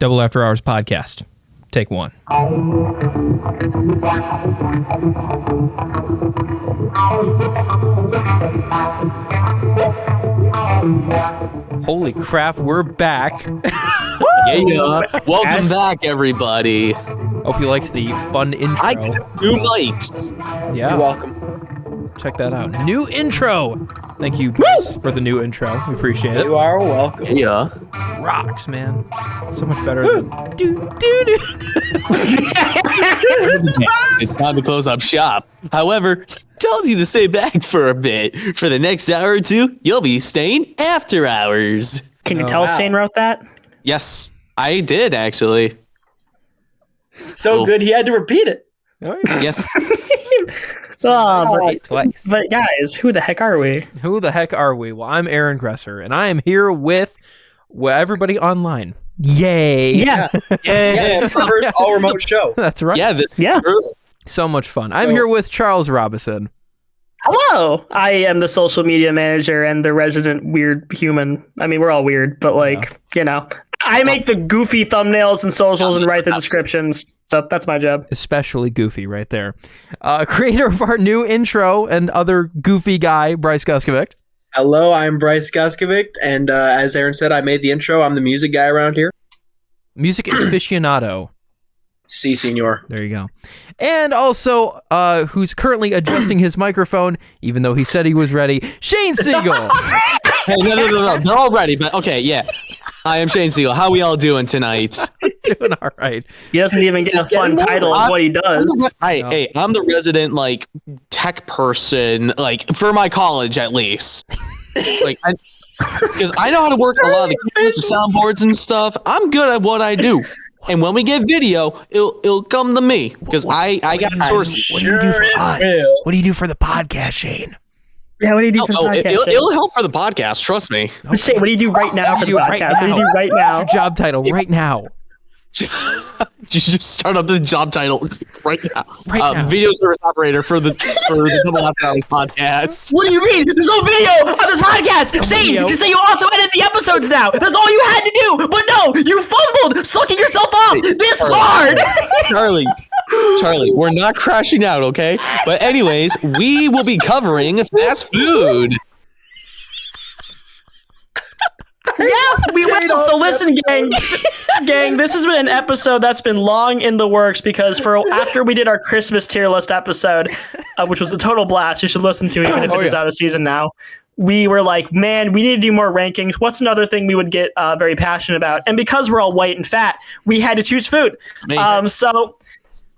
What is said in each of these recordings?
Double After Hours podcast. Take one. Holy crap, we're back. Yeah. Welcome back, everybody. Hope you liked the fun intro. I got 2 mics. Yeah. You're welcome. Check that out. New intro. Thank you, Brice, for the new intro. We appreciate it. You are welcome. Yeah. Rocks, man. So much better than do. It's time to close up shop. However, tells you to stay back for a bit. For the next hour or two, you'll be staying after hours. Can you tell Shane wrote that? Yes, I did actually. So good, he had to repeat it. Yes. Twice. But guys, who the heck are we? Who the heck are we? Well, I'm Aaron Gresser, and I am here with everybody online. Yay! Yeah. Yeah, it's the first all-remote show. That's right. Yeah, this Yeah. So much fun. I'm here with Charles Robison. Hello. I am the social media manager and the resident weird human. I mean, we're all weird, but I make the goofy thumbnails and socials and write the descriptions. So that's my job. Especially goofy right there. Creator of our new intro and other goofy guy, Brice Guskovict. Hello, I'm Brice Guskovict, and as Aaron said, I made the intro. I'm the music guy around here. Music aficionado. Si, senor. There you go. And also, who's currently adjusting his microphone, even though he said he was ready, Shane Sygiel. Hey, no. They're all ready, but okay, yeah. I am Shane Sygiel. How we all doing tonight? Doing all right. He doesn't even get a fun title of what he does. Hey, I'm the resident, tech person, for my college, at least. Because I know how to work a lot of the cameras and soundboards and stuff. I'm good at what I do. And when we get video, it'll come to me because I got sources. What do you do for us? What do you do for the podcast, Shane? Yeah, what do you do for the podcast? It'll help for the podcast. Trust me. Shane, what do you do right now for the podcast? What do you do right now? What's your job title right now? You just start up the job title right now. Now. Video service operator for the Double After Hours podcast. What do you mean? There's no video on this podcast. Shane, you say you also edit the episodes now. That's all you had to do. But no, you fumbled, sucking yourself off this hard. Charlie, we're not crashing out, okay? But anyways, we will be covering fast food. Yeah, we will. So listen, gang, this has been an episode that's been long in the works because after we did our Christmas tier list episode, which was a total blast, you should listen to even if it is out of season now. We were like, man, we need to do more rankings. What's another thing we would get very passionate about? And because we're all white and fat, we had to choose food.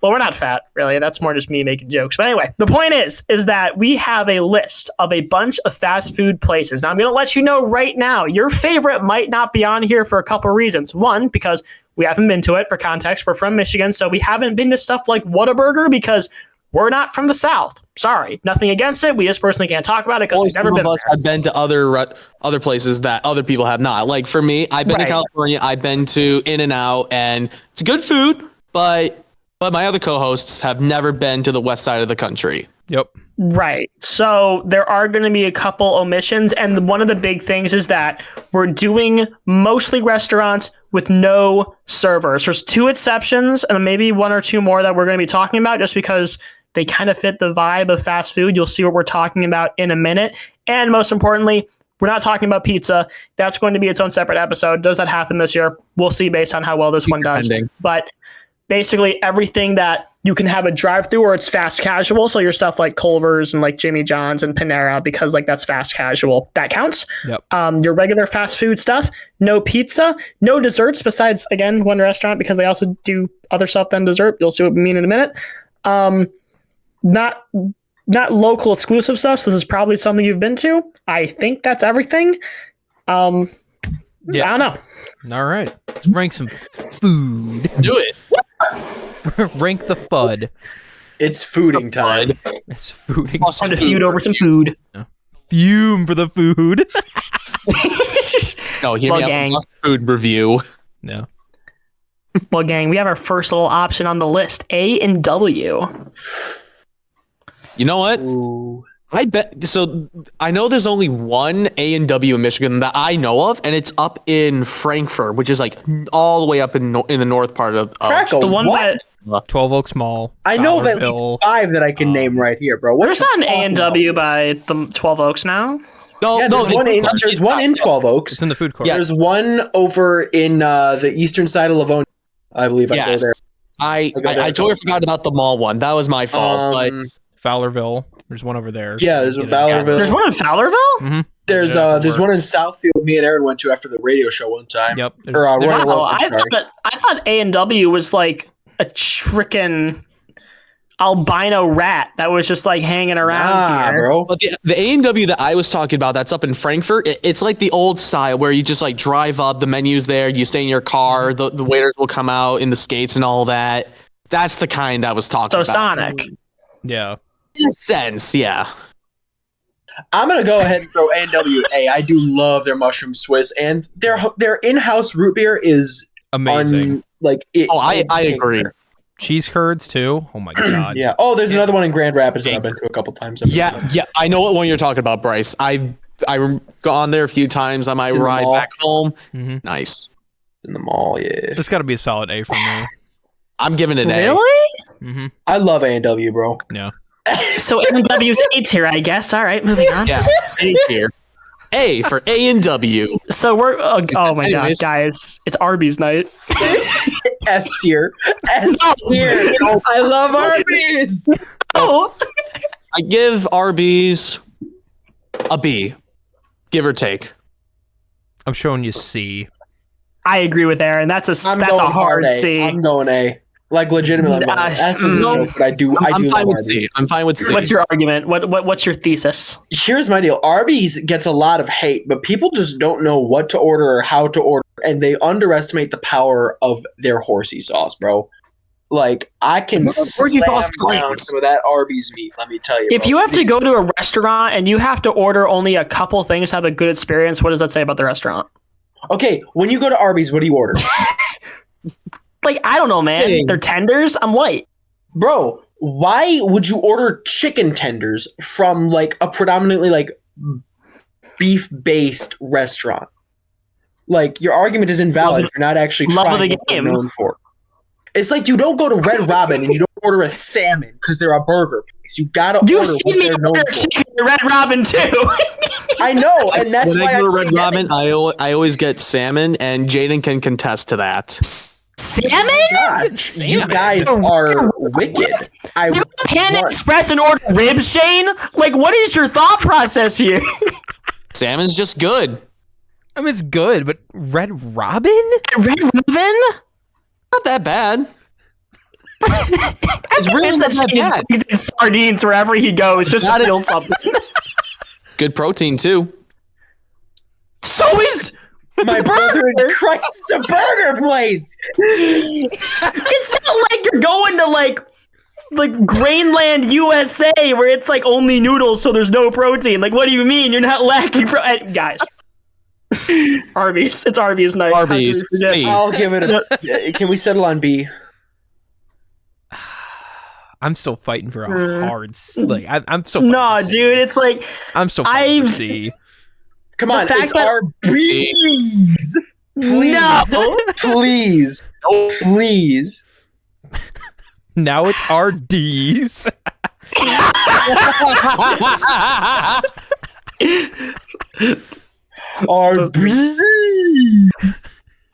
Well, we're not fat, really. That's more just me making jokes. But anyway, the point is that we have a list of a bunch of fast food places. Now, I'm going to let you know right now, your favorite might not be on here for a couple reasons. One, because we haven't been to it. For context, we're from Michigan, so we haven't been to stuff like Whataburger because we're not from the South. Sorry, nothing against it. We just personally can't talk about it because we've never been there. I've been to other places that other people have not. Like for me, I've been to California. I've been to In-N-Out, and it's good food, but my other co-hosts have never been to the west side of the country. Yep. Right. So there are going to be a couple omissions. And one of the big things is that we're doing mostly restaurants with no servers. There's 2 exceptions and maybe 1 or 2 more that we're going to be talking about just because they kind of fit the vibe of fast food. You'll see what we're talking about in a minute. And most importantly, we're not talking about pizza. That's going to be its own separate episode. Does that happen this year? We'll see based on how well this one does. But basically everything that you can have a drive-through or it's fast casual. So your stuff like Culver's and like Jimmy John's and Panera, because that's fast casual, that counts. Yep. Your regular fast food stuff, no pizza, no desserts besides, again, one restaurant because they also do other stuff than dessert. You'll see what we mean in a minute. Not local exclusive stuff. So this is probably something you've been to. I think that's everything. I don't know. All right. Let's rank some food. Do it. Rank the FUD. It's fooding time. It's fooding. Time to feud over some food. No. Fume for the food. No, hear me out. Lost food review. No. Well, gang, we have our first little option on the list, A and W. You know what? Ooh. I bet. So I know there's only one A&W in Michigan that I know of, and it's up in Frankfurt, which is like all the way up in the north part of Crackle, The one what? that 12 Oaks Mall. I know of at least Fowlerville. 5 that I can name right here, bro. What there's you not an talking A&W by the 12 Oaks now. No, Yeah, no, there's one in 12 Oaks. It's in the food court. Yeah. There's one over in the eastern side of Livonia. I believe I go Yes. there. I go there. totally forgot about the mall one. That was my fault. But Fowlerville. There's one over there. Yeah, there's a Get it. Fowlerville. There's one in Fowlerville? Mm-hmm. There's one in Southfield. Me and Aaron went to after the radio show one time. Yep. Or There's- Royal Wow, Oak, I'm sorry. I thought A&W was like a freaking albino rat that was just like hanging around here. bro. But the A&W that I was talking about, that's up in Frankfurt. It's like the old style where you just like drive up, the menu's there, you stay in your car, the waiters will come out in the skates and all that. That's the kind I was talking So about. Sonic. Yeah. In a sense, yeah. I'm gonna go ahead and throw A&W. I do love their mushroom Swiss, and their in-house root beer is Amazing. I agree. Cheese curds too. Oh my god. Yeah. Oh, there's another one in Grand Rapids that I've been to a couple times. Yeah, I know what one you're talking about, Brice. I've gone there a few times on my It's in the ride mall. back home. Mm-hmm. Nice. In the mall. Yeah. It's got to be a solid A for me. I'm giving it A. Really? Mm-hmm. I love A&W, bro. Yeah. So A&W's A tier, I guess. All right, moving on. Yeah, A tier. A for A&W. So we're oh my Anyways. god, guys, it's Arby's night. S tier. S tier. I love Arby's. Oh, I give Arby's a B, give or take. I'm showing you C. I agree with Aaron. That's a I'm that's a going hard A. C. I'm going A. Like legitimately, S was a no. joke, but I do I'm love fine with Arby's. C. I'm fine with C. What's your argument? What's your thesis? Here's my deal. Arby's gets a lot of hate, but people just don't know what to order or how to order, and they underestimate the power of their horsey sauce, bro. Like, I can Horsey sauce slam down slaps. some of that Arby's meat, let me tell you. If bro. you have to go to a restaurant and you have to order only a couple things to have a good experience, what does that say about the restaurant? Okay, when you go to Arby's, what do you order? Like, I don't know, man. Dang. They're tenders. I'm white. Bro, why would you order chicken tenders from, like, a predominantly, like, beef-based restaurant? Like, your argument is invalid. You're not actually love of trying the what they're game. known for. It's like you don't go to Red Robin and you don't order a salmon because they're a burger place. You gotta You've order what seen me they're known order for. chicken at Red Robin too. I know, and that's When why I go to can't Red get Robin, it. I always get salmon, and Jaden can contest to that. Salmon? God, you guys are wicked. I You Panda want- Express and order ribs, Shane? Like, what is your thought process here? Salmon's just good. I mean, it's good, but Red Robin? Red Robin? Not that bad. It's really not that Shane's bad. eating sardines wherever he goes just to Not feel it. something. Good protein too. So is my brother in Christ, it's a burger place. it's not like you're going to like Grainland, USA, where it's like only noodles, so there's no protein. Like, what do you mean? You're not lacking guys. Arby's. It's Arby's night. How could we Arby's. forget? C. I'll give it a. Can we settle on B? I'm still fighting for a hard like I'm still No, fighting for C. dude, it's like I'm still fighting for I've- C. Come The on, fact it's that- Arby's. Please, no. please, please. Now it's our D's. Arby's.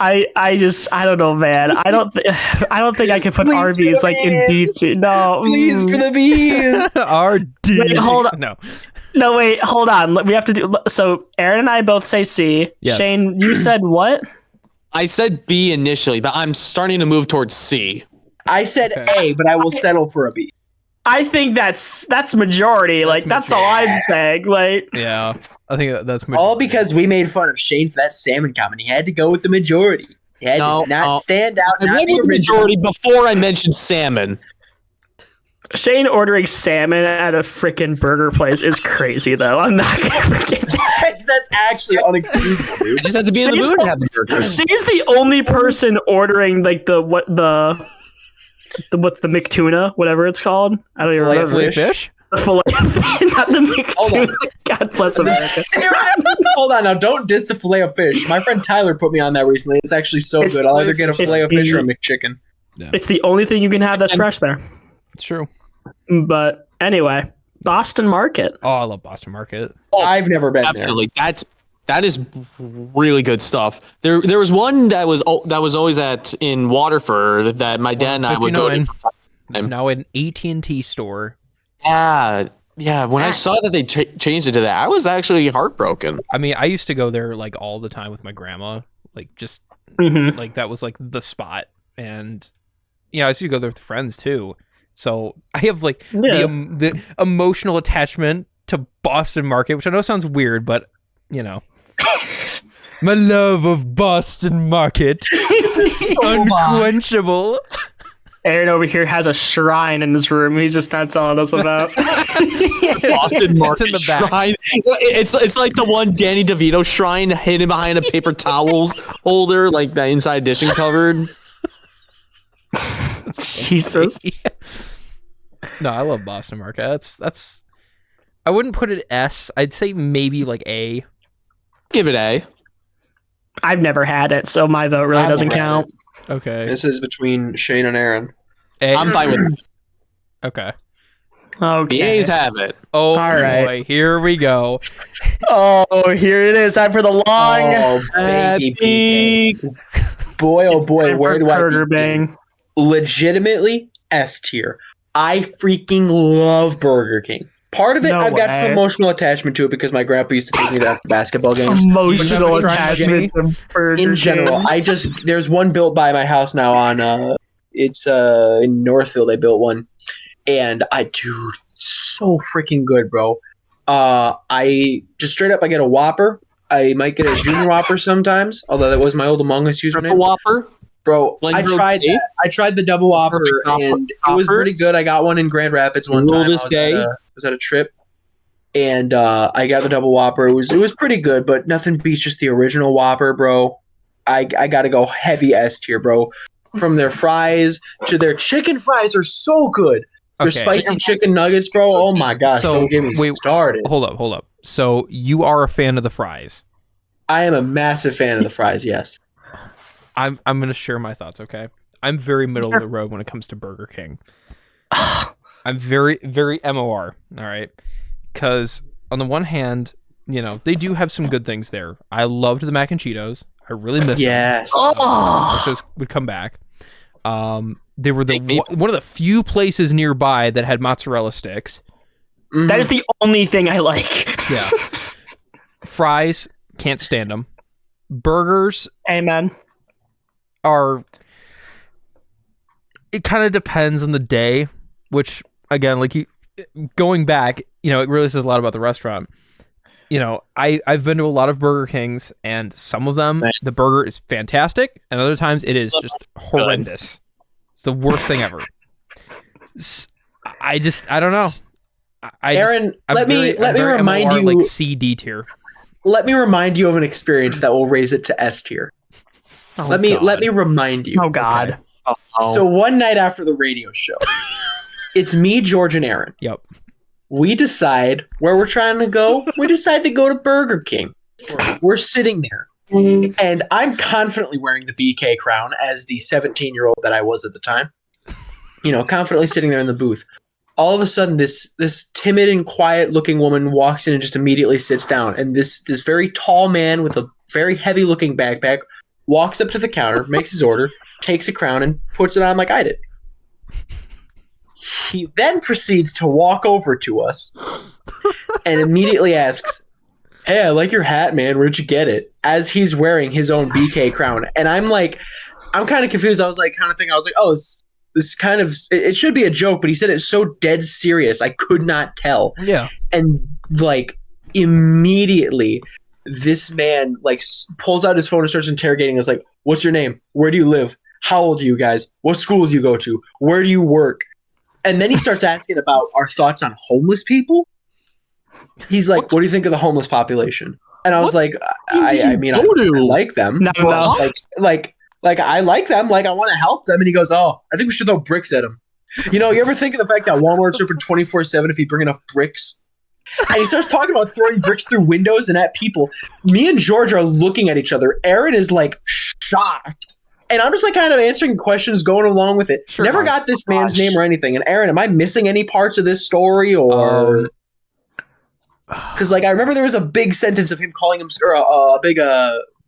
I don't know, man. I don't think I can put Please, Arby's like in please. B2. No, Please for the bees. our D. Wait, hold on. No. no, wait, hold on. We have to do. So Aaron and I both say C. Yes. Shane, you said what? I said B initially, but I'm starting to move towards C. I said A, but I will settle for a B. I think that's majority. Like that's all I'm saying. Like Yeah. I think that's All because we made fun of Shane for that salmon comment. He had to go with the majority. He had No, to not no. stand out. I Not went be with the original. majority before I mentioned salmon. Shane ordering salmon at a freaking burger place is crazy, though. I'm not gonna forget that. That's actually unexcusable, dude. I just had to be in the mood to have the burger. She's the only person ordering like what's the McTuna, whatever it's called. I don't even Filet remember. fish. fish. The filet, not the McTuna. God bless America. Hold on now, don't diss the filet of fish. My friend Tyler put me on that recently. It's actually so good. I'll either get a filet of fish or a McChicken. Yeah. It's the only thing you can have that's fresh there. It's true. But anyway, Boston Market. Oh, I love Boston Market. I've never been Absolutely. That is really good stuff. There was one that was always in Waterford that my dad and I would go to. It's now an AT&T store. Yeah. When I saw that they changed it to that, I was actually heartbroken. I mean, I used to go there like all the time with my grandma. Like just like that was like the spot. And yeah, I used to go there with friends too. So I have like the emotional attachment to Boston Market, which I know sounds weird, but you know, my love of Boston Market is unquenchable. Aaron over here has a shrine in his room. He's just not telling us about. Boston Market shrine. It's like the one Danny DeVito shrine hidden behind a paper towels holder, like that inside dishing cupboard. Jesus. No, I love Boston Market. That's. I wouldn't put it S. I'd say maybe like A. Give it A. I've never had it, so my vote really doesn't count. Okay. This is between Shane and Aaron. A. I'm fine with it. Okay. Okay. BAs have it. Oh, all right. Boy, here we go. Oh, here it is. Time for the long. Oh, baby. Boy, oh boy, where do I begin? Legitimately S tier. I freaking love Burger King. Part of it, I've got some emotional attachment to it because my grandpa used to take me to after basketball games. Emotional attachment to Burger King. In general, there's one built by my house now on it's in Northfield. They built one, and dude, so freaking good, bro. I just straight up, I get a Whopper. I might get a Junior Whopper sometimes, although that was my old Among Us username. Whopper. Bro, I tried the double Whopper and it was pretty good. I got one in Grand Rapids one time. I was at a trip, and I got the double Whopper. It was pretty good, but nothing beats just the original Whopper, bro. I got to go heavy S tier, bro. From their fries to their chicken fries are so good. Their spicy chicken nuggets, bro. Oh my gosh! So, don't get me started. Hold up. So you are a fan of the fries? I am a massive fan of the fries. Yes. I'm going to share my thoughts, okay? I'm very middle of the road when it comes to Burger King. I'm very, very MOR, all right? Because on the one hand, you know, they do have some good things there. I loved the mac and Cheetos. I really miss them. Yes. Those would come back. They were one of the few places nearby that had mozzarella sticks. Mm-hmm. That is the only thing I like. Yeah. Fries, can't stand them. Burgers. Amen. It kind of depends on the day, which again, like going back, you know, it really says a lot about the restaurant. You know, I've been to a lot of Burger Kings, and some of them the burger is fantastic, and other times it is just horrendous. It's the worst thing ever. I don't know. Aaron, let me remind you, like C, D tier. Let me remind you of an experience that will raise it to S tier. Let me remind you. Oh God. Okay. So one night after the radio show, it's me, George, and Aaron. Yep. We decide where we're trying to go. We decide to go to Burger King. We're sitting there, and I'm confidently wearing the BK crown as the 17-year-old that I was at the time. You know, confidently sitting there in the booth. All of a sudden, this timid and quiet-looking woman walks in and just immediately sits down. And this very tall man with a very heavy-looking backpack walks up to the counter, makes his order, takes a crown, and puts it on like I did. He then proceeds to walk over to us and immediately asks, "Hey, I like your hat, man. Where'd you get it?" As he's wearing his own BK crown. And I'm kind of confused. I was like, oh, this kind of, it should be a joke, but he said it's so dead serious. I could not tell. Yeah. And like immediately, this man like pulls out his phone and starts interrogating us like, "What's your name? Where do you live? How old are you guys? What school do you go to? Where do you work?" And then he starts asking about our thoughts on homeless people. He's like, "What do you think of the homeless population?" And I was like, I mean, I like them. No. Like I like them. Like I want to help them. And he goes, "Oh, I think we should throw bricks at them." You ever think of the fact that Walmart's open 24/7 if you bring enough bricks? And he starts talking about throwing bricks through windows and at people. Me and George are looking at each other. Aaron is like shocked. And I'm just like kind of answering questions, going along with it. Sure. Never got this man's name or anything. And Aaron, am I missing any parts of this story or? Because like I remember there was a big sentence of him calling him, or a big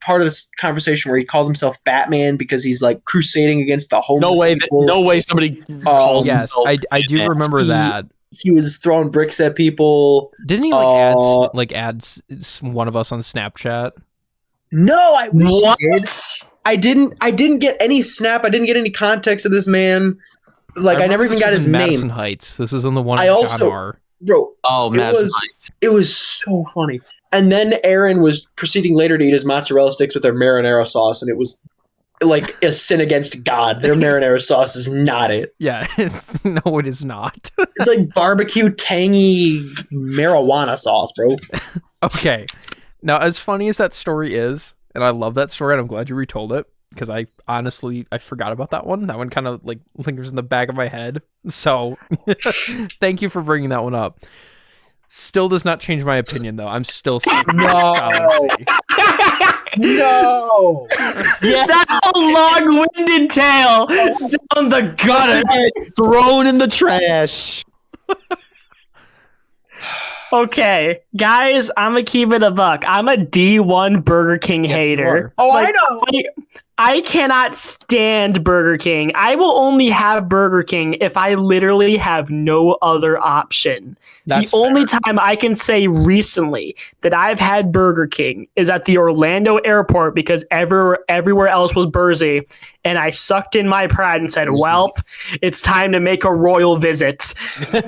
part of this conversation where he called himself Batman because he's like crusading against the homeless people. No way somebody calls himself I do remember that. He was throwing bricks at people. Didn't he add one of us on Snapchat? No, I wish What? he did. I didn't get any snap. I didn't get any context of this man. Like I never even got his Madison name. Heights. This is in the one. Bro. Madison Heights. It was so funny. And then Aaron was proceeding later to eat his mozzarella sticks with their marinara sauce, and it was like a sin against God. Their marinara sauce is not it. Yeah, no, it is not. It's like barbecue tangy marijuana sauce, bro. Okay. Now, as funny as that story is, and I love that story, and I'm glad you retold it, because I forgot about that one. That one kind of like lingers in the back of my head. So thank you for bringing that one up. Still does not change my opinion, though. I'm still No. No. Yeah, that whole long-winded tale down the gutter. Thrown in the trash. Okay, guys, I'm gonna keep it a buck. I'm a D1 Burger King hater. Oh, I know. I cannot stand Burger King. I will only have Burger King if I literally have no other option. That's the only time I can say recently that I've had Burger King is at the Orlando airport because everywhere else was Bursey, and I sucked in my pride and said, "Welp, it's time to make a royal visit."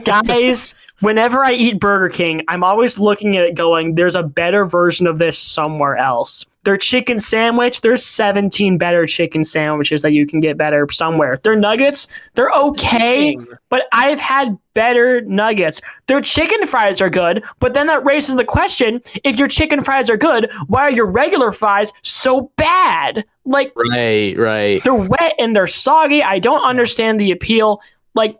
Guys, whenever I eat Burger King, I'm always looking at it going, there's a better version of this somewhere else. Their chicken sandwich, there's 17 better chicken sandwiches that you can get better somewhere. Their nuggets, they're okay, but I've had better nuggets. Their chicken fries are good, but then that raises the question, if your chicken fries are good, why are your regular fries so bad? Like, Right. They're wet and they're soggy. I don't understand the appeal. Like,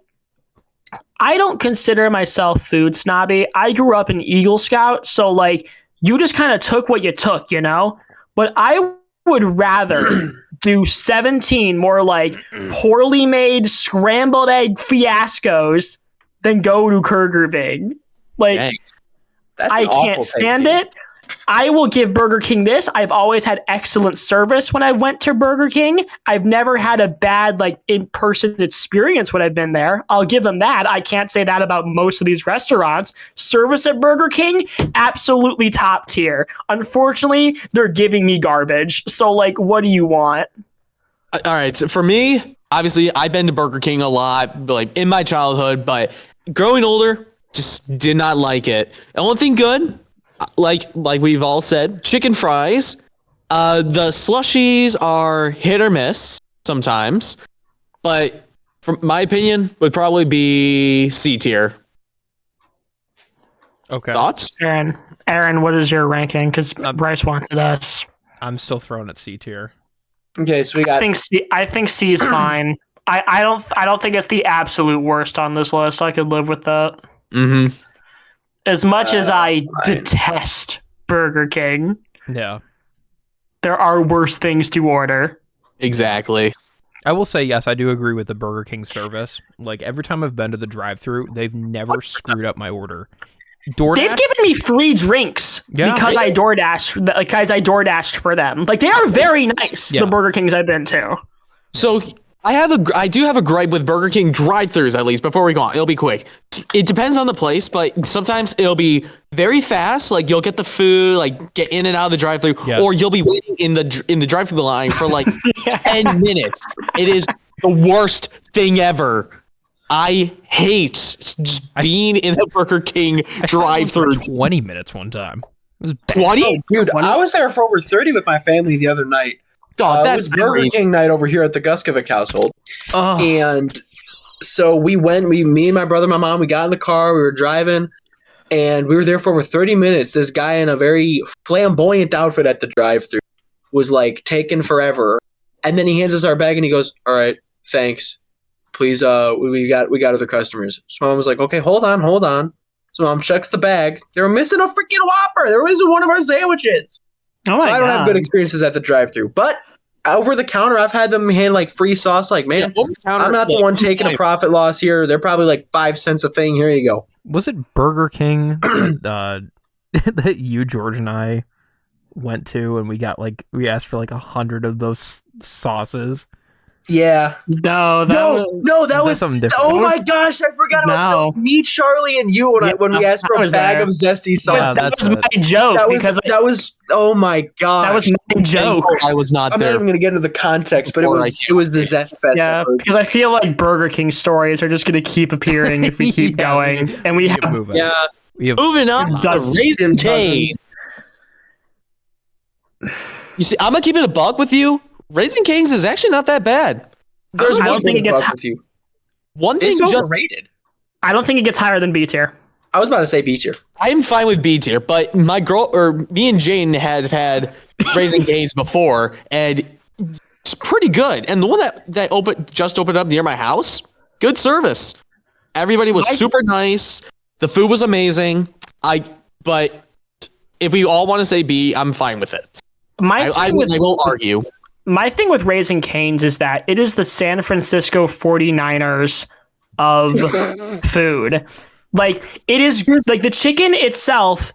I don't consider myself food snobby. I grew up an Eagle Scout, so like you just kind of took what you took, you know? But I would rather do 17 more like poorly made scrambled egg fiascos than go to Kurgerving. Like, Dang. I can't stand it. I will give Burger King this. I've always had excellent service when I went to Burger King. I've never had a bad like in-person experience when I've been there. I'll give them that. I can't say that about most of these restaurants. Service at Burger King, absolutely top tier. Unfortunately, they're giving me garbage. So like, what do you want? All right. So for me, obviously, I've been to Burger King a lot, like in my childhood, but growing older, just did not like it. The only thing good, like we've all said, chicken fries. The slushies are hit or miss sometimes, but from my opinion, would probably be C tier. Okay. Thoughts? Aaron, what is your ranking? Because Brice wants it us. I'm still throwing at C tier. Okay, so we got. I think C is fine. I don't think it's the absolute worst on this list. I could live with that. Mm-hmm. As much as I detest Burger King, Yeah. there are worse things to order. Exactly. I will say, yes, I do agree with the Burger King service. Like, every time I've been to the drive-thru, they've never screwed up my order. DoorDash? They've given me free drinks because I DoorDashed for them. Like, they are very nice, the Burger Kings I've been to. So I do have a gripe with Burger King drive-thrus, at least before we go on. It'll be quick. It depends on the place, but sometimes it'll be very fast. Like you'll get the food, like get in and out of the drive-thru, or you'll be waiting in the drive-thru line for like 10 minutes. It is the worst thing ever. I hate just being in a Burger King drive-thru. 20 minutes one time. It was 20? Oh, dude, I was there for over 30 with my family the other night. That's Burger King night over here at the Guskovict household. Oh. And so me and my brother, my mom, we got in the car, we were driving, and we were there for over 30 minutes. This guy in a very flamboyant outfit at the drive-thru was like taking forever. And then he hands us our bag and he goes, "All right, thanks." please, we got other customers. So Mom was like, okay, hold on. So Mom checks the bag. They were missing a freaking Whopper. They were missing one of our sandwiches. Oh my I don't God. have good experiences at the drive-thru, but over the counter, I've had them hand like free sauce. Like, man, I'm not the one taking a profit loss here. They're probably like 5 cents a thing. Here you go. Was it Burger King that, that you, George, and I went to, and we asked for like 100 of those sauces? Yeah. No, that was something different. Oh my gosh, I forgot about that. Was me, Charlie, and you when we asked for a bag of zesty sauce. That was my joke. That was oh my god. That was my joke. I was not there. I'm not even going to get into the context, but it was the Zest Fest. Yeah, because I feel like Burger King stories are just going to keep appearing if we keep going, and we have moving. Yeah, we have moving up. Raising Cane's. You see, I'm gonna keep it a buck with you. Raising Cane's is actually not that bad. I don't think it gets one thing it's just overrated. I don't think it gets higher than B tier. I was about to say B tier. I'm fine with B tier, but me and Jane had Raising Cane's before, and it's pretty good. And the one that just opened up near my house, good service. Everybody was super nice. The food was amazing. But if we all want to say B, I'm fine with it. I will argue. My thing with Raising Cane's is that it is the San Francisco 49ers of food. Like, it is like the chicken itself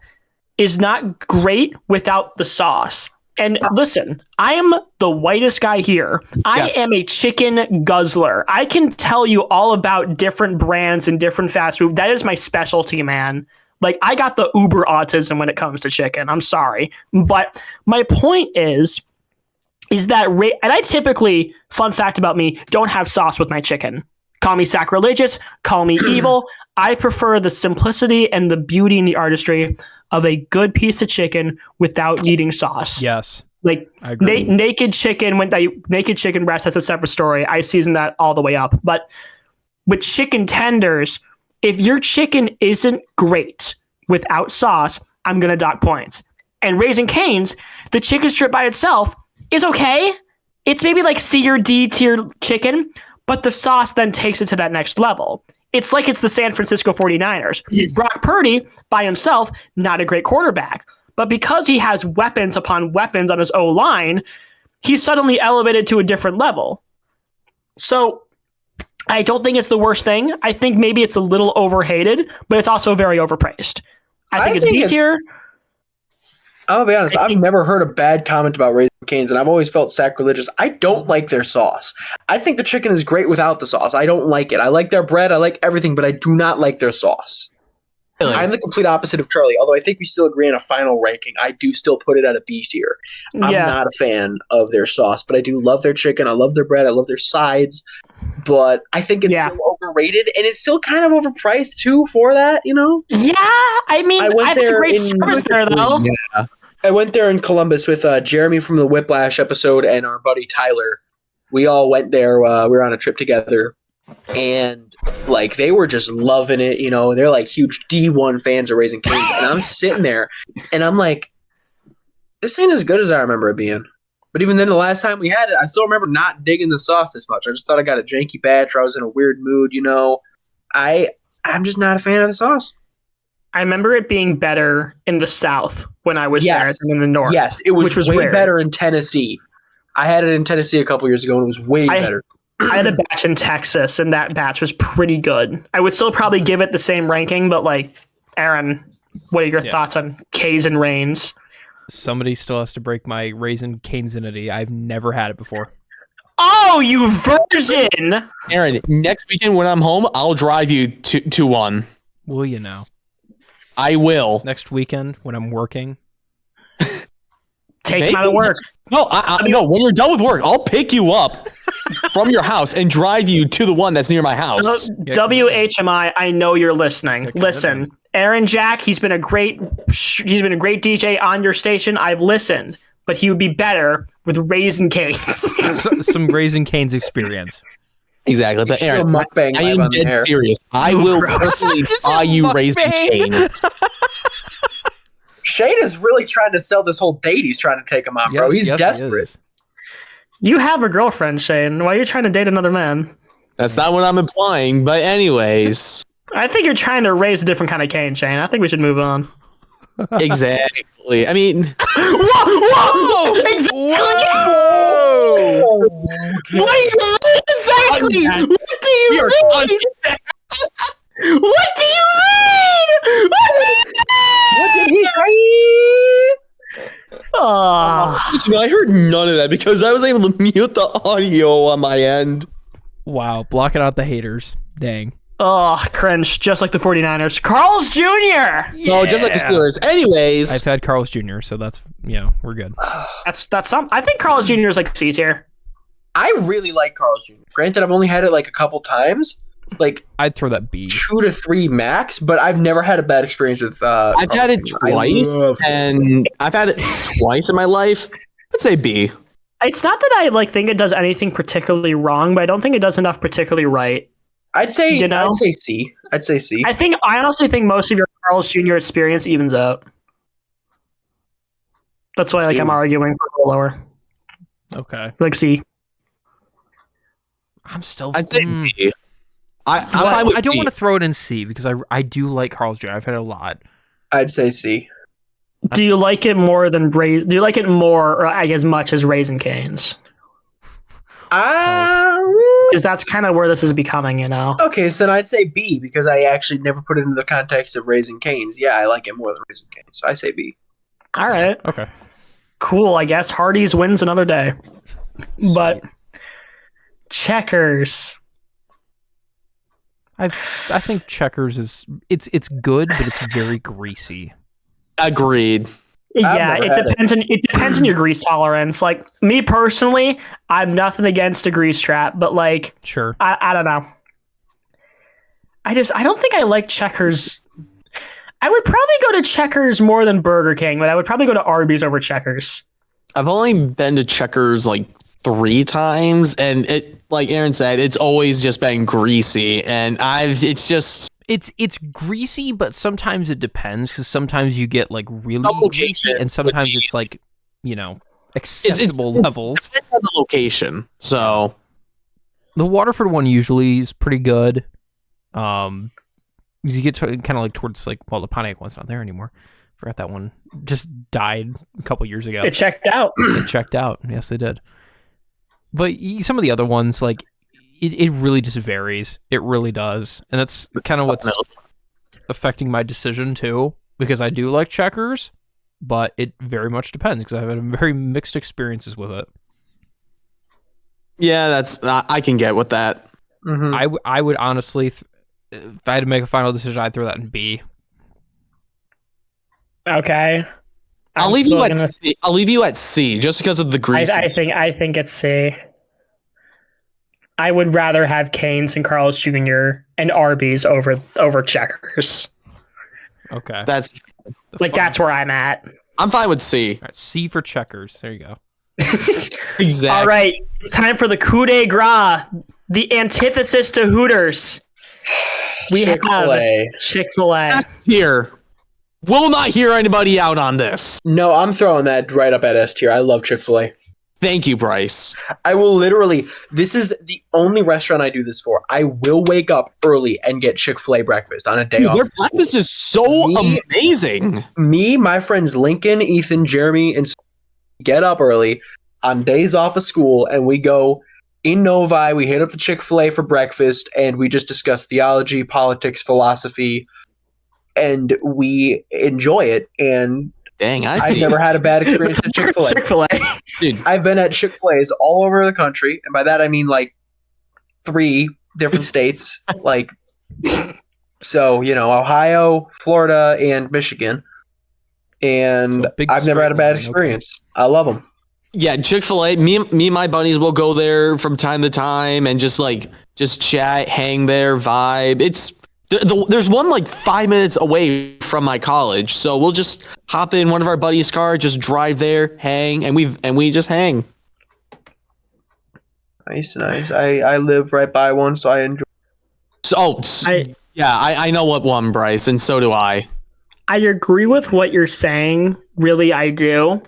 is not great without the sauce. And listen, I am the whitest guy here. I am a chicken guzzler. I can tell you all about different brands and different fast food. That is my specialty, man. Like, I got the uber autism when it comes to chicken. I'm sorry. But my point is that, and I typically, fun fact about me, don't have sauce with my chicken. Call me sacrilegious, call me evil. I prefer the simplicity and the beauty and the artistry of a good piece of chicken without needing sauce. Yes. Like naked chicken, naked chicken breast, that's a separate story. I season that all the way up. But with chicken tenders, if your chicken isn't great without sauce, I'm going to dock points. And Raising Cane's, the chicken strip by itself is okay. It's maybe like C or D tier chicken, but the sauce then takes it to that next level. It's like it's the San Francisco 49ers. Brock Purdy, by himself, not a great quarterback. But because he has weapons upon weapons on his O-line, he's suddenly elevated to a different level. So I don't think it's the worst thing. I think maybe it's a little overhated, but it's also very overpraised. I think it's B tier. I'll be honest, I've never heard a bad comment about Raising Cane's, and I've always felt sacrilegious. I don't like their sauce. I think the chicken is great without the sauce. I don't like it. I like their bread. I like everything, but I do not like their sauce. Really? I'm the complete opposite of Charlie, although I think we still agree on a final ranking. I do still put it at a B tier. I'm not a fan of their sauce, but I do love their chicken. I love their bread. I love their sides. But I think it's still overrated, and it's still kind of overpriced, too, for that, you know? Yeah, I mean, I had a great service there, though. Yeah. I went there in Columbus with Jeremy from the Whiplash episode and our buddy Tyler. We all went there. We were on a trip together, and like they were just loving it. You know, they're like huge D1 fans of Raising Cane's, and I'm sitting there, and I'm like, this ain't as good as I remember it being. But even then, the last time we had it, I still remember not digging the sauce as much. I just thought I got a janky batch, or I was in a weird mood. You know, I'm just not a fan of the sauce. I remember it being better in the South when I was there than in the North. Yes, it was, which was way weird. better in Tennessee. I had it in Tennessee a couple years ago, and it was way better. I had a batch in Texas, and that batch was pretty good. I would still probably give it the same ranking, but like, Aaron, what are your thoughts on K's and Reigns? Somebody still has to break my Raising Cane's-inity. I've never had it before. Oh, you virgin! Aaron, next weekend when I'm home, I'll drive you to one. Will you now? I will. Next weekend when I'm working. Take him out of work. No, no. When you're done with work, I'll pick you up from your house and drive you to the one that's near my house. WHMI, I know you're listening. Listen, Aaron Jack, he's been a great DJ on your station. I've listened, but he would be better with Raising Cane's. Some Raising Cane's experience. Exactly, but Aaron, I am dead serious. I will personally buy you Raising Cane's. Shane is really trying to sell this whole date. He's trying to take him out, bro. He's desperate. You have a girlfriend, Shane. Why are you trying to date another man? That's not what I'm implying, but anyways. I think you're trying to raise a different kind of cane, Shane. I think we should move on. Exactly. I mean, whoa! Exactly. Whoa! Wait, exactly. What do you mean? What do you mean? What did he say? Oh. I heard none of that because I was able to mute the audio on my end. Wow, blocking out the haters. Dang. Oh, cringe. Just like the 49ers. Carl's Jr. Yeah. No, just like the Steelers. Anyways. I've had Carl's Jr., so that's, we're good. That's some. I think Carl's Jr. is like C tier. I really like Carl's Jr. Granted, I've only had it like a couple times. Like I'd throw that B. 2 to 3 max, but I've never had a bad experience with I've had it twice, and I've had it twice in my life. I'd say B. It's not that I like think it does anything particularly wrong, but I don't think it does enough particularly right. I'd say C. I'd say C. I honestly think most of your Carl's Jr. experience evens out. That's why I'm arguing for lower. Okay. Like C. I'd say B. I'm fine with I don't B. want to throw it in C because I do like Carl's Jr. I've had it a lot. I'd say C. Do you like it more than Do you like it more or as much as Raising Cane's? Because that's kind of where this is becoming, Okay, so then I'd say B because I actually never put it into the context of Raising Cane's. Yeah, I like it more than Raising Cane's, so I say B. All right. Okay. Cool, I guess Hardee's wins another day. But Checkers. I think Checkers is it's good, but it's very greasy. Agreed. Yeah, it depends on your grease tolerance. Like me personally, I'm nothing against a grease trap, but like, sure, I don't know. I don't think I like Checkers. I would probably go to Checkers more than Burger King, but I would probably go to Arby's over Checkers. I've only been to Checkers like 3 times, and it, like Aaron said, it's always just been greasy, and it's greasy, but sometimes it depends because sometimes you get like really greasy, and sometimes it's like acceptable levels. It depends on the location. So the Waterford one usually is pretty good. Because you get kind of like towards the Pontiac one's not there anymore. Forgot that one just died a couple years ago. It checked out. Yes, they did. But some of the other ones, like, it really just varies. It really does. And that's kind of what's affecting my decision, too. Because I do like Checkers, but it very much depends. Because I've had very mixed experiences with it. Yeah, I can get with that. Mm-hmm. I would honestly, if I had to make a final decision, I'd throw that in B. Okay. I'll leave you at C. I'll leave you at C just because of the grease. I think it's C. I would rather have Cane's and Carl's Jr. and Arby's over Checkers. Okay. That's where I'm at. I'm fine with C. All right, C for Checkers. There you go. Exactly. All right. It's time for the coup de grace, the antithesis to Hooters. We Chick-Fil-A. have Chick-Fil-A. Here. Will not hear anybody out on this. No, I'm throwing that right up at S tier. I love Chick-fil-A. Thank you, Brice. I will literally, this is the only restaurant I do this for. I will wake up early and get Chick-fil-A breakfast on a day off. Their breakfast is so amazing. Me, my friends Lincoln, Ethan, Jeremy, and get up early on days off of school, and we go in Novi. We hit up the Chick-fil-A for breakfast, and we just discuss theology, politics, philosophy, and we enjoy it. And dang, I've never had a bad experience at Chick-fil-A. Chick-fil-A. Dude, I've been at Chick-fil-A's all over the country, and by that I mean like 3 different states, like so Ohio, Florida, and Michigan. And so I've never had a bad experience. Okay. I love them. Yeah, Chick-fil-A. Me and my buddies will go there from time to time and just chat, hang there, vibe. There's one like 5 minutes away from my college, so we'll just hop in one of our buddies' car, just drive there, hang, and we just hang. Nice. I live right by one, so I enjoy. I know what one, Brice, and so do I. I agree with what you're saying. Really, I do.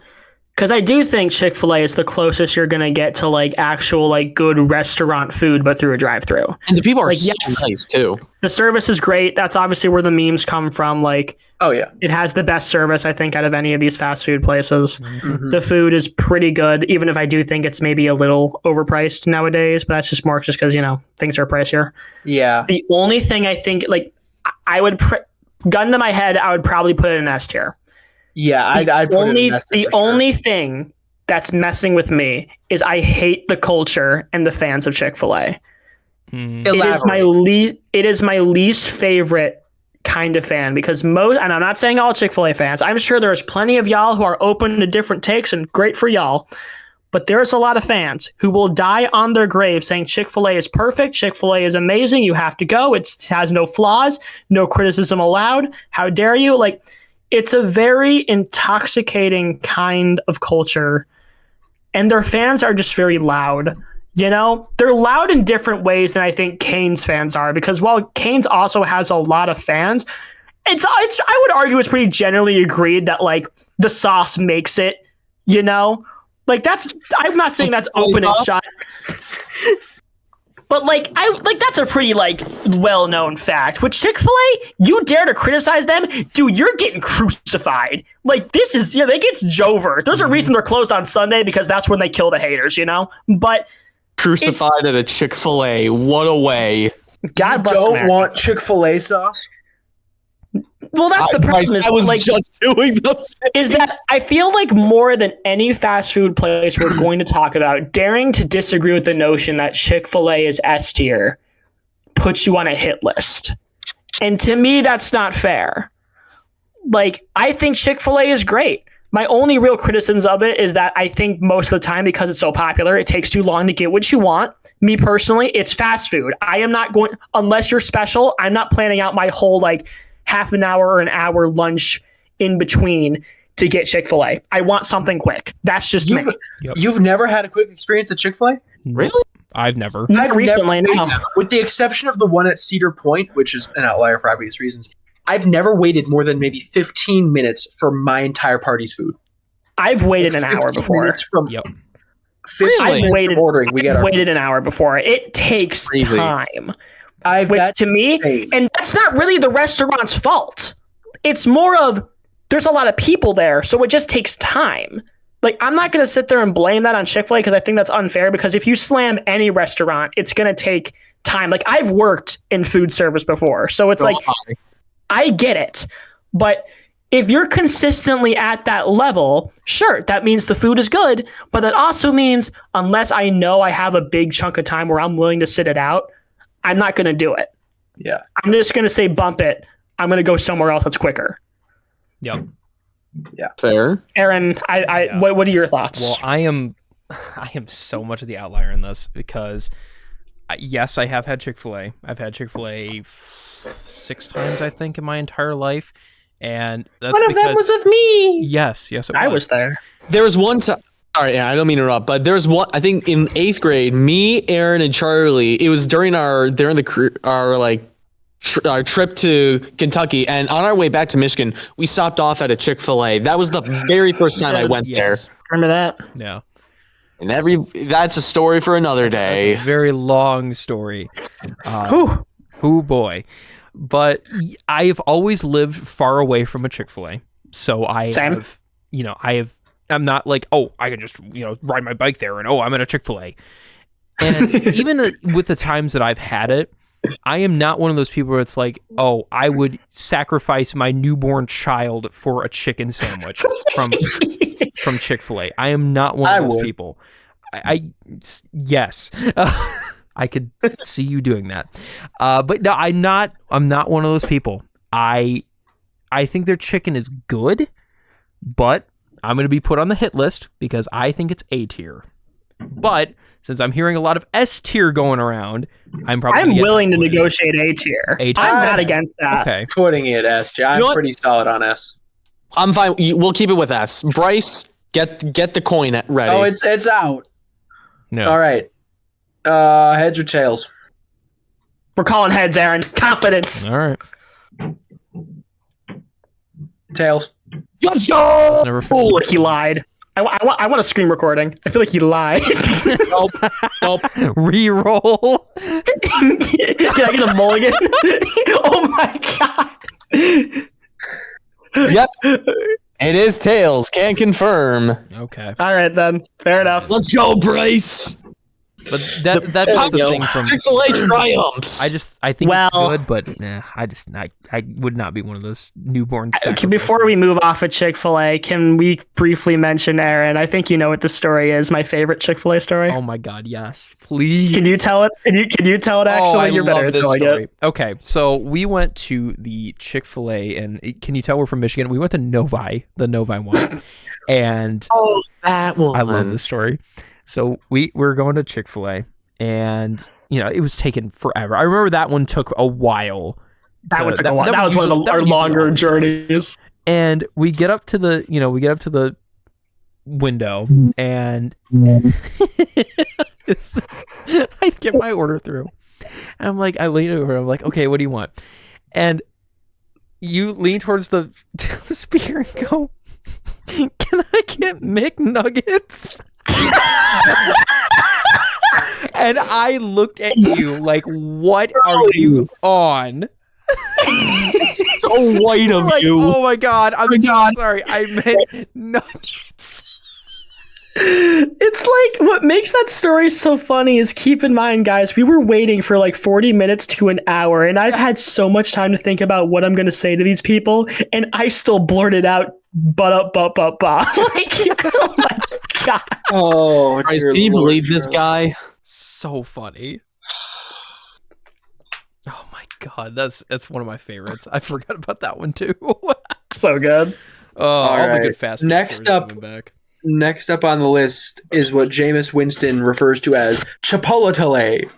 Because I do think Chick-fil-A is the closest you're going to get to like actual like good restaurant food, but through a drive-through. And the people are like, so yes, nice too. The service is great. That's obviously where the memes come from. Like, oh yeah, it has the best service, I think, out of any of these fast food places. Mm-hmm. The food is pretty good, even if I do think it's maybe a little overpriced nowadays, but that's just more just because, things are pricier. Yeah. The only thing I think, like, I would, gun to my head, I would probably put it in S tier. Yeah, I'd put it in S tier. The only thing that's messing with me is I hate the culture and the fans of Chick-fil-A. It is my least favorite kind of fan because and I'm not saying all Chick-fil-A fans, I'm sure there's plenty of y'all who are open to different takes and great for y'all, but there's a lot of fans who will die on their grave saying Chick-fil-A is perfect, Chick-fil-A is amazing, you have to go, it has no flaws, no criticism allowed, how dare you? Like, it's a very intoxicating kind of culture, and their fans are just very loud. They're loud in different ways than I think Cane's fans are, because while Cane's also has a lot of fans, it's I would argue it's pretty generally agreed that like the sauce makes it, like I'm not saying that's open and shut, but that's a pretty like well-known fact. With Chick-fil-A, you dare to criticize them, dude, you're getting crucified. Like this is they get Jover. There's a reason they're closed on Sunday because that's when they kill the haters, but. Crucified at a Chick-fil-A. What a way. God bless Don't America. want Chick-fil-A sauce? Well, that's the problem. I was just doing the thing. Is that I feel like more than any fast food place we're going to talk about, daring to disagree with the notion that Chick-fil-A is S tier puts you on a hit list. And to me, that's not fair. Like, I think Chick-fil-A is great. My only real criticism of it is that I think most of the time, because it's so popular, it takes too long to get what you want. Me personally, it's fast food. I am not going, unless you're special, I'm not planning out my whole like half an hour or an hour lunch in between to get Chick-fil-A. I want something quick. That's just me. Yep. You've never had a quick experience at Chick-fil-A? Really? I've never. Not recently, no. With the exception of the one at Cedar Point, which is an outlier for obvious reasons. I've never waited more than maybe 15 minutes for my entire party's food. I've waited an hour before. Yep. 15 minutes from ordering, we get our waited an hour before. It takes time. Which to me, and that's not really the restaurant's fault. It's more of there's a lot of people there, so it just takes time. Like, I'm not going to sit there and blame that on Chick-fil-A because I think that's unfair, because if you slam any restaurant, it's going to take time. Like, I've worked in food service before, so it's I get it. But if you're consistently at that level, sure, that means the food is good, but that also means unless I know I have a big chunk of time where I'm willing to sit it out, I'm not going to do it. Yeah. I'm just going to say bump it. I'm going to go somewhere else that's quicker. Yep. Yeah. Fair. Aaron, what are your thoughts? Well, I am so much of the outlier in this because, yes, I have had Chick-fil-A. I've had Chick-fil-A 6 times, I think, in my entire life. And that's one of them was with me. Yes, I was there. There was one time. All right, I don't mean to interrupt, but there was one. I think in 8th grade, me, Aaron, and Charlie. It was during our trip to Kentucky, and on our way back to Michigan, we stopped off at a Chick-fil-A. That was the very first time I went there. Remember that? Yeah. And that's a story for another day. That's a very long story. Oh boy. But I've always lived far away from a Chick-fil-A. So I'm not like, oh, I can just, ride my bike there and, oh, I'm at a Chick-fil-A. And even with the times that I've had it, I am not one of those people where it's like, oh, I would sacrifice my newborn child for a chicken sandwich from Chick-fil-A. I am not one of those people. Yes. I could see you doing that. But no, I'm not one of those people. I think their chicken is good, but I'm going to be put on the hit list because I think it's A tier. But since I'm hearing a lot of S tier going around, I'm willing to negotiate A tier. I'm not against that. Okay. Putting it S tier. I'm pretty solid on S. I'm fine. We'll keep it with S. Brice, get the coin ready. Oh, it's out. No. All right. Heads or tails? We're calling heads, Aaron. Confidence. All right. Tails. Let's go. Never Oh, he lied. I want a screen recording. I feel like he lied. Nope. Reroll. Can I get a mulligan? Oh my god. Yep. It is tails. Can't confirm. Okay. All right then. Fair enough. Let's go, Brice. But that's just the thing from Chick-fil-A triumphs. I think it's good, but I would not be one of those newborn. Before we move off of Chick-fil-A, can we briefly mention Aaron? I think you know what the story is. My favorite Chick-fil-A story. Oh my god, yes, please. Can you tell it? Can you tell it? Actually, you're better at telling it. Okay, so we went to the Chick-fil-A, and can you tell we're from Michigan? We went to Novi, the Novi one, and that one. I love this story. So we were going to Chick-fil-A, and it was taking forever. I remember that one took a while. That one took a while. That was one of our longer journeys. And we get up to the window, and I get my order through, and I'm like, I lean over, I'm like, okay, what do you want? And you lean towards the speaker and go, can I get McNuggets? And I looked at you like, what are you on? So white of like, you. Oh my god, I'm so sorry. I meant nuggets. It's like, what makes that story so funny is, keep in mind, guys, we were waiting for like 40 minutes to an hour, and I've had so much time to think about what I'm going to say to these people, and I still blurted out, but. Like, oh my god. Oh, Brice, can you believe this guy? So funny. Oh my god, that's one of my favorites. I forgot about that one too. So good. All the good fast food Next stories up, coming back. Next up on the list is what Jameis Winston refers to as Chipotle.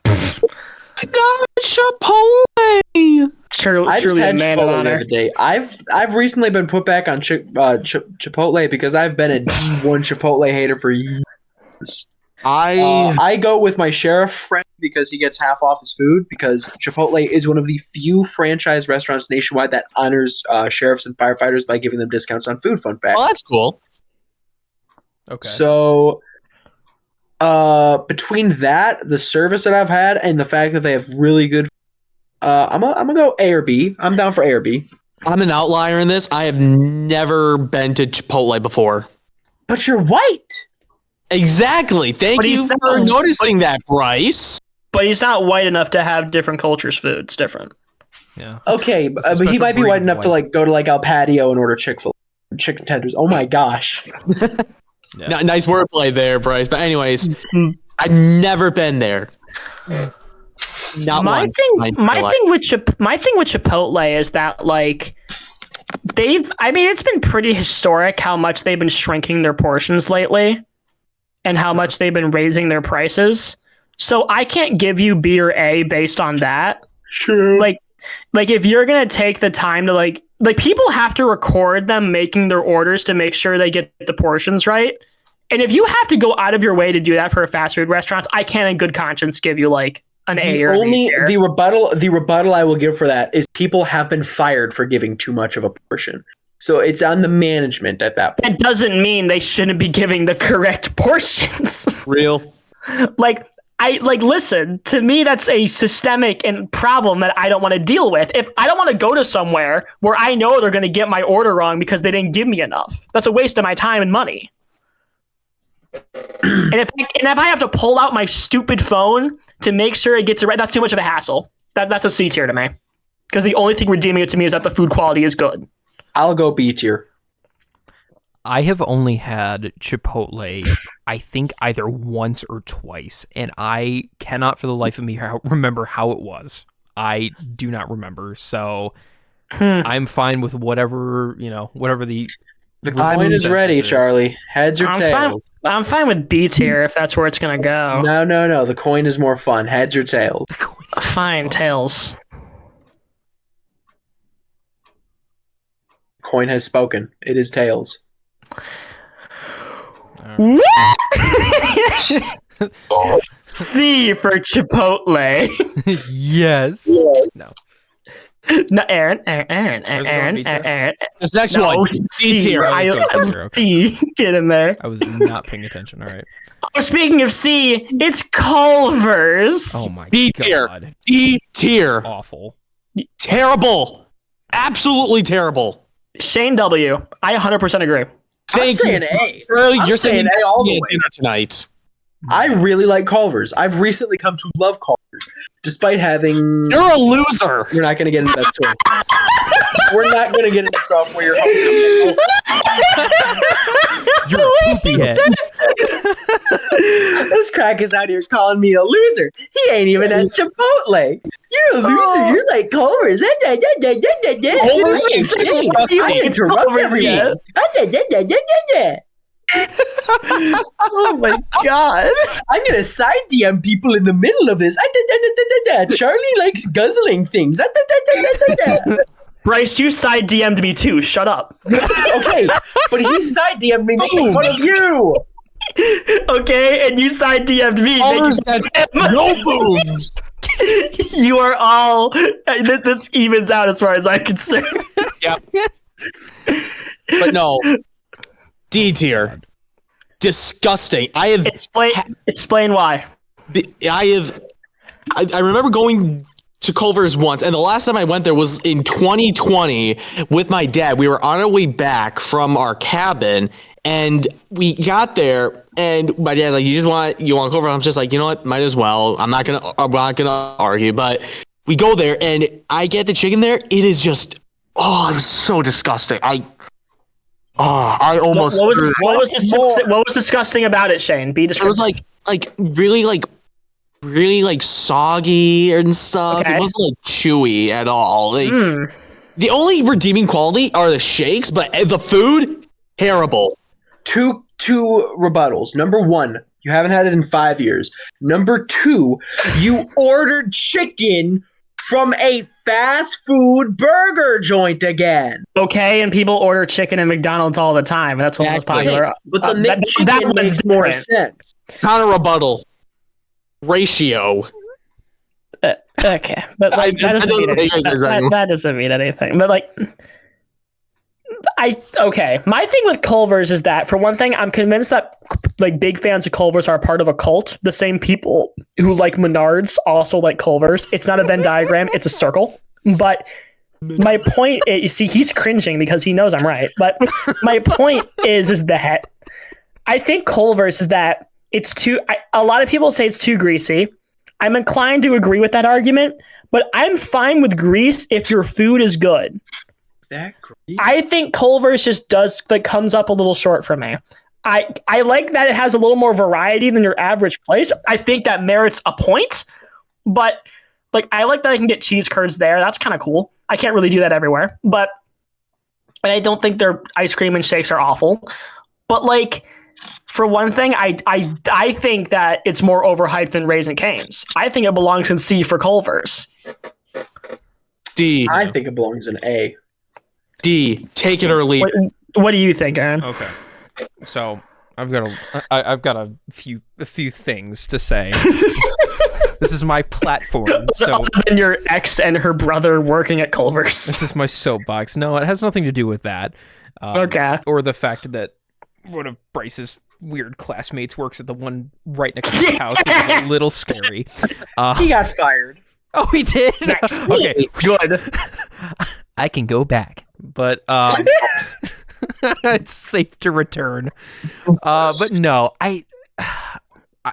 I got Chipotle. I just had Chipotle the other day. I've recently been put back on Chipotle because I've been a D1 Chipotle hater for years. I go with my sheriff friend because he gets half off his food, because Chipotle is one of the few franchise restaurants nationwide that honors sheriffs and firefighters by giving them discounts on food. Fun fact. Oh, that's cool. Okay. So, between that, the service that I've had, and the fact that they have really good, I'm gonna go A or B. I'm down for A or B. I'm an outlier in this. I have never been to Chipotle before. But you're white. Exactly. Thank you for noticing that, Brice. But he's not white enough to have different cultures' food. It's different. Yeah. Okay, but he might be white enough to like go to like El Patio and order Chick-fil-A chicken tenders. Oh my gosh. Yeah. Nice wordplay there, Brice. But anyways, I've never been there. Not my once. thing with Chipotle is that, like, it's been pretty historic how much they've been shrinking their portions lately, and how much they've been raising their prices. So I can't give you B or A based on that. Sure. Like if you're gonna take the time to like people have to record them making their orders to make sure they get the portions right. And if you have to go out of your way to do that for a fast food restaurant, I can't in good conscience give you like an A or B. The rebuttal I will give for that is people have been fired for giving too much of a portion. So it's on the management at that point. That doesn't mean they shouldn't be giving the correct portions. Real. Listen, to me, that's a systemic and problem that I don't want to deal with. If I don't want to go to somewhere where I know they're going to get my order wrong because they didn't give me enough, that's a waste of my time and money. and if I have to pull out my stupid phone to make sure it gets it right, that's too much of a hassle. That's a C tier to me. Because the only thing redeeming it to me is that the food quality is good. I'll go B tier. I have only had Chipotle, I think, either once or twice, and I cannot for the life of me remember how it was. I do not remember, so I'm fine with whatever the coin is ready, Charlie. Heads or tails? I'm fine with B tier if that's where it's going to go. No. The coin is more fun. Heads or tails? Fine, tails. Coin has spoken. It is tails. C for Chipotle. Yes. No. No, Aaron. This next No, one. C tier. Okay. C. Get in there. I was not paying attention. All right. Oh, speaking of C, it's Culver's. Oh my D tier. god. D tier. Awful. Terrible. Absolutely terrible. Shane W. I 100% agree. I'm saying A. Shirley, I'm you're saying saying A all the way. dinner tonight. I really like Culver's. I've recently come to love Culver's, despite having. You're a loser. We're not going to get into that story. We're not going to get into software. You're You're a poopy head. This crack is out here calling me a loser. He ain't even at Chipotle. You're a loser. You're like Culver's. Culver's is disgusting. I interrupt everyone. Oh my god. I'm gonna side DM people in the middle of this. Charlie likes guzzling things. Brice, you side DM'd me too. Shut up. Okay, but he side DM'd me making fun of you. Okay, and you side DM'd me. Culver's has no boobs. You are all. This evens out as far as I'm concerned. Yep. But no. D tier. Disgusting. I Explain why. I remember going to Culver's once, and the last time I went there was in 2020 with my dad. We were on our way back from our cabin, and we got there, and my dad's like, "You want Culver's?" I'm just like, you know what? Might as well. I'm not gonna argue, but we go there, and I get the chicken there. It is just, it's so disgusting. I almost. What was disgusting about it, Shane? Be descriptive. It was really soggy and stuff. Okay. It wasn't chewy at all. The only redeeming quality are the shakes, but the food, terrible. Two rebuttals. Number one, you haven't had it in 5 years. Number two, you ordered chicken from a fast food burger joint again. Okay, and people order chicken at McDonald's all the time, and that's one of the most popular. Okay, but the McChicken makes more sense. Counter rebuttal. Ratio. Okay, but that doesn't mean anything. But my thing with Culver's is that, for one thing, I'm convinced that big fans of Culver's are a part of a cult. The same people who like Menards also like Culver's. It's not a Venn diagram; it's a circle. But my point is, you see, he's cringing because he knows I'm right. But my point is that I think Culver's is that it's too. A lot of people say it's too greasy. I'm inclined to agree with that argument, but I'm fine with grease if your food is good. I think Culver's just comes up a little short for me. I like that it has a little more variety than your average place. I think that merits a point, but I like that I can get cheese curds there. That's kind of cool. I can't really do that everywhere, and I don't think their ice cream and shakes are awful. But for one thing, I think that it's more overhyped than Raising Cane's. I think it belongs in C for Culver's. D. I think it belongs in A. D. Take it or leave it. What do you think, Aaron? Okay, so I've got a few things to say. This is my platform. So other than your ex and her brother working at Culver's. This is my soapbox. No, it has nothing to do with that. Okay. Or the fact that one of Brice's weird classmates works at the one right next to his house, which is a little scary. He got fired. Oh, he did? Nice. Okay, Good. I can go back, but it's safe to return. But no,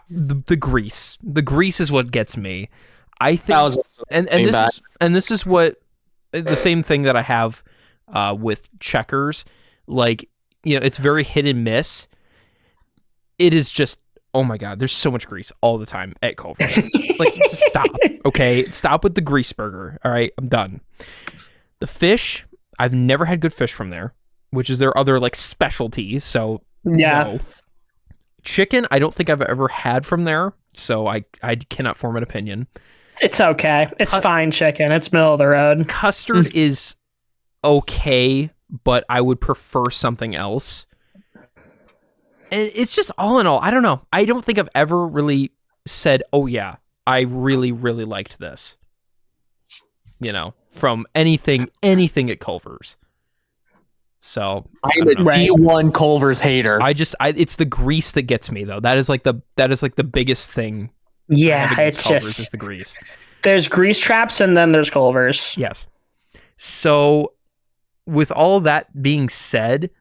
the grease. The grease is what gets me. I think, and this is what the same thing that I have with Checkers. It's very hit and miss. It is just, oh my god, there's so much grease all the time at Culver's. Stop. Okay, stop with the grease burger. All right, I'm done. The fish, I've never had good fish from there, which is their other specialty. So yeah. No. Chicken, I don't think I've ever had from there, so I cannot form an opinion. It's okay. It's fine chicken. It's middle of the road. Custard is okay, but I would prefer something else. And it's just, all in all, I don't know. I don't think I've ever really said, oh yeah, I really, really liked this. from anything at Culver's. So I'm a D1 Culver's hater. It's the grease that gets me though. That is like the biggest thing. Yeah, it's Culver's just is the grease. There's grease traps and then there's Culver's. Yes. So with all that being said,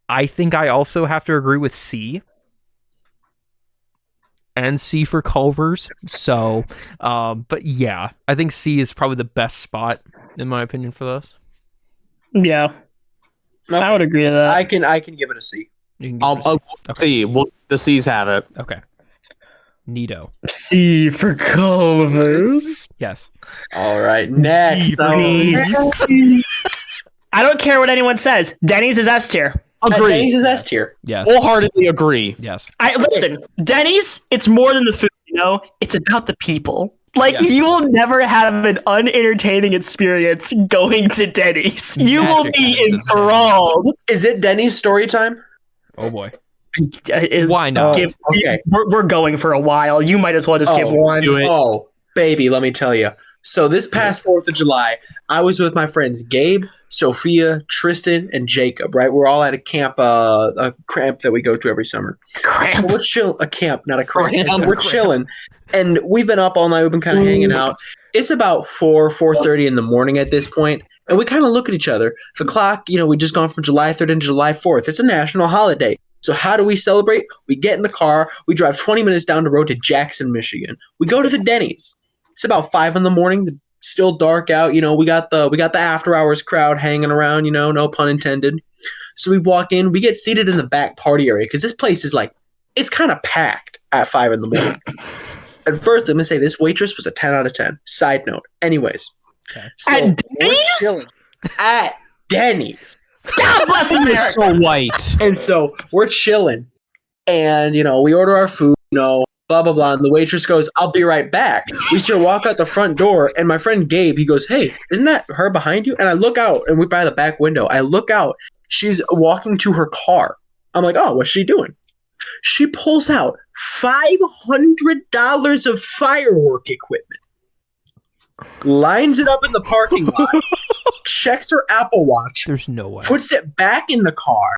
I think I also have to agree with C. And C for Culver's. So, but yeah, I think C is probably the best spot in my opinion for this. Yeah. Okay. I would agree with that. I can give it a C. I'll C. Well, the C's have it. Okay. Neato. C for Culver's. Yes. All right. Next. I don't care what anyone says. Denny's is S tier. Agree. Denny's is S tier. Yes. Wholeheartedly agree. Yes. Listen, Denny's, it's more than the food, it's about the people. Like, Yes. you will never have an unentertaining experience going to Denny's. You will be enthralled. Is it Denny's story time? Oh boy. Why not? Okay. We're going for a while. You might as well just give one. Do it. Oh, baby, let me tell you. So this past 4th of July, I was with my friends Gabe, Sophia, Tristan, and Jacob, right? We're all at a camp that we go to every summer. Cramp. We're chill. A camp, not a cramp. Cramp. We're chilling. And we've been up all night. We've been kind of hanging out. It's about 4:30 in the morning at this point, and we kind of look at each other. The clock, we just gone from July 3rd into July 4th. It's a national holiday. So how do we celebrate? We get in the car. We drive 20 minutes down the road to Jackson, Michigan. We go to the Denny's. It's about 5 in the morning. Still dark out. We got the after hours crowd hanging around. No pun intended. So we walk in. We get seated in the back party area because this place is it's kind of packed at 5 in the morning. At first, let me say this waitress was a 10 out of 10. Side note. Anyways. Okay. So At we're Denny's? chilling at Denny's. God bless America. So white. And so we're chilling. And, we order our food, blah, blah, blah. And the waitress goes, I'll be right back. We still walk out the front door. And my friend Gabe, he goes, hey, isn't that her behind you? And I look out, and we're by the back window. I look out. She's walking to her car. I'm like, oh, what's she doing? She pulls out $500 of firework equipment, lines it up in the parking lot, checks her Apple Watch. There's no way. Puts it back in the car,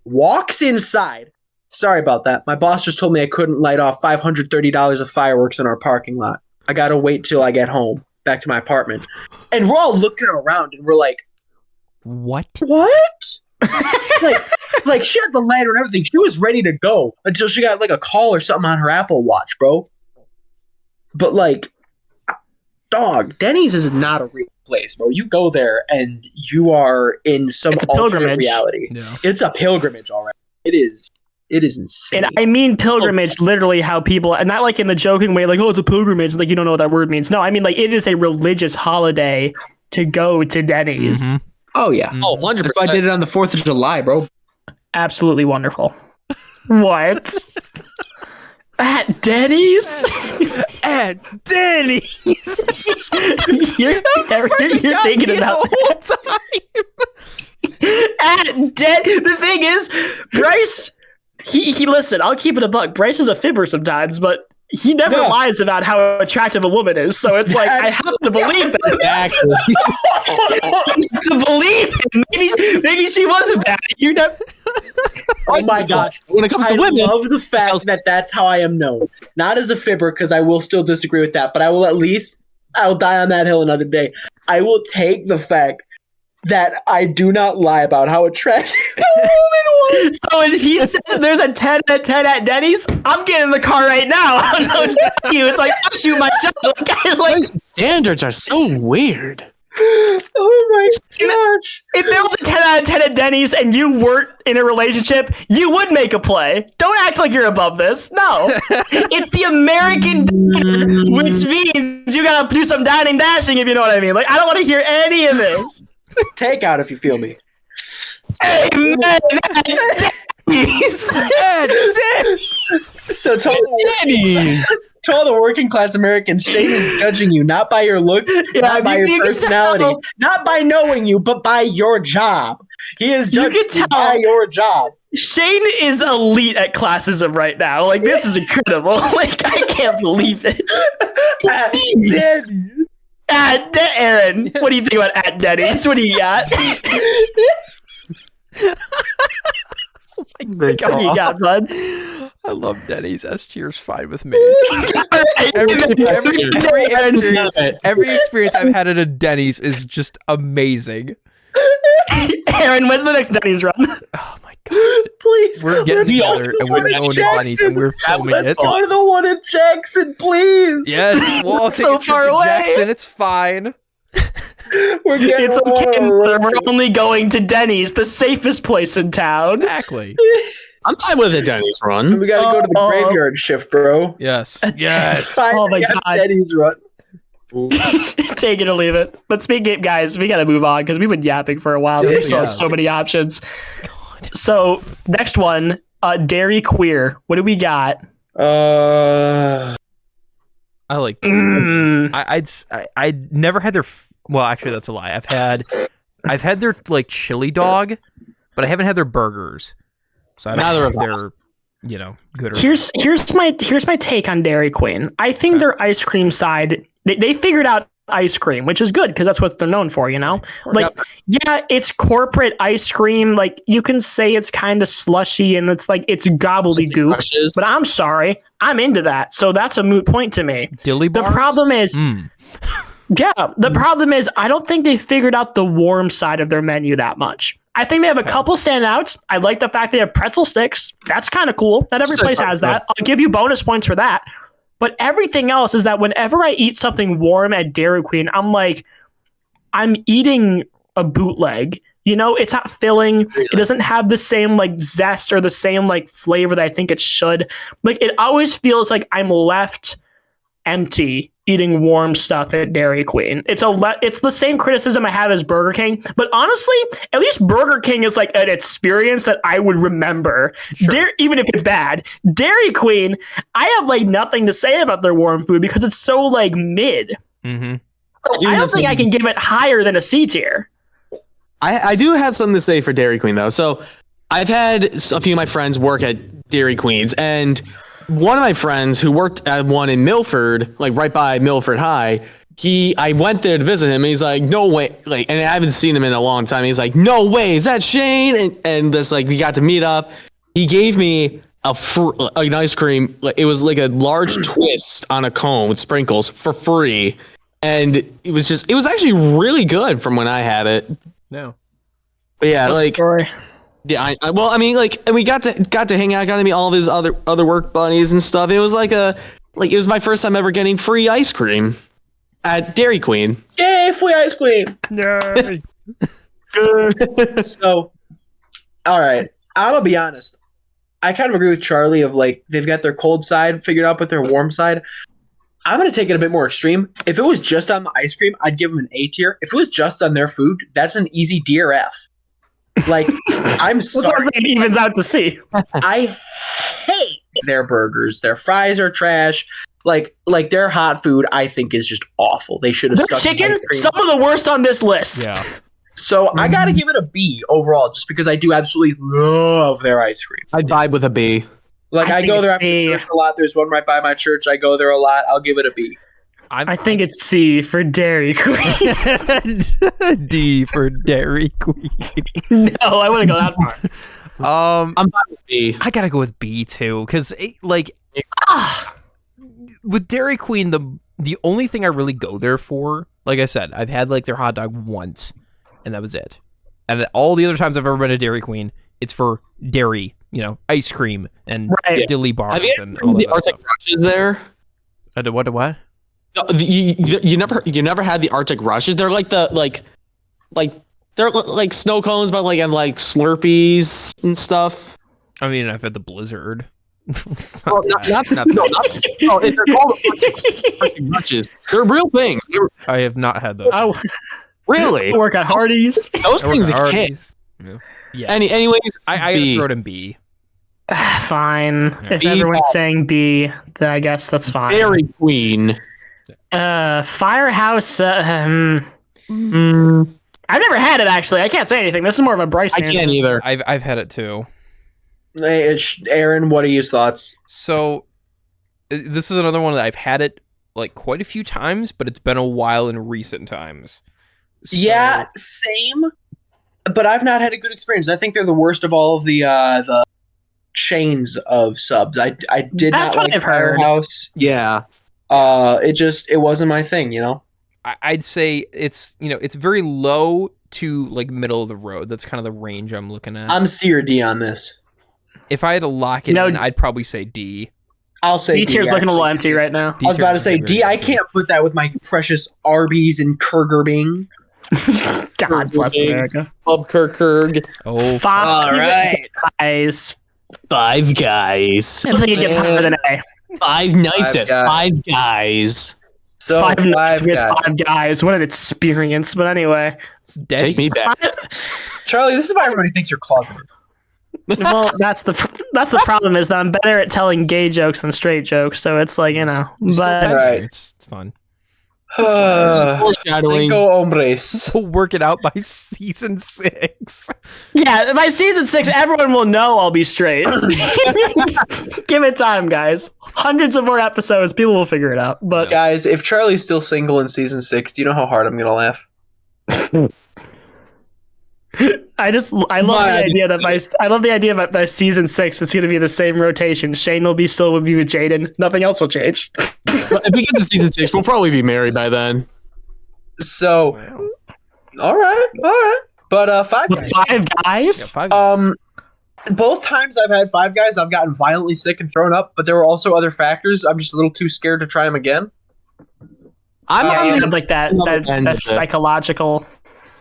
walks inside. Sorry about that. My boss just told me I couldn't light off $530 of fireworks in our parking lot. I got to wait till I get home, back to my apartment. And we're all looking around and we're like, what? like she had the lighter and everything. She was ready to go until she got a call or something on her Apple Watch, bro. But dog, Denny's is not a real place, bro. You go there and you are in some alternate reality. Yeah. It's a pilgrimage, all right. It is insane. And I mean pilgrimage, literally how people, and not in the joking way, oh, it's a pilgrimage, you don't know what that word means. No, I mean it is a religious holiday to go to Denny's. Mm-hmm. Oh yeah. Oh, 100%. That's why I did it on the 4th of July, bro. Absolutely wonderful. What? At Denny's? At Denny's. you're thinking about that. At the thing is, Brice, he listen, I'll keep it a buck. Brice is a fibber sometimes, but he never lies about how attractive a woman is. So it's I have to believe that. To believe it. Maybe she wasn't bad. You never. Oh my gosh! When it comes to women, I love the fact that that's how I am known. Not as a fibber, because I will still disagree with that. But I will die on that hill another day. I will take the fact that I do not lie about how attractive a woman was. So if he says there's a 10 out of 10 at Denny's, I'm getting in the car right now. I don't know what to tell you. It's I'll shoot my shot. Those standards are so weird. Oh my gosh. If there was a 10 out of 10 at Denny's and you weren't in a relationship, you would make a play. Don't act like you're above this. No. It's the American diner, which means you gotta do some dining dashing, if you know what I mean. I don't want to hear any of this. Take out if you feel me. Amen. So to all the working class Americans, Shane is judging you not by your looks, not by your personality, not by knowing you, but by your job. He is judging you by your job. Shane is elite at classism right now. This is incredible. I can't believe it. Aaron, what do you think about at Denny's? What do you got? What do you got, bud? I love Denny's. S tier's fine with me. Every experience I've had at a Denny's is just amazing. Aaron, when's the next Denny's run? Oh my god! Please, we're getting together and we're going to Denny's and we're filming it. Let's go to the one in Jackson, please. Yes, well, I'll take So a trip far to away. Jackson. It's fine. It's okay. We're only going to Denny's, the safest place in town. Exactly. I'm fine with a Denny's run. We gotta go to the graveyard shift, bro. Yes. Yes. Oh my god. Denny's run. Take it or leave it. But speaking, guys, we gotta move on because we've been yapping for a while. We still have so many options. God. So next one, Dairy Queer. What do we got? I like. I'd never had their. Well, actually, that's a lie. I've had their like chili dog, but I haven't had their burgers. So I don't know if they're, good or here's my take on Dairy Queen. I think their ice cream side, they figured out ice cream, which is good because that's what they're known for, Like, yeah, it's corporate ice cream. Like, you can say it's kind of slushy and it's like it's gobbledygook. But I'm sorry, I'm into that. So that's a moot point to me. Dilly bars? The problem is, the problem is I don't think they figured out the warm side of their menu that much. I think they have a couple standouts. I like the fact they have pretzel sticks. That's kind of cool. Not every place has that. I'll give you bonus points for that. But everything else is that whenever I eat something warm at Dairy Queen, I'm like, I'm eating a bootleg. It's not filling. Really? It doesn't have the same like zest or the same like flavor that I think it should. Like, it always feels like I'm left empty eating warm stuff at Dairy Queen. It's the same criticism I have as Burger King, but honestly, at least Burger King is like an experience that I would remember. Sure. Even if it's bad. Dairy Queen, I have like nothing to say about their warm food because it's so like mid. Mm-hmm. So I don't think I can give it higher than a C tier. I do have something to say for Dairy Queen though. So I've had a few of my friends work at Dairy Queens, and one of my friends who worked at one in Milford, like right by Milford High, I went there to visit him and he's like, no way. Like, and I haven't seen him in a long time. He's like, no way. Is that Shane? And this, like, we got to meet up. He gave me an ice cream. It was like a large twist on a cone with sprinkles for free. And it was actually really good from when I had it. No. But yeah, like, yeah, and we got to hang out, got to meet all of his other work buddies and stuff. It was it was my first time ever getting free ice cream at Dairy Queen. Yay, free ice cream! Yay! So, all right, I'm gonna be honest. I kind of agree with Charlie of like they've got their cold side figured out, but their warm side. I'm gonna take it a bit more extreme. If it was just on the ice cream, I'd give them an A tier. If it was just on their food, that's an easy D or F. Like, I'm sorry. It evens out to C. I hate their burgers. Their fries are trash. Like their hot food, I think, is just awful. They should have their chicken. Some of the worst on this list. Yeah. So I gotta give it a B overall, just because I do absolutely love their ice cream. I vibe with a B. Like, I go there after church a lot. There's one right by my church. I go there a lot. I'll give it a B. I think it's C for Dairy Queen. D for Dairy Queen. No, I wouldn't go that far. I'm fine with B. I gotta go with B too, because with Dairy Queen, the only thing I really go there for, like I said, I've had like their hot dog once, and that was it. And all the other times I've ever been to Dairy Queen, it's for dairy, ice cream and dilly bars. Have you and all the Arctic Rushes there? What? No, you never had the Arctic Rushes. They're like they're like snow cones, but and Slurpees and stuff. I mean, I've had the Blizzard. Well, they're called Arctic Rushes. They're real things. I have not had those. Really? Work at Hardee's. Those things are hit. Yeah. Anyways, I throw it in B. Fine. Yeah. If everyone's saying B, then I guess that's fine. Dairy Queen. Firehouse. I've never had it actually. I can't say anything. This is more of a Brice. I can't either. I've had it too. Hey, Aaron, what are your thoughts? So, this is another one that I've had it like quite a few times, but it's been a while in recent times. So, yeah, same. But I've not had a good experience. I think they're the worst of all of the chains of subs. I did That's not what like I've heard. Firehouse. Yeah. It wasn't my thing, you know. I'd say it's it's very low to like middle of the road. That's kind of the range I'm looking at. I'm C or D on this. If I had to lock it in, I'd probably say D. I'll say D tier's looking a little actually. empty right now. I was about to say D. I can't put that with my precious Arby's and Kurger Bing. God bless America. Bob Kirkirk. Oh, Five all right. guys. Five Guys. I think it gets higher than A. Five nights Five at Guys. Five Guys. So Five nights with guys. 5 guys. What an experience. But anyway. Take me back. Charlie, this is why everybody thinks you're closeted. Well, that's the problem is that I'm better at telling gay jokes than straight jokes. So it's like, but Right. It's fine. Foreshadowing. Cinco hombres. We'll work it out by season 6. yeah, by season 6, everyone will know I'll be straight. Give it time, guys. Hundreds of more episodes, people will figure it out. But Guys, if Charlie's still single in season 6, do you know how hard I'm gonna laugh? I love the idea that by season 6 it's going to be the same rotation. Shane will still be with Jaden. Nothing else will change. If we get to season 6, we'll probably be married by then. So, all right. But 5 With guys. 5 guys? Yeah, 5. Both times I've had 5 guys, I've gotten violently sick and thrown up. But there were also other factors. I'm just a little too scared to try them again. I'm Like that psychological.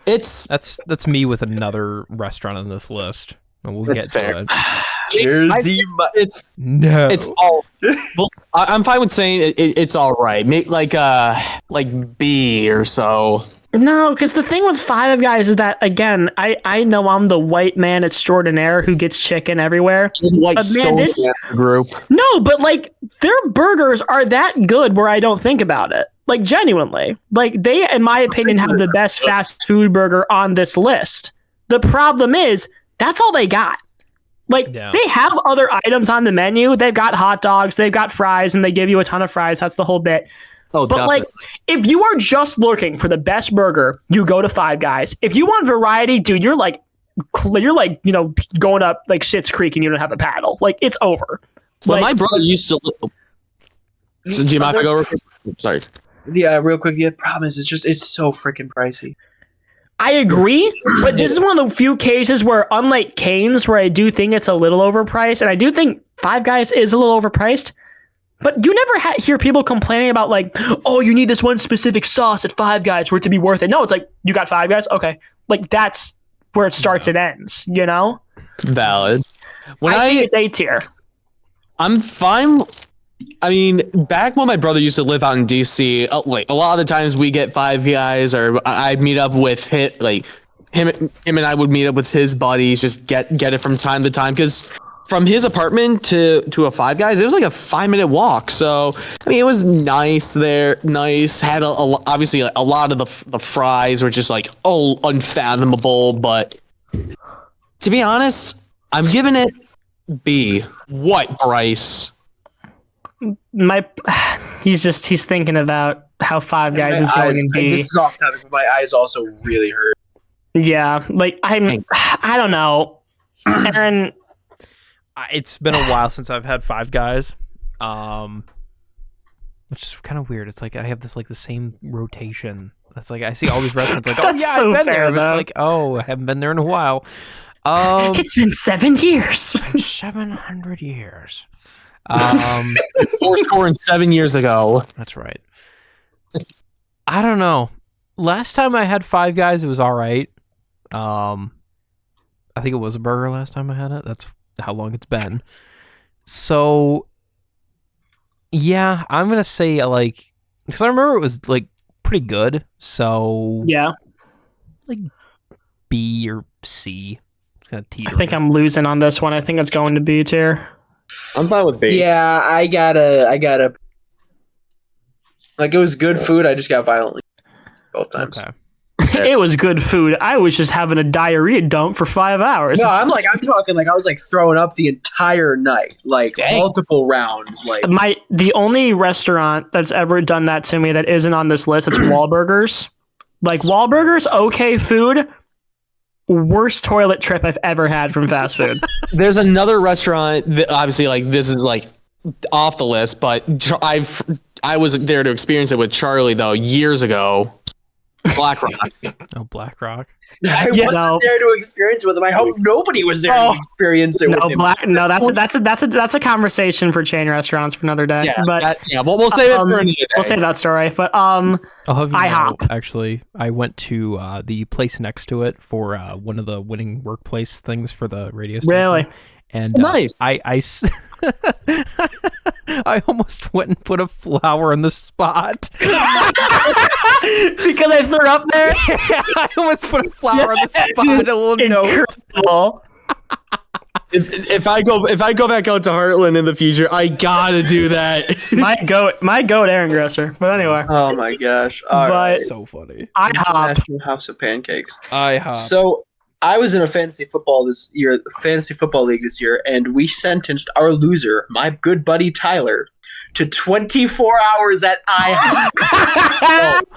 That's me with another restaurant on this list. And we'll That's get fair. to it. Jersey. It's No. it's all. Well, I'm fine with saying it's all right. Make like B or so. No, because the thing with 5 guys is that, again, I know I'm the white man extraordinaire who gets chicken everywhere. White But man, stone group. No, but like their burgers are that good where I don't think about it. Like genuinely. Like they, in my opinion, have the best fast food burger on this list. The problem is that's all they got. Like they have other items on the menu. They've got hot dogs, they've got fries, and they give you a ton of fries. That's the whole bit. Oh, but definitely. like, if you are just looking for the best burger, you go to 5 Guys. If you want variety, dude, you're like, going up like Schitt's Creek and you don't have a paddle. Like, it's over. Well, Like, my brother used to. So, do you mind if I go real quick? Sorry. Yeah, real quick. The problem is it's so freaking pricey. I agree, but this is one of the few cases where, unlike Cane's, where I do think it's a little overpriced, and I do think 5 Guys is a little overpriced. But you never hear people complaining about like, oh, you need this one specific sauce at 5 Guys for it to be worth it. No, it's like, you got 5 Guys? Okay. Like, that's where it starts and ends, you know? Valid. When I think it's A tier. I'm fine. I mean, back when my brother used to live out in DC, like a lot of the times we get 5 Guys, or I'd meet up with him, like him and I would meet up with his buddies, just get it from time to time, because from his apartment to a 5 Guys, it was like a 5-minute walk. So I mean, it was nice there. Nice. Had obviously a lot of the fries were just like unfathomable. But to be honest, I'm giving it B. What, Brice? He's thinking about how 5 Guys is going in B. This is off topic, but my eyes also really hurt. Yeah, like I don't know, Aaron. It's been a while since I've had 5 Guys, which is kind of weird. It's like I have this like the same rotation. That's like I see all these restaurants like, oh yeah, so I've been fair, there. But it's like, oh, I haven't been there in a while. It's been 7 years. 700 years. 7 years ago. That's right. I don't know. Last time I had 5 Guys, it was all right. I think it was a burger last time I had it. That's how long it's been. So, yeah, I'm gonna say like, because I remember it was like pretty good. So Yeah, like B or C. Kind of I think I'm losing on this one. I think it's going to B tier. I'm fine with B. Yeah, I gotta. Like, it was good food. I just got violently both times. Okay. It was good food. I was just having a diarrhea dump for 5 hours. No, I'm talking like I was like throwing up the entire night, like multiple rounds. Like the only restaurant that's ever done that to me that isn't on this list, it's Wahlburgers. Like Wahlburgers, okay food. Worst toilet trip I've ever had from fast food. There's another restaurant that obviously like this is like off the list, but I was there to experience it with Charlie though years ago. Black Rock. Oh, Black Rock. I wasn't there to experience it with him. I hope nobody was there to experience it with him. That's a conversation for chain restaurants for another day. Yeah, but we'll save it for another day. We'll save that story. But I'll have you IHOP. know, actually, I went to the place next to it for one of the winning workplace things for the radio station. Really? And nice. I almost went and put a flower on the spot because I threw up there. I almost put a flower on the spot. A little note. If I go back out to Heartland in the future, I gotta do that. my goat, Aaron Gresser. But anyway. Oh my gosh! But So funny. IHOP. National House of Pancakes. IHOP. So I was in a fantasy football league this year, and we sentenced our loser, my good buddy Tyler, to 24 hours at IHOP.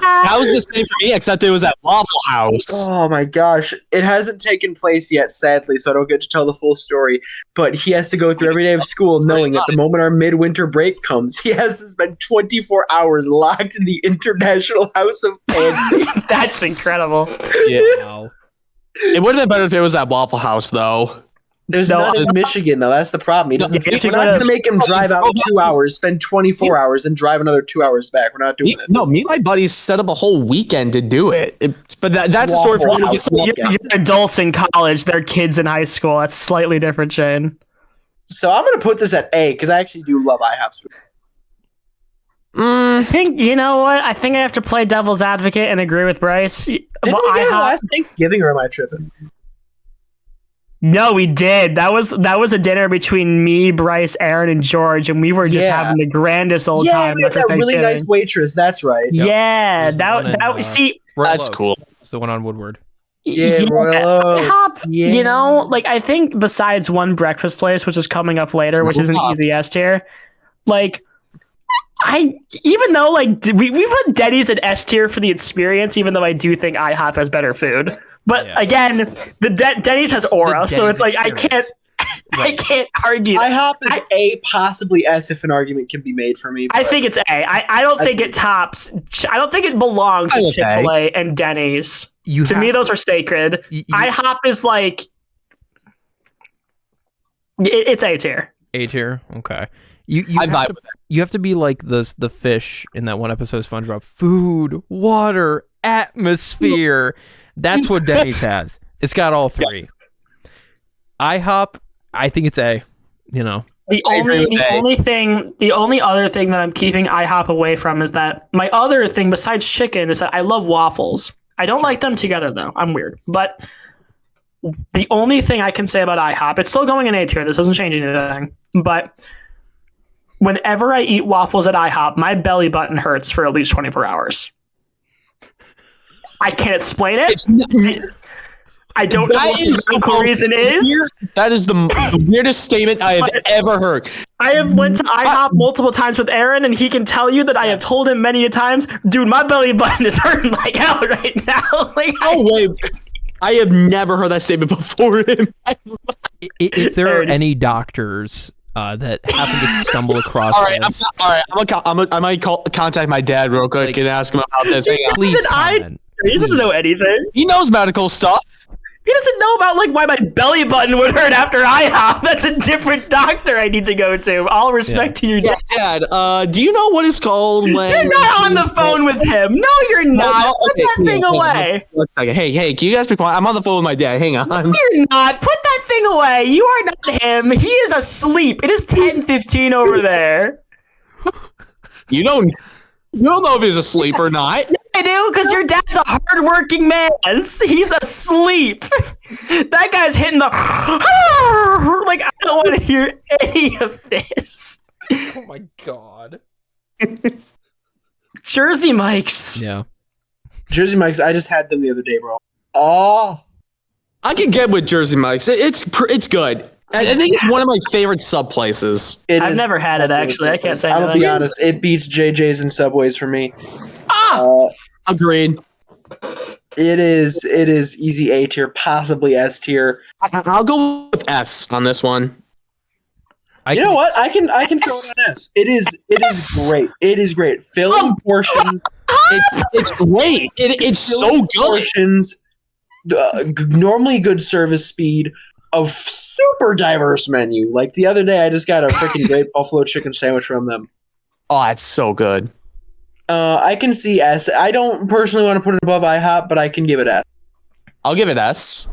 That was the same for me, except it was at Waffle House. Oh my gosh. It hasn't taken place yet, sadly, so I don't get to tell the full story. But he has to go through every day of school knowing that the moment our midwinter break comes, he has to spend 24 hours locked in the International House of Pancakes. That's incredible. Yeah. It would have been better if it was at Waffle House, though. There's none in Michigan, though. That's the problem. We're not going to make him drive out 2 hours, spend 24 hours, and drive another 2 hours back. We're not doing it. No, me and my buddies set up a whole weekend to do it. But that's a story for You're adults in college. They're kids in high school. That's a slightly different chain. So I'm going to put this at A because I actually do love IHOP's food. I think, you know what? I think I have to play devil's advocate and agree with Brice. Didn't we get it last Thanksgiving, or am I tripping? No, we did. That was a dinner between me, Brice, Aaron, and George, and we were just having the grandest old time. Yeah, that really nice waitress. That's right. Yep. Yeah, that's cool. It's the one on Woodward. IHOP, you know, like I think besides one breakfast place, which is coming up later, which is an easy S tier, like even though like we put Denny's in S tier for the experience, even though I do think IHOP has better food. But again, the Denny's has aura, so it's like experience. I can't argue. IHOP is A, possibly S, if an argument can be made for me. I think it's A. I don't think it tops. I don't think it belongs to Chick-Fil-A and Denny's. To me, those are sacred. IHOP is like it's A tier. A tier, okay. You have to be like the fish in that one episode of SpongeBob. Food, water, atmosphere. That's what Denny's has. It's got all three. IHOP, I think it's A. You know, the only other thing that I'm keeping IHOP away from is that my other thing besides chicken is that I love waffles. I don't like them together though. I'm weird, but the only thing I can say about IHOP, it's still going in A tier. This doesn't change anything, but whenever I eat waffles at IHOP, my belly button hurts for at least 24 hours. I can't explain it. I don't know what the reason is. That is the weirdest statement I have ever heard. I have went to IHOP multiple times with Aaron, and he can tell you that I have told him many a times, dude, my belly button is hurting like hell right now. Like, I have never heard that statement before. If there are any doctors that happen to stumble across this. I might contact my dad real quick and ask him about this. Please comment. He doesn't know anything. He knows medical stuff. He doesn't know about like why my belly button would hurt after IHOP. That's a different doctor I need to go to. All respect to your dad. Dad, do you know what it's called when you're not on the phone with him? No, you're not. Put that thing away. Hey, can you guys be quiet? I'm on the phone with my dad. Hang on. You're not. Put that thing away. You are not him. He is asleep. It is 10:15 over there. You don't know if he's asleep or not. I do, because your dad's a hardworking man. He's asleep. That guy's hitting the like, I don't want to hear any of this. Oh my god. Jersey Mike's. Yeah. Jersey Mike's, I just had them the other day, bro. Oh, I can get with Jersey Mike's. It's good. I think it's one of my favorite sub places. I've never had it, actually. I can't say I'm going to anything. be honest. It beats JJ's and Subway's for me. Agreed. It is easy A tier, possibly S tier. I'll go with S on this one. You know what? I can throw it on S. It is great. It is great. Filling portions. It's great. It's so good. Portions. Normally good service speed. A super diverse menu. Like the other day, I just got a freaking great buffalo chicken sandwich from them. Oh, it's so good. I can see S. I don't personally want to put it above IHOP, but I can give it S. I'll give it S.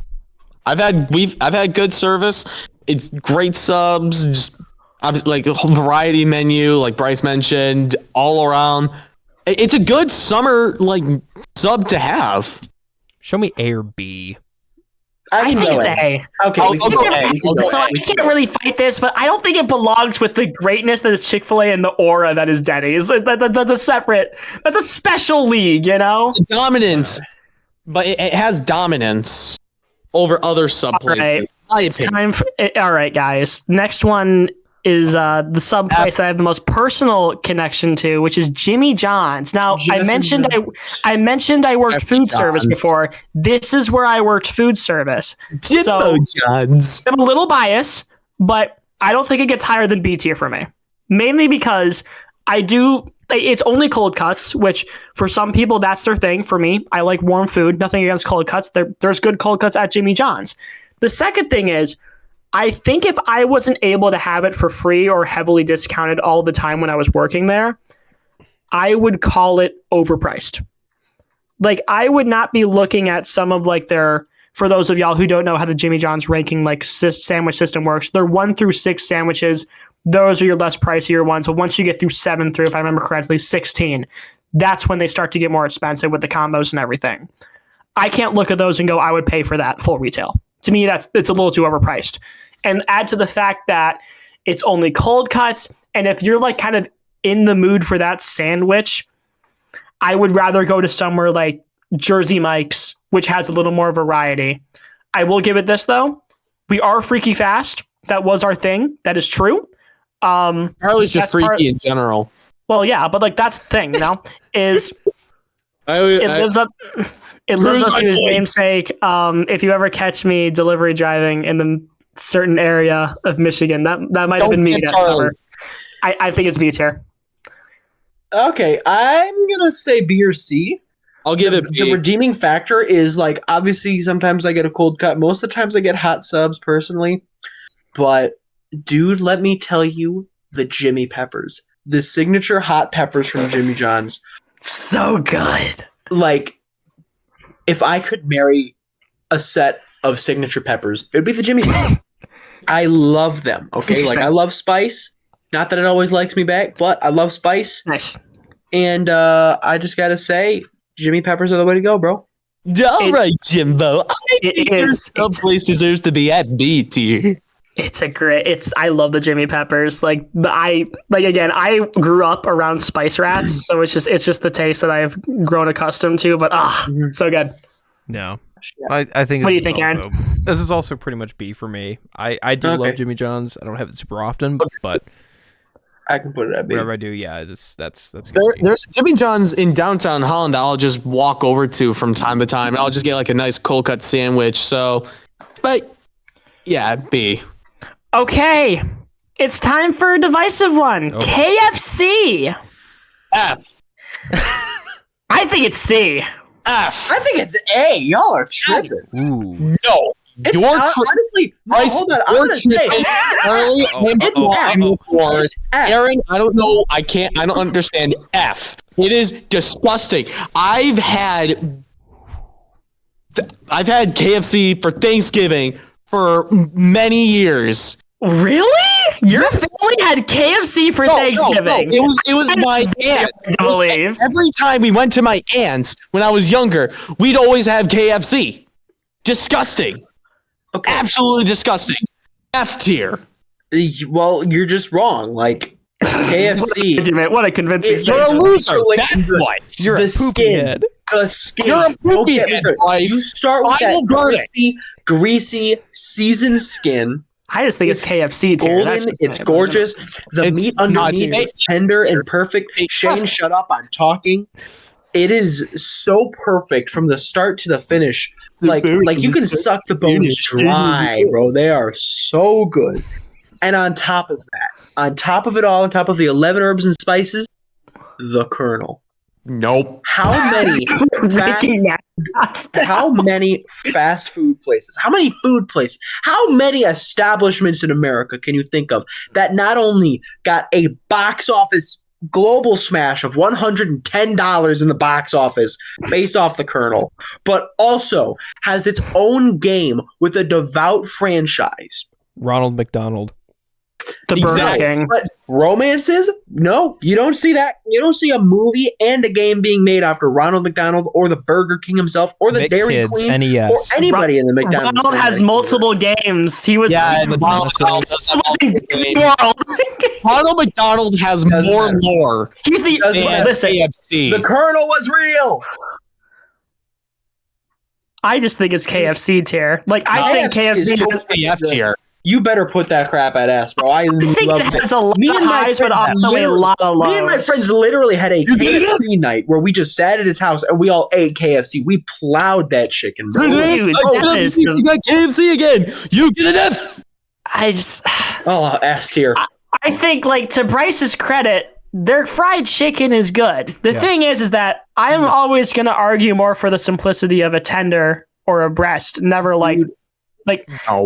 I've had good service. It's great subs, just like a whole variety menu, like Brice mentioned, all around. It's a good summer like sub to have. Show me A or B. I think it's A. Okay, I'll go A. So I can't really fight this, but I don't think it belongs with the greatness that is Chick-Fil-A and the aura that is Denny's. That's a special league, you know? Dominance, but it has dominance over other sub places. Right. It's time for all right, guys. Next one is the sub place that I have the most personal connection to, which is Jimmy John's. Now, I mentioned I worked food service before. This is where I worked food service. So John's. I'm a little biased, but I don't think it gets higher than B tier for me. Mainly because it's only cold cuts, which for some people that's their thing. For me, I like warm food. Nothing against cold cuts. There's good cold cuts at Jimmy John's. The second thing is, I think if I wasn't able to have it for free or heavily discounted all the time when I was working there, I would call it overpriced. Like, I would not be looking at some of like their, for those of y'all who don't know how the Jimmy John's ranking like sandwich system works, they're 1 through 6 sandwiches. Those are your less pricier ones. So once you get through 7 through, if I remember correctly, 16, that's when they start to get more expensive with the combos and everything. I can't look at those and go, I would pay for that full retail. To me, it's a little too overpriced. And add to the fact that it's only cold cuts. And if you're like kind of in the mood for that sandwich, I would rather go to somewhere like Jersey Mike's, which has a little more variety. I will give it this, though. We are freaky fast. That was our thing. That is true. Charlie's just freaky in general. Well, yeah, but like that's the thing, you know, is it lives up to his namesake. If you ever catch me delivery driving in the certain area of Michigan, that might have been me that summer. I think it's B tier. Okay, I'm gonna say B or C. I'll give it B. The redeeming factor is like obviously sometimes I get a cold cut. Most of the times I get hot subs personally, but dude, let me tell you, the Jimmy Peppers, the signature hot peppers from Jimmy John's, so good. Like, if I could marry a set of signature peppers, it would be the Jimmy Peppers. I love them. Okay, like I love spice. Not that it always likes me back, but I love spice. Nice. And I just gotta say, Jimmy Peppers are the way to go, bro. All right, Jimbo. I think your sub place deserves to be at B tier. I love the Jimmy Peppers. I grew up around Spice Rats, so it's just the taste that I've grown accustomed to. But so good. No, I think. What do you think, Aaron? This is also pretty much B for me. I do love Jimmy John's. I don't have it super often, but I can put it at B. Whenever I do, yeah, that's There's Jimmy John's in downtown Holland that I'll just walk over to from time to time. I'll just get like a nice cold cut sandwich. So, but yeah, B. Okay, it's time for a divisive one. Oh. KFC. F. I think it's C. F. I think it's A. Y'all are tripping. Ooh. No. Honestly, hold on. I'm gonna say it's F. Aaron, I don't know. I don't understand F. It is disgusting. I've had KFC for Thanksgiving for many years. Really? Your family had KFC for Thanksgiving? No. It was my aunt. I believe. Every time we went to my aunt's when I was younger, we'd always have KFC. Disgusting. Okay. Absolutely disgusting. F tier. Well, you're just wrong. Like KFC. What a convincing You're a loser. That's what. You're a poopy head. the skin. You're a poopy head, Brice. You start with Final that verdict. crispy, greasy, seasoned skin. I just think it's KFC tier. Golden, it's gorgeous. The meat underneath is tender and perfect. Shane, shut up! I'm talking. It is so perfect from the start to the finish. Like you can suck the bones dry, bro. They are so good. And on top of that, on top of it all, on top of the 11 herbs and spices, the Colonel. Nope. How many fast food places? How many food places? How many establishments in America can you think of that not only got a box office global smash of $110 in the box office based off the Colonel, but also has its own game with a devout franchise? Ronald McDonald. The Burger King. But romances? No, you don't see that. You don't see a movie and a game being made after Ronald McDonald or the Burger King himself or the Dairy Queen NES. or anybody in the McDonald's. Ronald has multiple games. He was Ronald McDonald has more lore. He's the KFC. The Colonel was real. I just think it's KFC tier. Like I think KFC is KFC tier. You better put that crap at ass, bro. I think love it has it. a lot of highs, but also a lot of lows. Me and my friends literally had a KFC night where we just sat at his house and we all ate KFC. We plowed that chicken, bro. Dude, you got KFC again. You get an F. S tier. I think, like, to Brice's credit, their fried chicken is good. The thing is that I'm always going to argue more for the simplicity of a tender or a breast. Never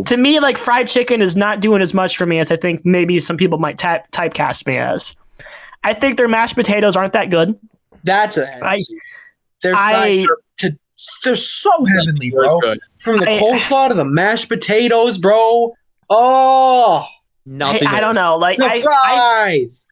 to me, like, fried chicken is not doing as much for me as I think maybe some people might typecast me as. I think their mashed potatoes aren't that good. That's they're so heavenly, bro. From the coleslaw to the mashed potatoes, bro. Oh, nothing. I don't know. Like the fries.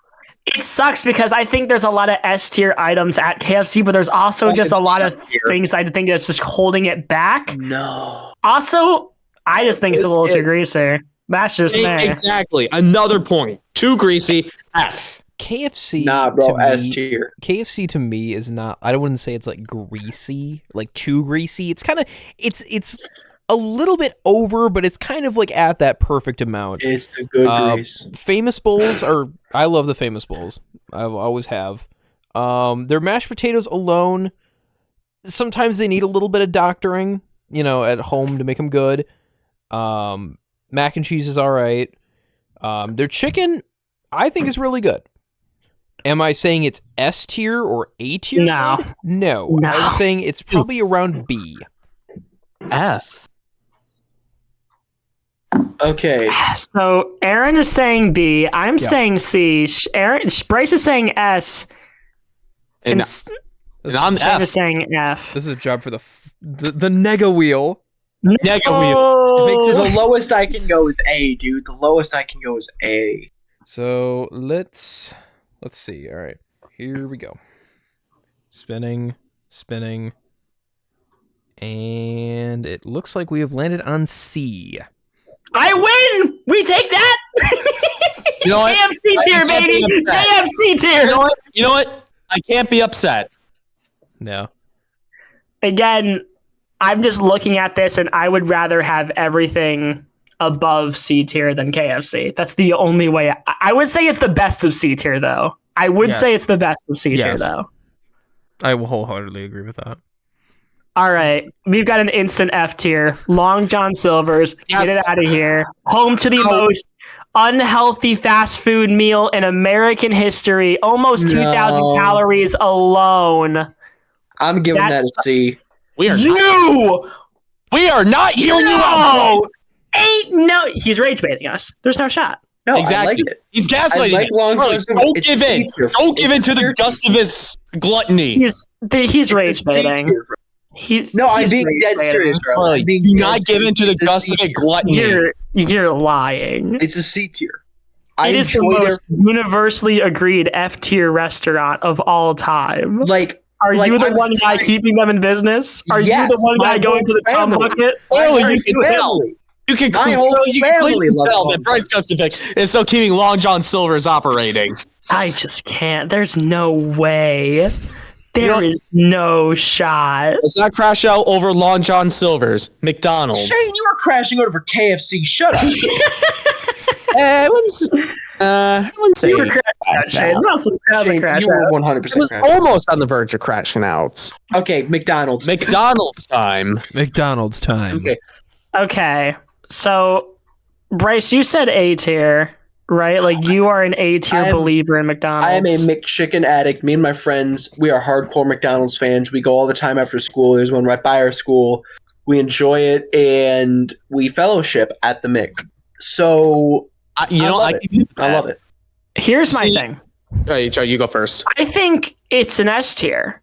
It sucks because I think there's a lot of S tier items at KFC, but there's also just a lot of things I think that's just holding it back. No. Also, I just think it's a little too greasy. That's just me. Exactly. Another point. Too greasy. F. KFC. Nah, bro. S tier. KFC to me is not. I wouldn't say it's like greasy, like too greasy. It's kind of. It's a little bit over, but it's kind of like at that perfect amount. It's the good grease. Famous Bowls are. I love the Famous Bowls. I always have. Their mashed potatoes alone. Sometimes they need a little bit of doctoring, at home to make them good. Mac and cheese is all right. Their chicken, I think, is really good. Am I saying it's S tier or A tier? No. I'm saying it's probably around B. F. Okay. So Aaron is saying B. I'm saying C. Brice is saying S. And I'm F. Is saying F. This is a job for the nega wheel. Nega wheel. The lowest I can go is A, dude. The lowest I can go is A. So let's see. All right, here we go. Spinning, and it looks like we have landed on C. I win. We take that. You know what? KFC tier, baby. KFC tier. You know what? I can't be upset. No. Again, I'm just looking at this, and I would rather have everything above C tier than KFC. That's the only way. I would say it's the best of C tier, though. I would say it's the best of C tier, though. I will wholeheartedly agree with that. All right. We've got an instant F tier. Long John Silver's. Get it out of here. Home to the most unhealthy fast food meal in American history. Almost 2,000 calories alone. I'm giving that a C. We are not hearing you out. He's rage baiting us. There's no shot. No, exactly. I liked it. He's gaslighting. Don't give in. Don't give in to the Guskovict gluttony. He's rage baiting. I'm being dead serious, bro. Do not give in to the Guskovict gluttony. You're lying. It's a C tier. It is the most universally agreed F tier restaurant of all time. Are you the one guy keeping them in business? Are you the one guy going to the cum bucket? You can tell that Brice Guskovict is still keeping Long John Silver's operating. I just can't. There's no way. There is no shot. Let's not crash out over Long John Silver's. McDonald's. Shane, you are crashing out over KFC. Shut up. I wouldn't say You were crashing out, Shane. Shane, you were 100% It was crashing. almost on the verge of crashing out. Okay, McDonald's. McDonald's time. McDonald's time. Okay. Okay, so Brice, you said A tier, right? Like you are an A tier believer in McDonald's. I am a McChicken addict. Me and my friends, we are hardcore McDonald's fans. We go all the time after school. There's one right by our school. We enjoy it, and we fellowship at the Mc. So, I love it. Here's my thing. All right, Joe, you go first. I think it's an S tier.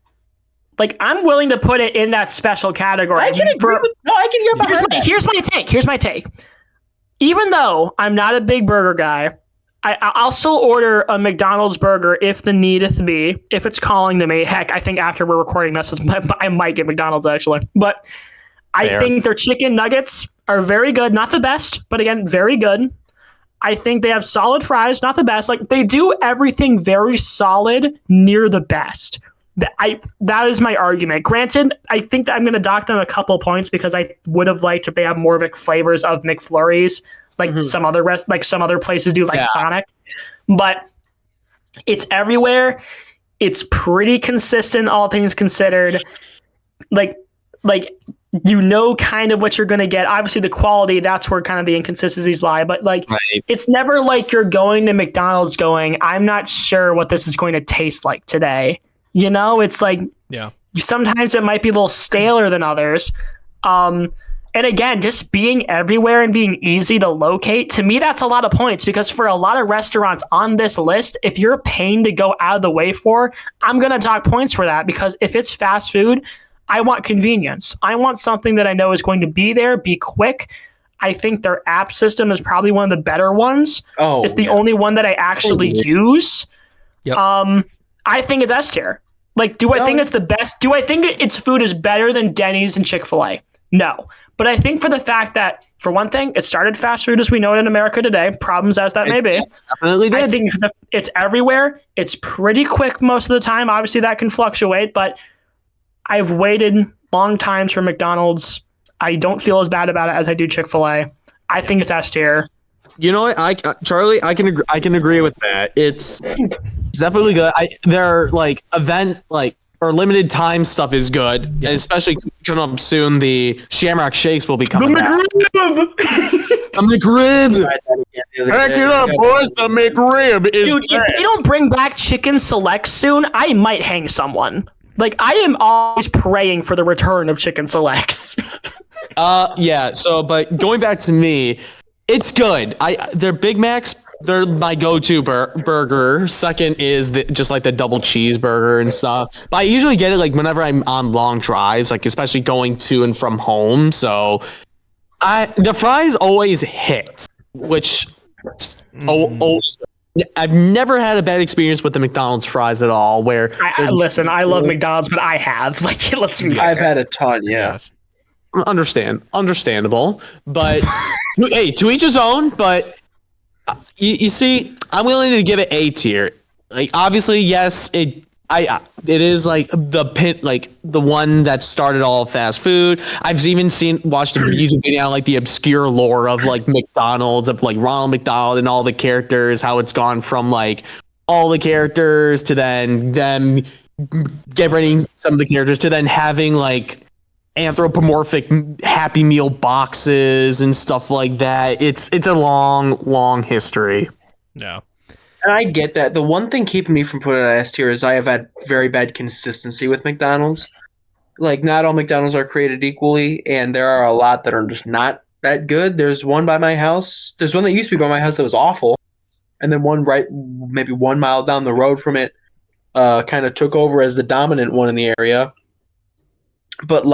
Like, I'm willing to put it in that special category. I can agree with. No, I can get behind that. Here's my take. Even though I'm not a big burger guy, I'll still order a McDonald's burger if the needeth be, if it's calling to me. Heck, I think after we're recording this, I might get McDonald's actually. But I think their chicken nuggets are very good. Not the best, but again, very good. I think they have solid fries, not the best. Like, they do everything very solid, near the best. That is my argument. Granted, I think that I'm going to dock them a couple points because I would have liked if they have more of flavors of McFlurries, like some other places do, like Sonic. But it's everywhere. It's pretty consistent, all things considered. Like you know kind of what you're going to get. Obviously, the quality, that's where kind of the inconsistencies lie. But It's never like you're going to McDonald's going, I'm not sure what this is going to taste like today. You know, it's like sometimes it might be a little staler than others. And again, just being everywhere and being easy to locate, to me, that's a lot of points because for a lot of restaurants on this list, if you're paying to go out of the way for, I'm going to dock points for that because if it's fast food, I want convenience. I want something that I know is going to be there, be quick. I think their app system is probably one of the better ones. It's the only one that I actually use. Yep. I think it's S tier. Like, do I think it's the best? Do I think its food is better than Denny's and Chick-Fil-A? No. But I think for the fact that, for one thing, it started fast food as we know it in America today, problems as that may be. Definitely did. I think it's everywhere. It's pretty quick most of the time. Obviously, that can fluctuate, but I've waited long times for McDonald's. I don't feel as bad about it as I do Chick-fil-A. I think it's S tier. You know what, Charlie, I can agree with that. It's definitely good. Their event or limited time stuff is good, and especially coming up soon. The Shamrock Shakes will be coming. The McRib. Heck it up, boys! The McRib is. Dude, if they don't bring back Chicken Select soon, I might hang someone. Like, I am always praying for the return of Chicken Selects. Yeah. So, but going back to me, it's good. Their Big Macs, they're my go-to burger. Second is just the double cheeseburger and stuff. But I usually get it whenever I'm on long drives, especially going to and from home. So, the fries always hit, which always. I've never had a bad experience with the McDonald's fries at all. Where listen, I love McDonald's, but I have let's be fair. I've had a ton, yeah. Understandable, but hey, to each his own. But you see, I'm willing to give it A tier. Obviously, yes, it is the one that started all fast food. I've even watched a music video on the obscure lore of McDonald's, of Ronald McDonald and all the characters, how it's gone from all the characters to then them getting some of the characters to then having anthropomorphic Happy Meal boxes and stuff like that. It's a long history. No. And I get that. The one thing keeping me from putting it S tier is I have had very bad consistency with McDonald's. Not all McDonald's are created equally, and there are a lot that are just not that good. There's one by my house. There's one that used to be by my house that was awful, and then one maybe 1 mile down the road from it kind of took over as the dominant one in the area. But,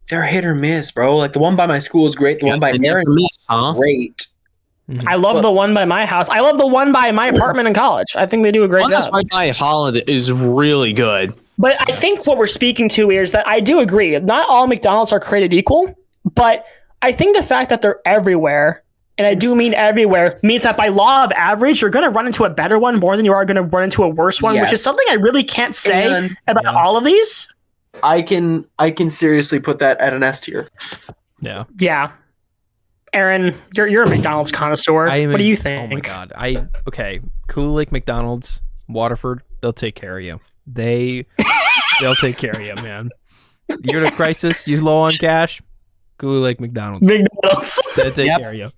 they're hit or miss, bro. The one by my school is great. The one by Aaron is great. Mm-hmm. I love the one by my house. I love the one by my apartment in college. I think they do a great job. One by Holland is really good. But I think what we're speaking to here is that I do agree. Not all McDonald's are created equal, but I think the fact that they're everywhere and I do mean everywhere, means that by law of average, you're going to run into a better one more than you are going to run into a worse one, which is something I really can't say about all of these. I can seriously put that at an S tier. Yeah. Yeah. Aaron, you're a McDonald's connoisseur. What do you think? Oh my god. Okay. Cool Lake McDonald's, Waterford, they'll take care of you. They'll take care of you, man. You're in a crisis, you low on cash, Cool Lake McDonald's. They'll take care of you.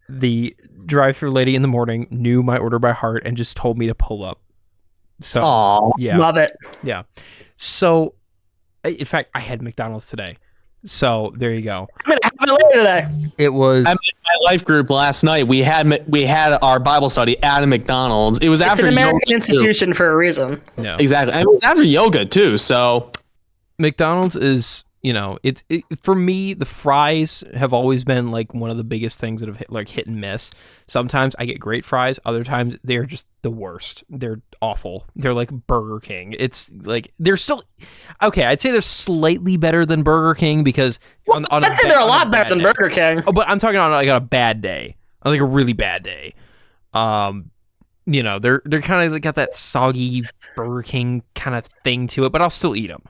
The drive-thru lady in the morning knew my order by heart and just told me to pull up. So yeah. Love it. Yeah. So in fact, I had McDonald's today. So there you go. I'm gonna have it later today. It was my life group last night. We had our Bible study at a McDonald's. It was after an American institution for a reason. Yeah, exactly. And it was after yoga too. So McDonald's is, it for me, the fries have always been like one of the biggest things that have hit and miss. Sometimes I get great fries. Other times they're just the worst. They're awful. They're like Burger King. It's like they're still okay. I'd say they're slightly better than Burger King because I'd say they're a lot better than Burger King. Oh, but I'm talking on like on a bad day, on like a really bad day. They're kind of got that soggy Burger King kind of thing to it, but I'll still eat them.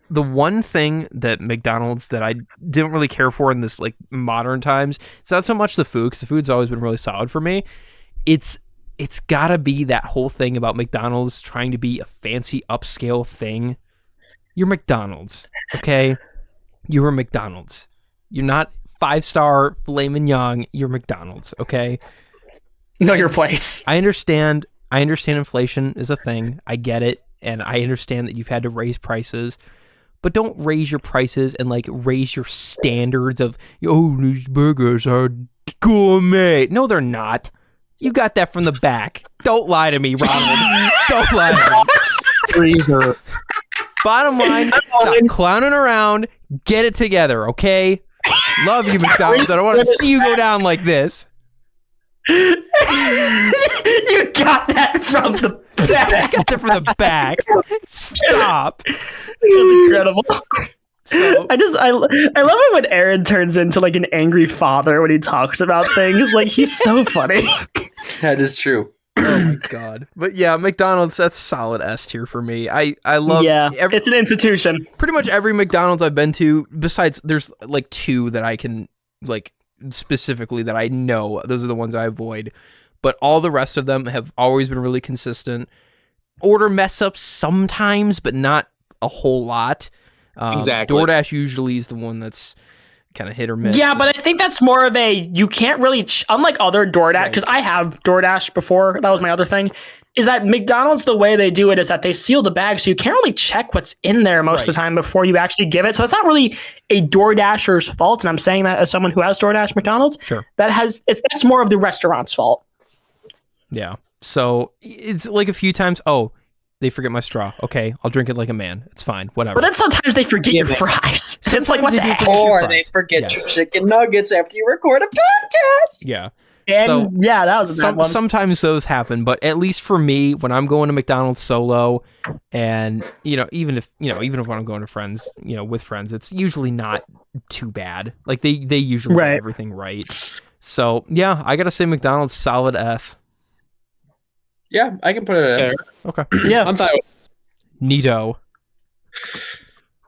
The one thing that McDonald's that I didn't really care for in this like modern times, it's not so much the food, because the food's always been really solid for me. It's gotta be that whole thing about McDonald's trying to be a fancy upscale thing. You're McDonald's, okay? You're a McDonald's. You're not 5-star filet mignon. You're McDonald's, okay? Know your place. I understand inflation is a thing. I get it, and I understand that you've had to raise prices. But don't raise your prices and like raise your standards of, these burgers are gourmet. No, they're not. You got that from the back. Don't lie to me, Ronald. Don't lie to me. Freezer. Bottom line, stop clowning around. Get it together, okay? Love you, McDonald's. I don't want to see you go down like this. You got that from the back. I got that from the back. Stop. It was incredible. So, I love it when Aaron turns into like an angry father when he talks about things. Like, he's so funny. That is true. Oh my god. But yeah, McDonald's, that's solid S tier for me. I love it's an institution. Pretty much every McDonald's I've been to, besides there's like 2 that I can like specifically that I know, those are the ones I avoid. But all the rest of them have always been really consistent. Order mess ups sometimes, but not a whole lot. Exactly. DoorDash usually is the one that's kind of hit or miss. Yeah, but I think that's more of you can't really, unlike other DoorDash, because I have DoorDash before, that was my other thing, is that McDonald's, the way they do it is that they seal the bag, so you can't really check what's in there most of the time before you actually give it. So it's not really a DoorDasher's fault, and I'm saying that as someone who has DoorDash McDonald's. Sure. That's more of the restaurant's fault. Yeah. So it's like a few times, they forget my straw. Okay, I'll drink it like a man. It's fine. Whatever. But then sometimes they forget your fries. So it's like, what the heck? Or they forget your chicken nuggets after you record a podcast. Yeah. And that was a bad one. Sometimes those happen, but at least for me, when I'm going to McDonald's solo, and even if when I'm going to friends, with friends, it's usually not too bad. Like they usually get everything right. So yeah, I gotta say McDonald's solid S. Yeah, I can put it at S. Okay. Yeah, I'm fine with Neato.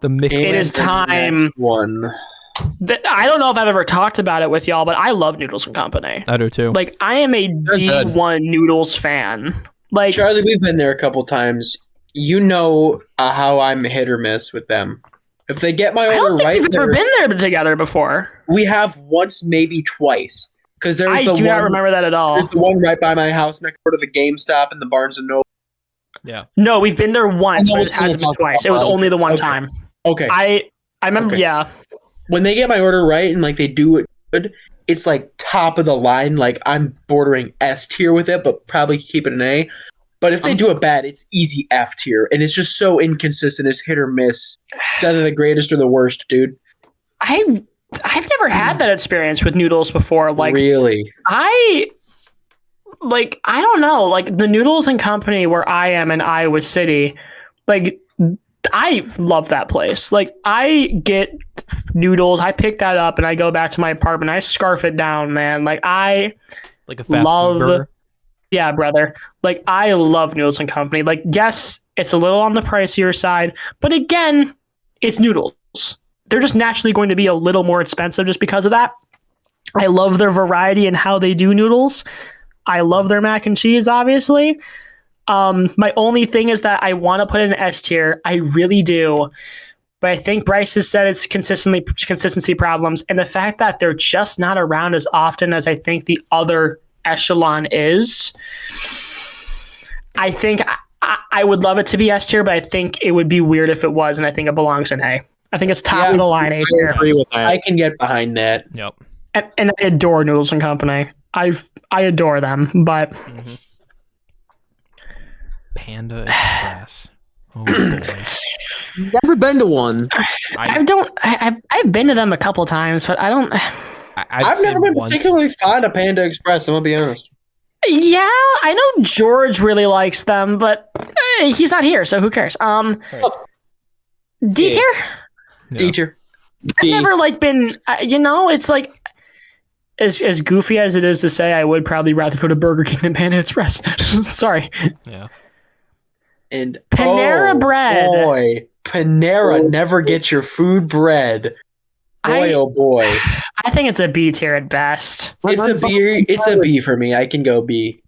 It is time. One. I don't know if I've ever talked about it with y'all, but I love Noodles and Company. I do too. Like, I am a D1 Noodles fan. Like, Charlie, we've been there a couple times. You know how I'm hit or miss with them. If they get my order I don't think right, we've ever been there together before. We have once, maybe twice. Because I do not remember that at all. There's the one right by my house next door to the GameStop and the Barnes & Noble. Yeah. No, we've been there once, but it hasn't been twice. It was only the one time. Okay. I remember, yeah. When they get my order right and like they do it good, it's like top of the line. Like I'm bordering S tier with it, but probably keep it an A. But if they do it bad, it's easy F tier. And it's just so inconsistent. It's hit or miss. It's either the greatest or the worst, dude. I've never had that experience with noodles before. Like, really? I don't know. Like the Noodles and Company where I am in Iowa City, like I love that place. Like I get noodles. I pick that up and I go back to my apartment. I scarf it down, man. Like I Like a fast food burger? Yeah, brother. Like I love Noodles and Company. Like yes, it's a little on the pricier side, but again, it's noodles. They're just naturally going to be a little more expensive just because of that. I love their variety and how they do noodles. I love their mac and cheese, obviously. My only thing is that I want to put in an S tier. I really do. But I think Brice has said it's consistency problems. And the fact that they're just not around as often as I think the other echelon is. I think I would love it to be S tier, but I think it would be weird if it was. And I think it belongs in A. I think it's top of the line A tier. I agree with that. I can get behind that. Yep. And I adore Noodles and Company. I adore them, but Panda Express. Oh boy. Never been to one. I've been to them a couple times, but I don't. I've never been particularly fond of Panda Express. I'm gonna be honest. Yeah, I know George really likes them, but he's not here, so who cares? D tier. D tier. I've never like been. It's like. As goofy as it is to say, I would probably rather go to Burger King than Panda Express. Sorry. Yeah. And Panera bread. Boy, Panera never gets your food bread. Boy, oh boy. I think it's a B tier at best. It's a B. It's a B for me. I can go B.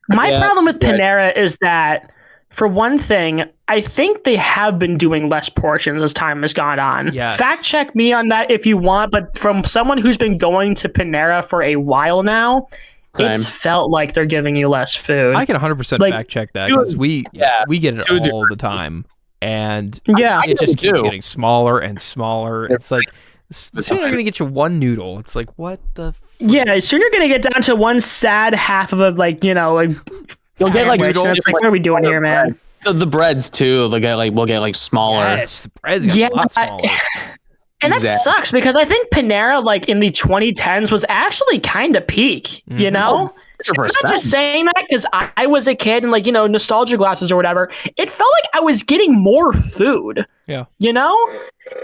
My problem with Panera is that, for one thing, I think they have been doing less portions as time has gone on. Yes. Fact check me on that if you want, but from someone who's been going to Panera for a while now, it's felt like they're giving you less food. I can 100% fact check that because we get it all the time, and it just keeps getting smaller and smaller. It's like soon they're gonna get you one noodle. It's like what the. Yeah, soon you're gonna get down to one sad half of a You'll get like noodles. It's like, what are we doing here, man? The breads too. We'll get smaller. Yes, the breads get a lot smaller. And that sucks because I think Panera in the 2010s was actually kind of peak. You know, 100%. I'm not just saying that because I was a kid and nostalgia glasses or whatever. It felt like I was getting more food. Yeah,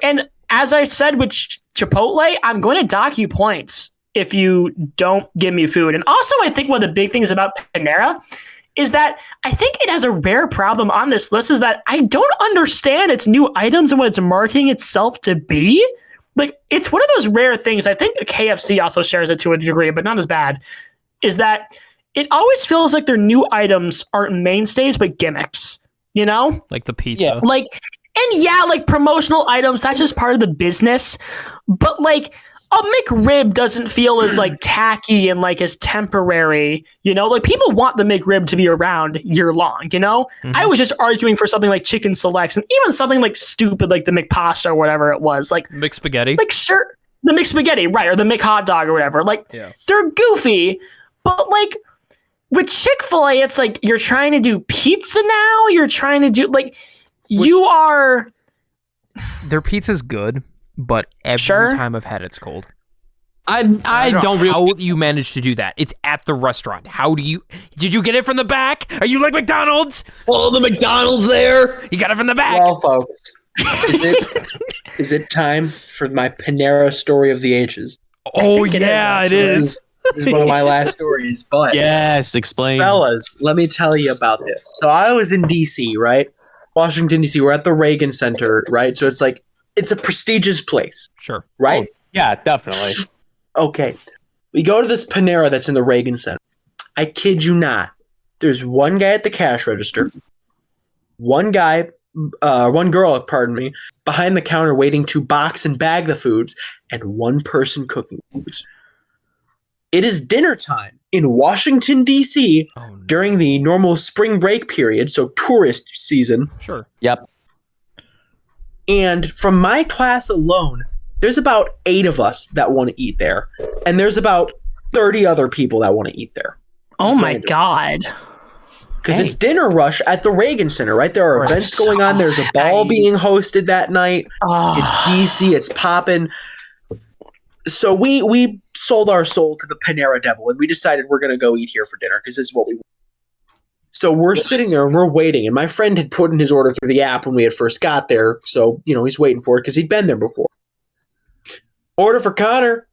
and as I said with Chipotle, I'm going to dock you points if you don't give me food. And also, I think one of the big things about Panera is that I think it has a rare problem on this list is that I don't understand its new items and what it's marketing itself to be. Like, it's one of those rare things. I think the KFC also shares it to a degree, but not as bad, is that it always feels like their new items aren't mainstays, but gimmicks, Like the pizza. Yeah. Like promotional items, that's just part of the business. But a McRib doesn't feel as tacky and as temporary, people want the McRib to be around year long, I was just arguing for something like chicken selects and even something stupid like the McPasta or whatever it was, McSpaghetti. Sure, the McSpaghetti, right, or the McHot Dog or whatever. They're goofy, but with Chick-fil-A, it's you're trying to do pizza now. You're trying to do their pizza's good. But every time I've had it's cold. I don't really. How you manage to do that? It's at the restaurant. Did you get it from the back? Are you like McDonald's? Oh, the McDonald's there. You got it from the back. Well, folks, is it time for my Panera story of the ages? Oh yeah, it is. This is one of my last stories, but yes, explain, fellas. Let me tell you about this. So I was in DC, right? Washington DC. We're at the Reagan Center, right? So it's a prestigious place. Sure. Right? Oh, yeah, definitely. Okay. We go to this Panera that's in the Reagan Center. I kid you not. There's one guy at the cash register, one girl, behind the counter waiting to box and bag the foods, and one person cooking foods. It is dinner time in Washington, D.C. During the normal spring break period, so tourist season. Sure. Yep. And from my class alone, there's about 8 of us that want to eat there. And there's about 30 other people that want to eat there. Oh my God. Because it's dinner rush at the Reagan Center, right? There are events going on. There's a ball being hosted that night. It's DC. It's popping. So we sold our soul to the Panera Devil, and we decided we're going to go eat here for dinner because this is what we want. So we're sitting there and we're waiting, and my friend had put in his order through the app when we had first got there. So, he's waiting for it because he'd been there before. Order for Connor.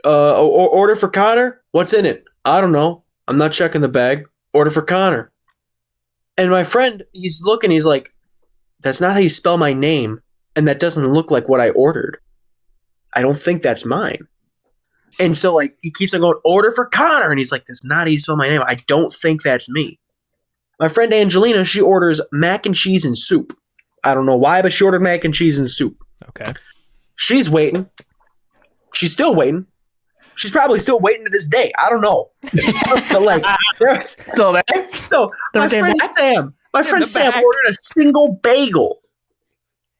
Order for Connor? What's in it? I don't know. I'm not checking the bag. Order for Connor. And my friend, he's looking, he's like, that's not how you spell my name, and that doesn't look like what I ordered. I don't think that's mine. And so, like, he keeps on going, order for Connor, and he's like, that's not how you spell my name. I don't think that's me. My friend Angelina, she orders mac and cheese and soup. I don't know why, but she ordered mac and cheese and soup. Okay. She's waiting. She's still waiting. She's probably still waiting to this day. I don't know. But like, still there? So my friend Sam ordered a single bagel.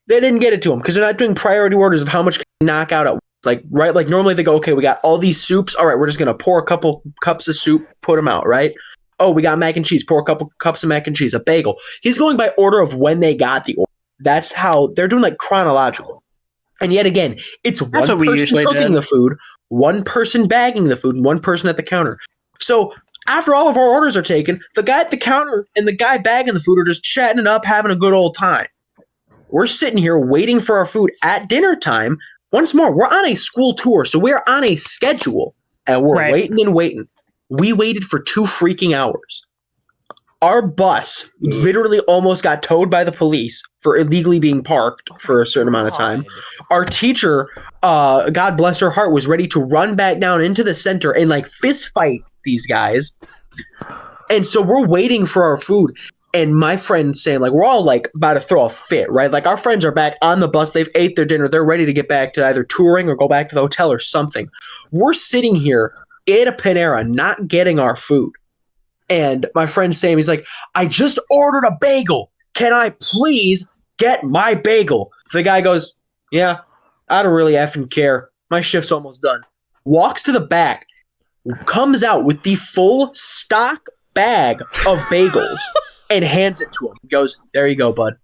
They didn't get it to him because they're not doing priority orders of how much can you knock out at once. Like, right? Like normally they go, okay, we got all these soups. All right, we're just gonna pour a couple cups of soup, put them out, right? Oh, we got mac and cheese. Pour a couple cups of mac and cheese, a bagel. He's going by order of when they got the order. That's how they're doing, like chronological. And yet again, it's one person cooking the food, one person bagging the food, and one person at the counter. So after all of our orders are taken, the guy at the counter and the guy bagging the food are just chatting it up, having a good old time. We're sitting here waiting for our food at dinner time. Once more, we're on a school tour, so we're on a schedule, and we're waiting and waiting. We waited for 2 freaking hours. Our bus literally almost got towed by the police for illegally being parked for a certain amount of time. Our teacher, God bless her heart, was ready to run back down into the center and like fist fight these guys. And so we're waiting for our food. And my friend saying, like, we're all like about to throw a fit, right? Like our friends are back on the bus. They've ate their dinner. They're ready to get back to either touring or go back to the hotel or something. We're sitting here at a Panera not getting our food. And my friend Sam, he's like, I just ordered a bagel. Can I please get my bagel? The guy goes, yeah, I don't really effing care. My shift's almost done. Walks to the back, comes out with the full stock bag of bagels and hands it to him. He goes, there you go, bud.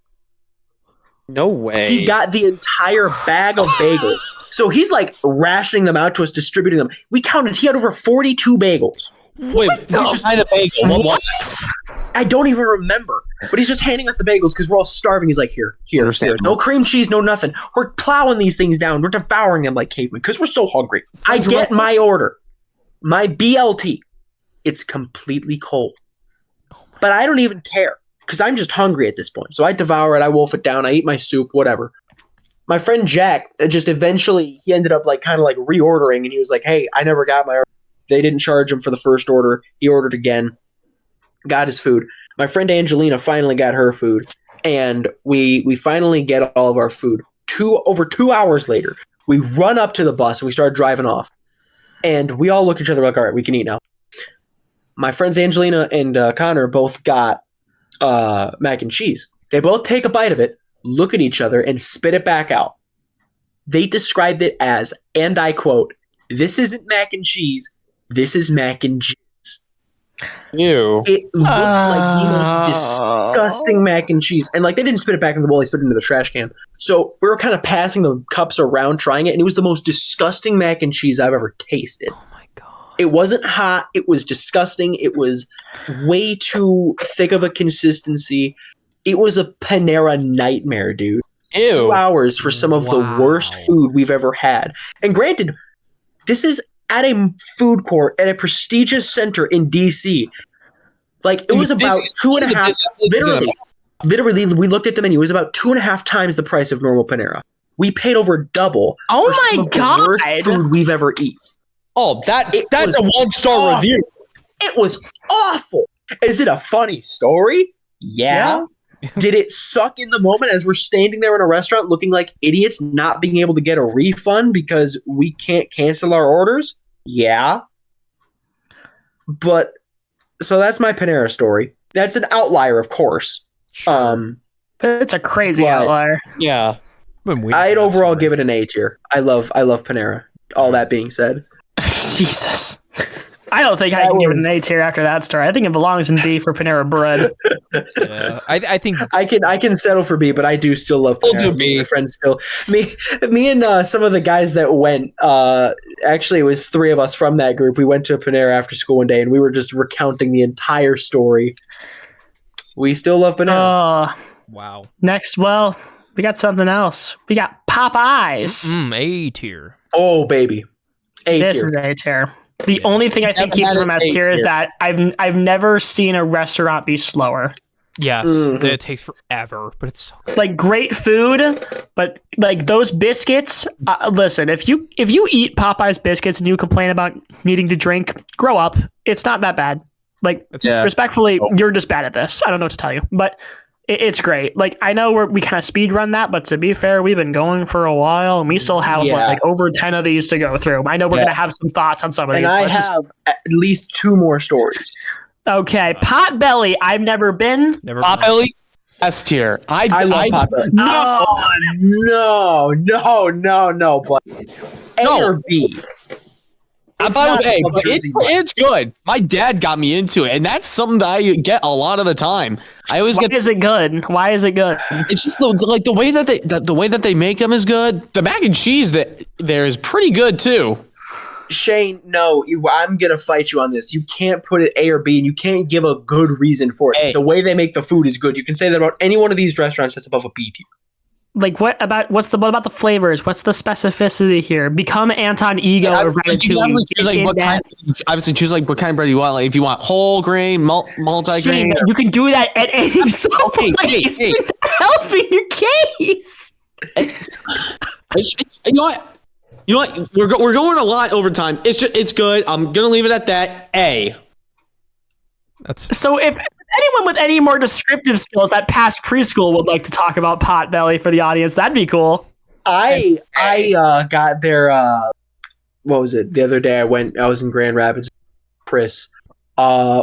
No way. He got the entire bag of bagels. So he's like rationing them out to us, distributing them. We counted, he had over 42 bagels. Wait, what kind of bagel? What was it? I don't even remember. But he's just handing us the bagels because we're all starving. He's like, here. No cream cheese, no nothing. We're plowing these things down. We're devouring them like cavemen because we're so hungry. I get my order. My BLT. It's completely cold. But I don't even care because I'm just hungry at this point. So I devour it. I wolf it down. I eat my soup, whatever. My friend Jack, just eventually, he ended up like kind of like reordering. And he was like, hey, I never got my order. They didn't charge him for the first order. He ordered again, got his food. My friend Angelina finally got her food, and we finally get all of our food. Over 2 hours later, we run up to the bus and we start driving off. And we all look at each other like, all right, we can eat now. My friends Angelina and Connor both got mac and cheese. They both take a bite of it, look at each other, and spit it back out. They described it as, and I quote, "This isn't mac and cheese. This is mac and cheese." Ew. It looked like the most disgusting mac and cheese. And like they didn't spit it back in the bowl, they spit it into the trash can. So we were kind of passing the cups around, trying it, and it was the most disgusting mac and cheese I've ever tasted. Oh my god. It wasn't hot, it was disgusting, it was way too thick of a consistency. It was a Panera nightmare, dude. Ew. 2 hours for some of the worst food we've ever had. And granted, this is at a food court at a prestigious center in DC. Like it was about 2.5. Literally, we looked at the menu. It was about 2.5 times the price of normal Panera. We paid over double. Oh my god! The worst food we've ever eaten. Oh, that's a 1-star review. It was awful. Is it a funny story? Yeah. Did it suck in the moment as we're standing there in a restaurant looking like idiots, not being able to get a refund because we can't cancel our orders? Yeah. But, so that's my Panera story. That's an outlier, of course. It's a crazy outlier. Yeah. I'd overall give it an A tier. I love Panera. All that being said. Jesus. I don't think I can give it an A tier after that story. I think it belongs in B for Panera Bread. Yeah, I think I can settle for B, but I do still love Panera. We'll do B. My friends still me and some of the guys that went. Actually, it was 3 of us from that group. We went to Panera after school one day, and we were just recounting the entire story. We still love Panera. wow. Next, we got something else. We got Popeyes. A tier. Oh baby, A tier. This is A tier. The only thing I think Never keeps had them an as A tier is tier. that I've never seen a restaurant be slower. Yes, it takes forever, but it's so good. Like great food, but like those biscuits. Listen, if you eat Popeyes biscuits and you complain about needing to drink, grow up. It's not that bad. Like respectfully, you're just bad at this. I don't know what to tell you, but it's great. Like I know we kind of speed run that, but to be fair, we've been going for a while and we still have like over 10 of these to go through. I know we're gonna have some thoughts on some of these. And I have at least 2 more stories. Okay, Potbelly. I've never been. Potbelly, S tier. I love Potbelly. No, but A or B. I'm fine with A, but it's good. My dad got me into it, and that's something that I get a lot of the time. I always Why is it good? Why is it good? It's just like the way that they make them is good. The mac and cheese that there is pretty good too. Shane, no, I'm going to fight you on this. You can't put it A or B, and you can't give a good reason for it. A. The way they make the food is good. You can say that about any one of these restaurants that's above a B tier. Like what about the flavors? What's the specificity here? Become Anton Ego or Ratatouille. Obviously, choose like what kind of bread you want. Like if you want whole grain, multi-grain. Shane, you can do that at any place. Hey. Helping your case. You know what? We're going a lot over time. It's good. I'm gonna leave it at that. A. So if anyone with any more descriptive skills that past preschool would like to talk about Potbelly for the audience, that'd be cool. I got their what was it? The other day I was in Grand Rapids. Chris,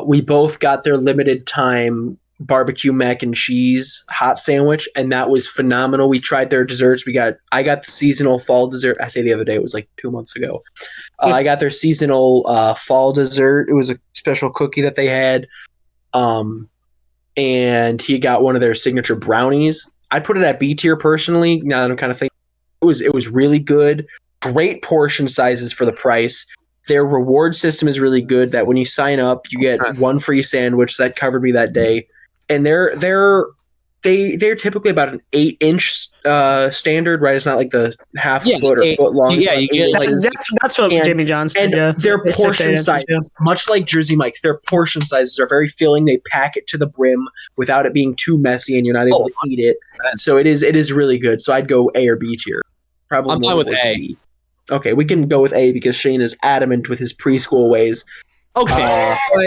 we both got their limited time barbecue mac and cheese hot sandwich, and that was phenomenal. We tried their desserts. I got the seasonal fall dessert. I say the other day, it was like 2 months ago. I got their seasonal fall dessert. It was a special cookie that they had. And he got one of their signature brownies. I put it at B tier personally. Now that I'm kind of thinking, it was really good. Great portion sizes for the price. Their reward system is really good. That when you sign up, you get one free sandwich. That covered me that day. And they're typically about an 8-inch standard, right? It's not like the half a foot or foot long. Yeah, that's what Jimmy John's did. And their portion sizes, much like Jersey Mike's, their portion sizes are very filling. They pack it to the brim without it being too messy, and you're not able to eat it. So it is really good. So I'd go A or B tier. Probably I'm fine with A. B. Okay, we can go with A because Shane is adamant with his preschool ways. Okay,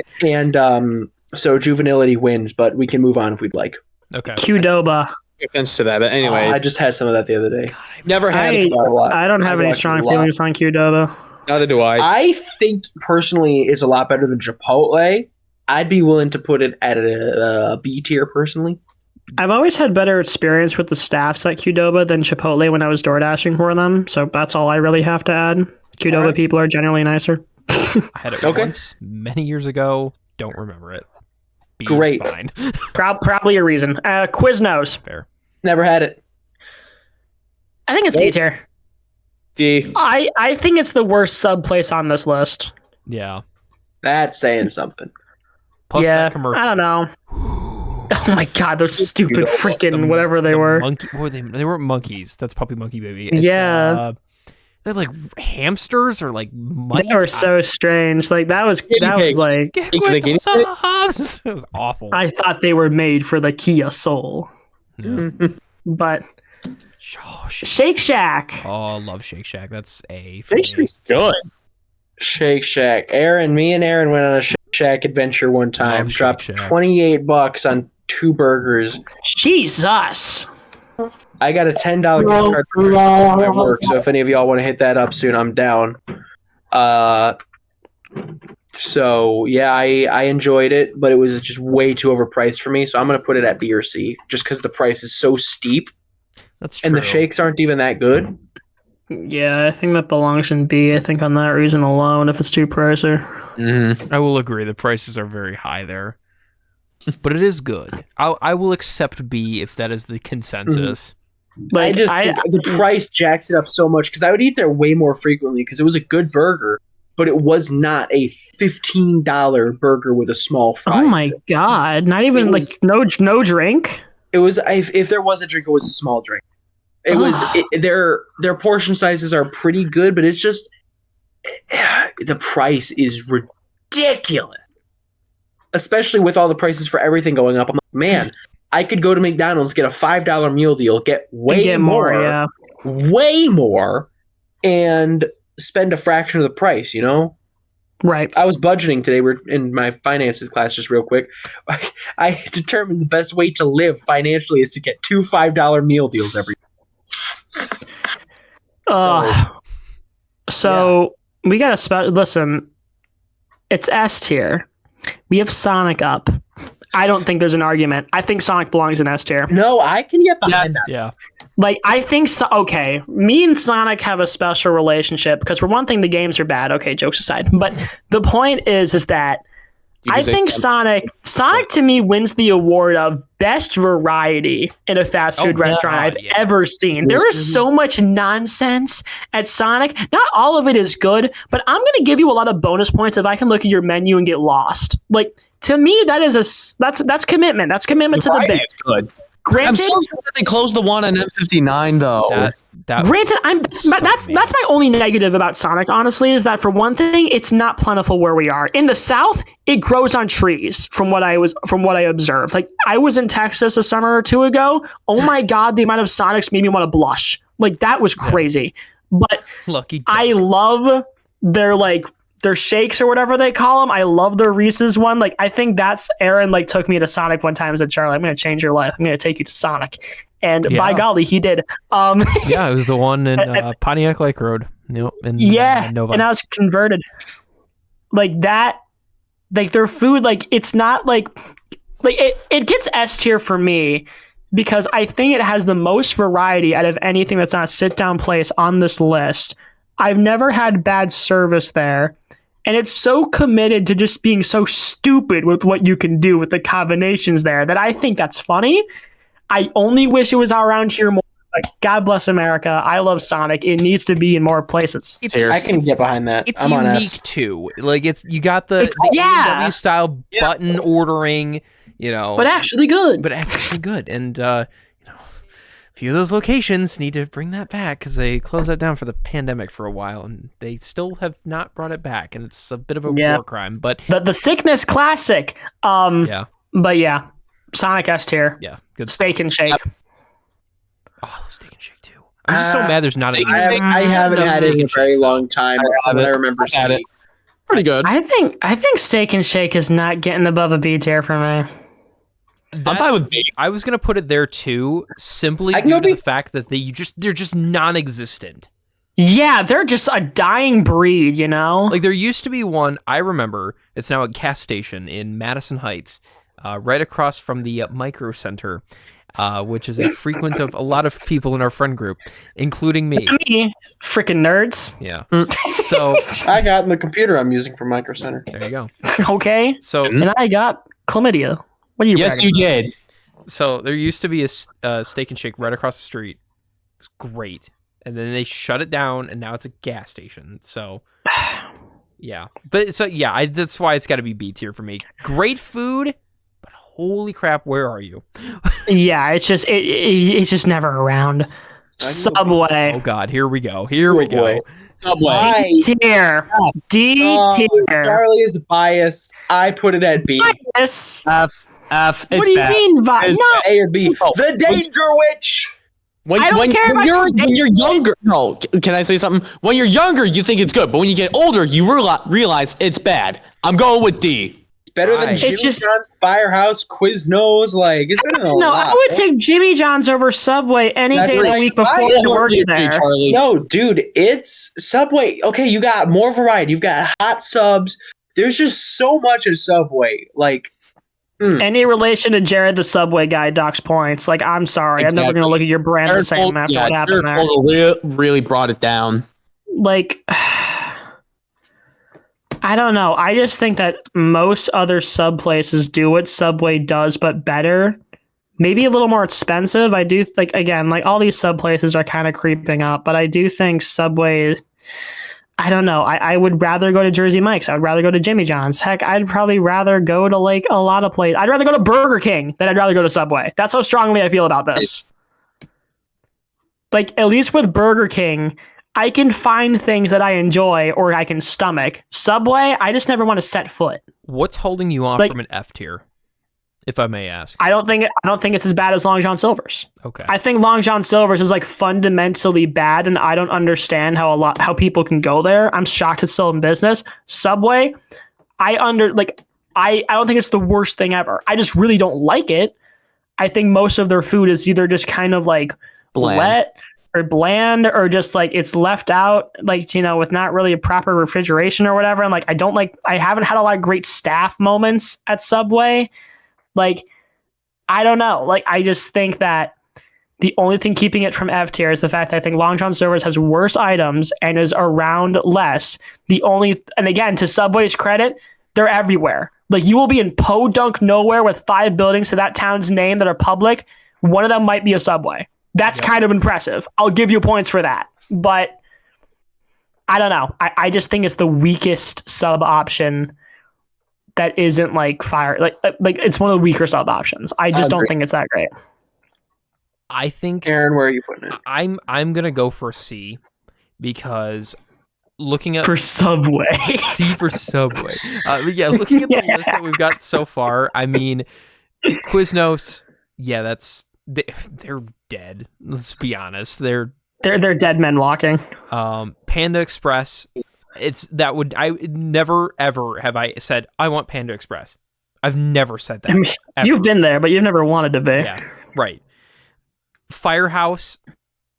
so juvenility wins, but we can move on if we'd like. Okay. Qdoba. No offense to that, but anyways. I just had some of that the other day. Never had it. I don't have any strong feelings on Qdoba. Neither do I. I think personally it's a lot better than Chipotle. I'd be willing to put it at a B tier personally. I've always had better experience with the staffs at Qdoba than Chipotle when I was door dashing for them, so that's all I really have to add. Qdoba people are generally nicer. I had it once many years ago. Don't remember it. B's Great. Fine. Probably a reason. Quiznos. Fair. Never had it. I think it's D tier. D. I think it's the worst sub place on this list. Yeah. That's saying something. Plus that commercial. I don't know. Oh my god, those stupid freaking whatever they were. They weren't monkeys. That's Puppy Monkey Baby. They're like hamsters or like mice. They were so strange. Like that was like it was awful. I thought they were made for the Kia Soul. Yeah. But Shake Shack. Oh, I love Shake Shack. That's A. Shake Shack's good. Shake Shack. Me and Aaron went on a Shake Shack adventure one time. Dropped Shack. $28 on 2 burgers. Jesus. I got a $10 gift card for my work, so if any of y'all want to hit that up soon, I'm down. So yeah, I enjoyed it, but it was just way too overpriced for me. So I'm gonna put it at B or C, just because the price is so steep. That's true. And the shakes aren't even that good. Yeah, I think that belongs in B. I think on that reason alone, if it's too pricey. I will agree. The prices are very high there, but it is good. I will accept B if that is the consensus. Like, the price jacks it up so much because I would eat there way more frequently because it was a good burger, but it was not a $15 burger with a small fry. Oh my god! Not even no drink. It was if there was a drink, it was a small drink. Their portion sizes are pretty good, but it's just the price is ridiculous. Especially with all the prices for everything going up. I'm like, man, I could go to McDonald's, get a $5 meal deal, get way more, and spend a fraction of the price, you know? Right. I was budgeting today. We're in my finances class, just real quick. I determined the best way to live financially is to get 2 $5 meal deals every So we got to listen, it's S tier. We have Sonic up. I don't think there's an argument. I think Sonic belongs in S tier. No, I can get behind that. Yeah. Like, I think, okay, me and Sonic have a special relationship because for one thing, the games are bad. Okay, jokes aside. But the point is that I think Sonic to me wins the award of best variety in a fast food restaurant I've ever seen. There is so much nonsense at Sonic. Not all of it is good, but I'm going to give you a lot of bonus points if I can look at your menu and get lost. Like, to me, that's commitment. That's commitment to the bit. Good. Granted, I'm so sad that they closed the one on M59 though. Granted, that's my only negative about Sonic, honestly, is that for one thing, it's not plentiful where we are. In the South, it grows on trees from what I observed. Like, I was in Texas a summer or two ago. Oh my God, the amount of Sonics made me want to blush. Like, that was crazy. But I love their shakes or whatever they call them. I love their Reese's one. Like, I think that's Aaron took me to Sonic one time and said, Charlie, I'm going to change your life. I'm going to take you to Sonic. And by golly, he did. Yeah, it was the one in Pontiac Lake Road. Nova. And I was converted. Like that, like their food, like it's not like it gets S tier for me because I think it has the most variety out of anything that's not a sit-down place on this list. I've never had bad service there. And it's so committed to just being so stupid with what you can do with the combinations there that I think that's funny. I only wish it was around here more. Like, God bless America. I love Sonic. It needs to be in more places. I can get behind that. It's unique too. Like, you got the AEW style button ordering, but actually good. And a few of those locations need to bring that back because they closed that down for the pandemic for a while, and they still have not brought it back, and it's a bit of a war crime. But the Sickness Classic. But yeah, Sonic S tier. Yeah, good Steak and Shake. Oh, Steak and Shake too. I'm just so mad there's not. I haven't had it in a very long time. I remember seeing it. Pretty good. I think Steak and Shake is not getting above a B tier for me. I'm fine with B. I was gonna put it there too, simply due to the fact that they're just non-existent. Yeah, they're just a dying breed, Like, there used to be one, I remember, it's now a gas station in Madison Heights, right across from the Micro Center, which is a frequent of a lot of people in our friend group, including me. Freaking nerds. Yeah. So I got in the computer I'm using for Micro Center. There you go. Okay. So and I got chlamydia. What are you? Yes, you did. So there used to be a Steak and Shake right across the street. It was great. And then they shut it down, and now it's a gas station. So, yeah. But so yeah, that's why it's got to be B tier for me. Great food, but holy crap, where are you? Yeah, it's just never around. Subway. Oh God, here we go. Subway. D tier. D tier. Charlie is biased. I put it at B. Bias. F. What do you mean biased? No. A or B. The Danger Witch. When you're younger, no, can I say something? When you're younger, you think it's good, but when you get older, you realize it's bad. I'm going with D. It's better than Jimmy John's, Firehouse, Quiznos. Like, it's better than a lot. I would take Jimmy John's over Subway any day of the week before I worked there. No, dude, it's Subway. Okay, you got more variety. You've got hot subs. There's just so much of Subway. Like, any relation to Jared the Subway guy docks points. Like, I'm sorry. Exactly. I'm never going to look at your brand the same after what happened there. Really brought it down. Like, I don't know. I just think that most other sub places do what Subway does, but better. Maybe a little more expensive. I do think, again, like all these sub places are kind of creeping up, but I do think Subway, I don't know. I would rather go to Jersey Mike's. I would rather go to Jimmy John's. Heck, I'd probably rather go to like a lot of places. I'd rather go to Burger King than I'd rather go to Subway. That's how strongly I feel about this. like at least with Burger King, I can find things that I enjoy or I can stomach. Subway, I just never want to set foot. What's holding you off from an F tier, if I may ask? I don't think it's as bad as Long John Silver's. Okay. I think Long John Silver's is like fundamentally bad, and I don't understand how people can go there. I'm shocked it's still in business. Subway, I don't think it's the worst thing ever. I just really don't like it. I think most of their food is either just kind of like wet or bland, or just like it's left out, like, you know, with not really a proper refrigeration or whatever. And like, I haven't had a lot of great staff moments at Subway. Like, I don't know. Like, I just think that the only thing keeping it from F tier is the fact that I think Long John Silver's has worse items and is around less. And again, to Subway's credit, they're everywhere. Like, you will be in Podunk nowhere with 5 buildings to that town's name that are public. One of them might be a Subway. That's kind of impressive. I'll give you points for that. But I don't know. I just think it's the weakest sub option that isn't like fire. Like it's one of the weaker sub options. I just don't think it's that great. I think, Aaron, where are you putting it? I'm gonna go for C, because looking at for Subway. C for Subway. Looking at the list that we've got so far, I mean, Quiznos. Yeah, they're dead. Let's be honest. They're dead men walking. Panda Express. I never ever have I said I want Panda Express. I've never said that. I mean, you've been there, but you've never wanted to be. Yeah, right. Firehouse.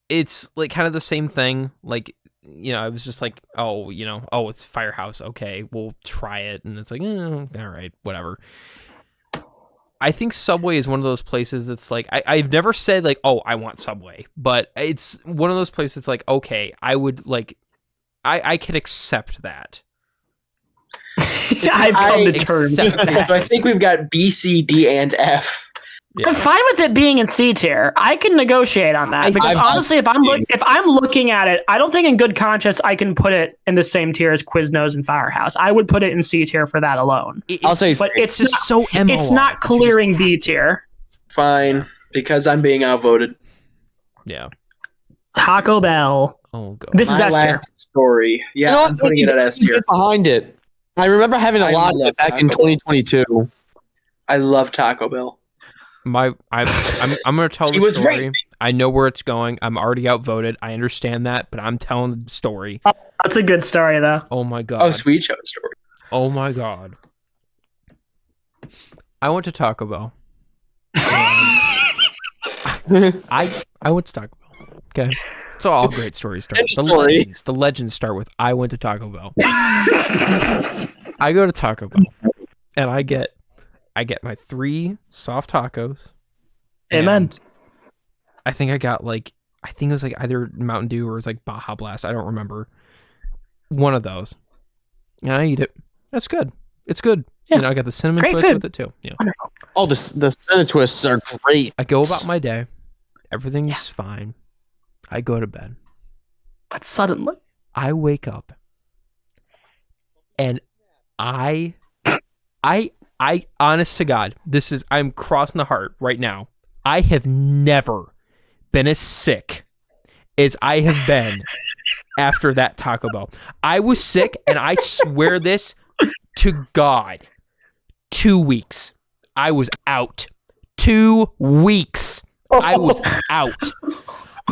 It's like kind of the same thing. Like, you know, I was just like, it's Firehouse. Okay, we'll try it, and it's like, all right, whatever. I think Subway is one of those places that's like, I've never said like, oh, I want Subway, but it's one of those places like, okay, I would like, I can accept that. I've come to terms with that. So I think we've got B, C, D, and F. Yeah. I'm fine with it being in C tier. I can negotiate on that, because honestly, if I'm looking at it, I don't think in good conscience I can put it in the same tier as Quiznos and Firehouse. I would put it in C tier for that alone. I'll say, but it's just not, so MLR. It's not clearing B tier. Fine, because I'm being outvoted. Yeah. Taco Bell. Oh god. This is S tier. Story. Yeah, I'm putting it at S tier. Behind it. I remember having a lot of it back in 2022. I love Taco Bell. I'm gonna tell the story. I know where it's going. I'm already outvoted. I understand that, but I'm telling the story. That's a good story, though. Oh my god. Oh, sweet show story. Oh my god. I went to Taco Bell. I went to Taco Bell. Okay. So all great stories start. The legends start with I went to Taco Bell. I go to Taco Bell and I get my 3 soft tacos. Amen. I think I got it was like either Mountain Dew or it was like Baja Blast. I don't remember. One of those. And I eat it. That's good. It's good. Yeah. You know, I got the cinnamon Great twist food. with it too. Yeah. Oh, the cinnamon twists are great. I go about my day. Everything's fine. I go to bed. But suddenly, I wake up and I honest to God, I'm crossing the heart right now. I have never been as sick as I have been after that Taco Bell. I was sick, and I swear this to God, 2 weeks. I was out. 2 weeks. I was out.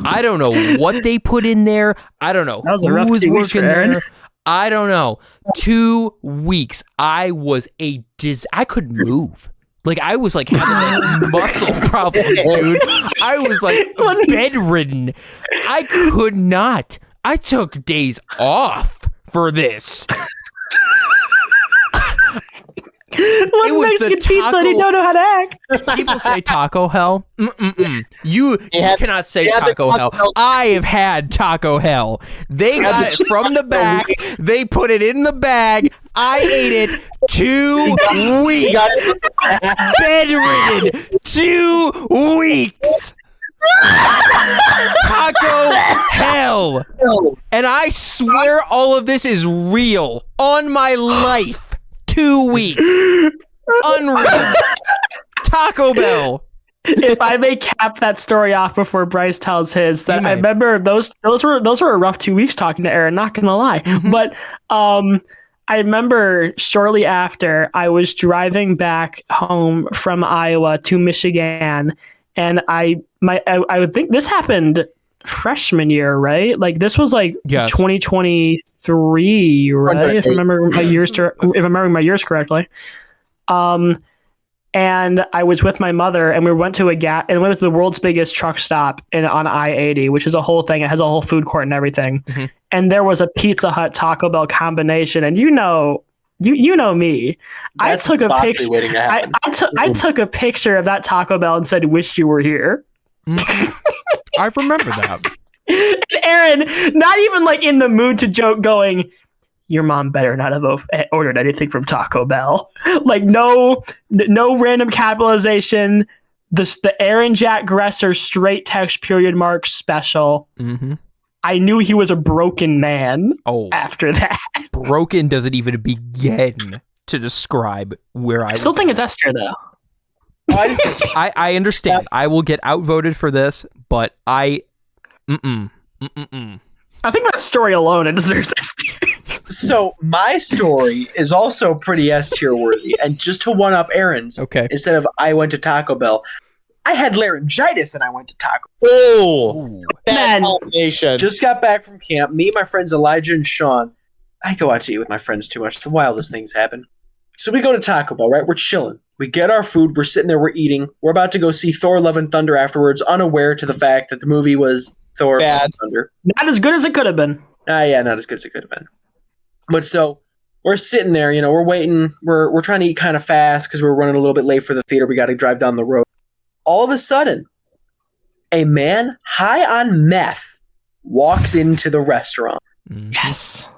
I don't know what they put in there. I don't know who was working there. I don't know. 2 weeks. I was I couldn't move. Like, I was like having muscle problems, dude. I was like bedridden. I could not. I took days off for this. What Mexican pizza and you don't know how to act? People say Taco Hell. You cannot say Taco Hell. I have had Taco Hell. They got it from the back. They put it in the bag. I ate it 2 weeks. Bedridden 2 weeks. Taco Hell. And I swear all of this is real on my life. 2 weeks. Unreal. Taco Bell. if I may cap that story off before Brice tells his, that I remember those were a rough 2 weeks talking to Aaron, not gonna lie. But I remember shortly after I was driving back home from Iowa to Michigan, and I would think this happened freshman year, right? Like this was like 2023, right? If I remember my years correctly. And I was with my mother, and we went to and went to the world's biggest truck stop on I-80, which is a whole thing. It has a whole food court and everything. Mm-hmm. And there was a Pizza Hut Taco Bell combination, and you know me. That's I took a picture. I took a picture of that Taco Bell and said, "Wish you were here." I remember that. And Aaron, not even like in the mood to joke, going, "Your mom better not have ordered anything from Taco Bell." Like no random capitalization. The Aaron Jack Gresser straight text period mark special. Mm-hmm. I knew he was a broken man. After that, broken doesn't even begin to describe where I still think it's Esther though. I understand. I will get outvoted for this, but I think that story alone it deserves S tier. So my story is also pretty S tier worthy, and just to one up Aaron's, instead of I went to Taco Bell, I had laryngitis and I went to Taco Bell. Oh, bad combination. Just got back from camp. Me, my friends Elijah and Sean. I go out to eat with my friends too much. The wildest things happen. So we go to Taco Bell, right? We're chilling. We get our food. We're sitting there. We're eating. We're about to go see Thor: Love and Thunder afterwards, unaware to the fact that the movie was Thor: Love and Thunder. Not as good as it could have been. Yeah, not as good as it could have been. But so we're sitting there, we're waiting. We're trying to eat kind of fast because we're running a little bit late for the theater. We got to drive down the road. All of a sudden, a man high on meth walks into the restaurant. Yes.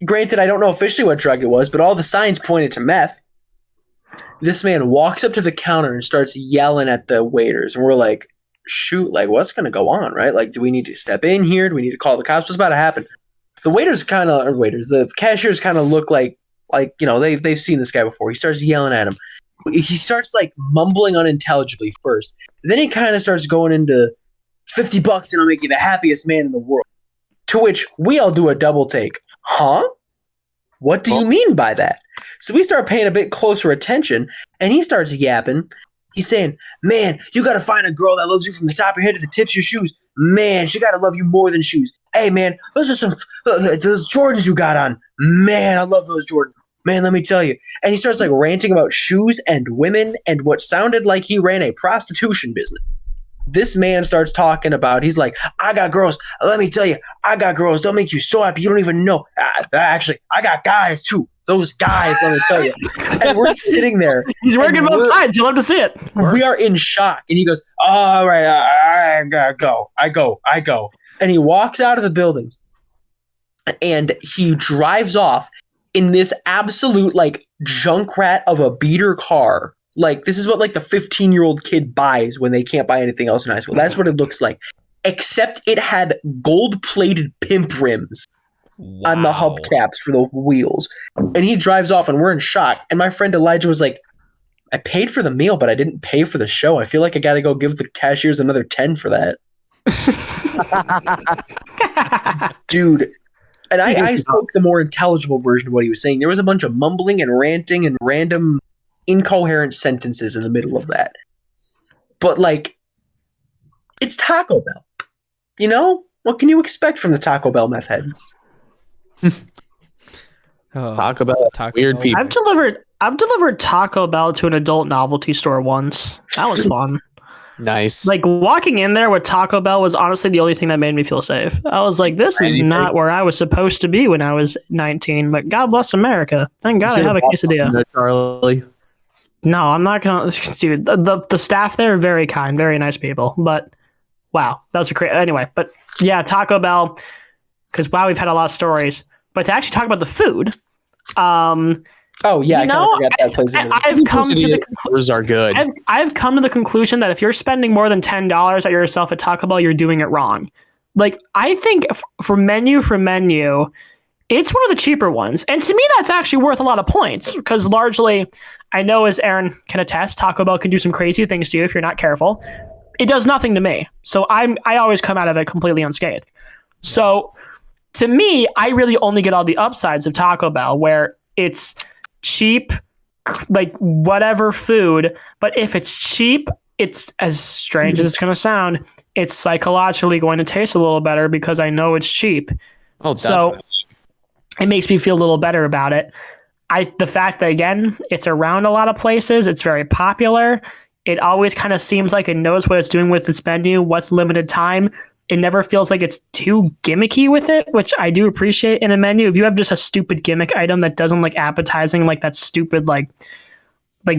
Granted, I don't know officially what drug it was, but all the signs pointed to meth. This man walks up to the counter and starts yelling at the waiters. And we're like, shoot, like what's going to go on, right? Like, do we need to step in here? Do we need to call the cops? What's about to happen? The cashiers kind of look like they've seen this guy before. He starts yelling at him. He starts like mumbling unintelligibly first. Then he kind of starts going into $50 and I'll make you the happiest man in the world. To which we all do a double take. Huh? What do you mean by that? So we start paying a bit closer attention, and he starts yapping. He's saying, man, you got to find a girl that loves you from the top of your head to the tips of your shoes. Man, she got to love you more than shoes. Hey, man, those are those Jordans you got on. Man, I love those Jordans. Man, let me tell you. And he starts like ranting about shoes and women and what sounded like he ran a prostitution business. This man starts talking about, he's like, I got girls. Let me tell you, I got girls. They'll make you so happy. You don't even know. Actually, I got guys too. Those guys, let me tell you. And we're sitting there. He's working both sides. You'll have to see it. We are in shock. And he goes, all right, I gotta go. I go. And he walks out of the building. And he drives off in this absolute, like, junk rat of a beater car. Like, this is what, like, the 15-year-old kid buys when they can't buy anything else in high school. That's what it looks like. Except it had gold-plated pimp rims on the hubcaps for the wheels. And he drives off, and we're in shock. And my friend Elijah was like, I paid for the meal, but I didn't pay for the show. I feel like I got to go give the cashiers another 10 for that. Dude. And I spoke the more intelligible version of what he was saying. There was a bunch of mumbling and ranting and random incoherent sentences in the middle of that. But, like, it's Taco Bell. You know? What can you expect from the Taco Bell meth head? Taco Bell, weird people. I've delivered Taco Bell to an adult novelty store once. That was fun. Nice. Like, walking in there with Taco Bell was honestly the only thing that made me feel safe. I was like, this is not where I was supposed to be when I was 19, but God bless America. Thank God I have a quesadilla. Charlie. No, I'm not going to. Dude, the staff there are very kind, very nice people. But, wow, that was a crazy. Anyway, but yeah, Taco Bell, because, wow, we've had a lot of stories. But to actually talk about the food, oh yeah, I kind of forgot that plays into I've come to the those are good. I've come to the conclusion that if you're spending more than $10 at yourself at Taco Bell, you're doing it wrong. Like, I think for menu, It's one of the cheaper ones. And to me, that's actually worth a lot of points because largely, I know as Aaron can attest, Taco Bell can do some crazy things to you if you're not careful. It does nothing to me. So I always come out of it completely unscathed. So to me, I really only get all the upsides of Taco Bell where it's cheap, like whatever food. But if it's cheap, it's as strange as it's going to sound. It's psychologically going to taste a little better because I know it's cheap. Oh, definitely. So it makes me feel a little better about it. The fact that, again, it's around a lot of places, it's very popular. It always kind of seems like it knows what it's doing with its menu, what's limited time. It never feels like it's too gimmicky with it, which I do appreciate in a menu. If you have just a stupid gimmick item that doesn't look appetizing, like that stupid like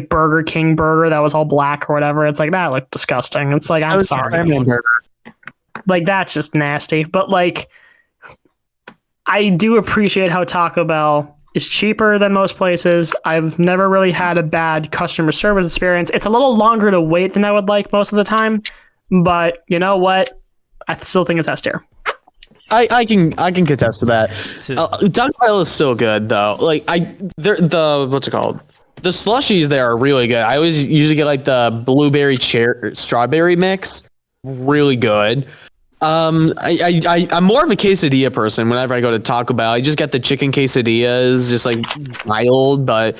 Burger King burger that was all black or whatever, it's like, that looked disgusting. It's like, I'm sorry. Like, that's just nasty. But like, I do appreciate how Taco Bell is cheaper than most places. I've never really had a bad customer service experience. It's a little longer to wait than I would like most of the time, but you know what? I still think it's S tier. I can contest to that. Taco Bell is so good though. Like what's it called? The slushies there are really good. I always usually get like the blueberry strawberry mix. Really good. I'm more of a quesadilla person whenever I go to Taco Bell. I just get the chicken quesadillas, just like mild, but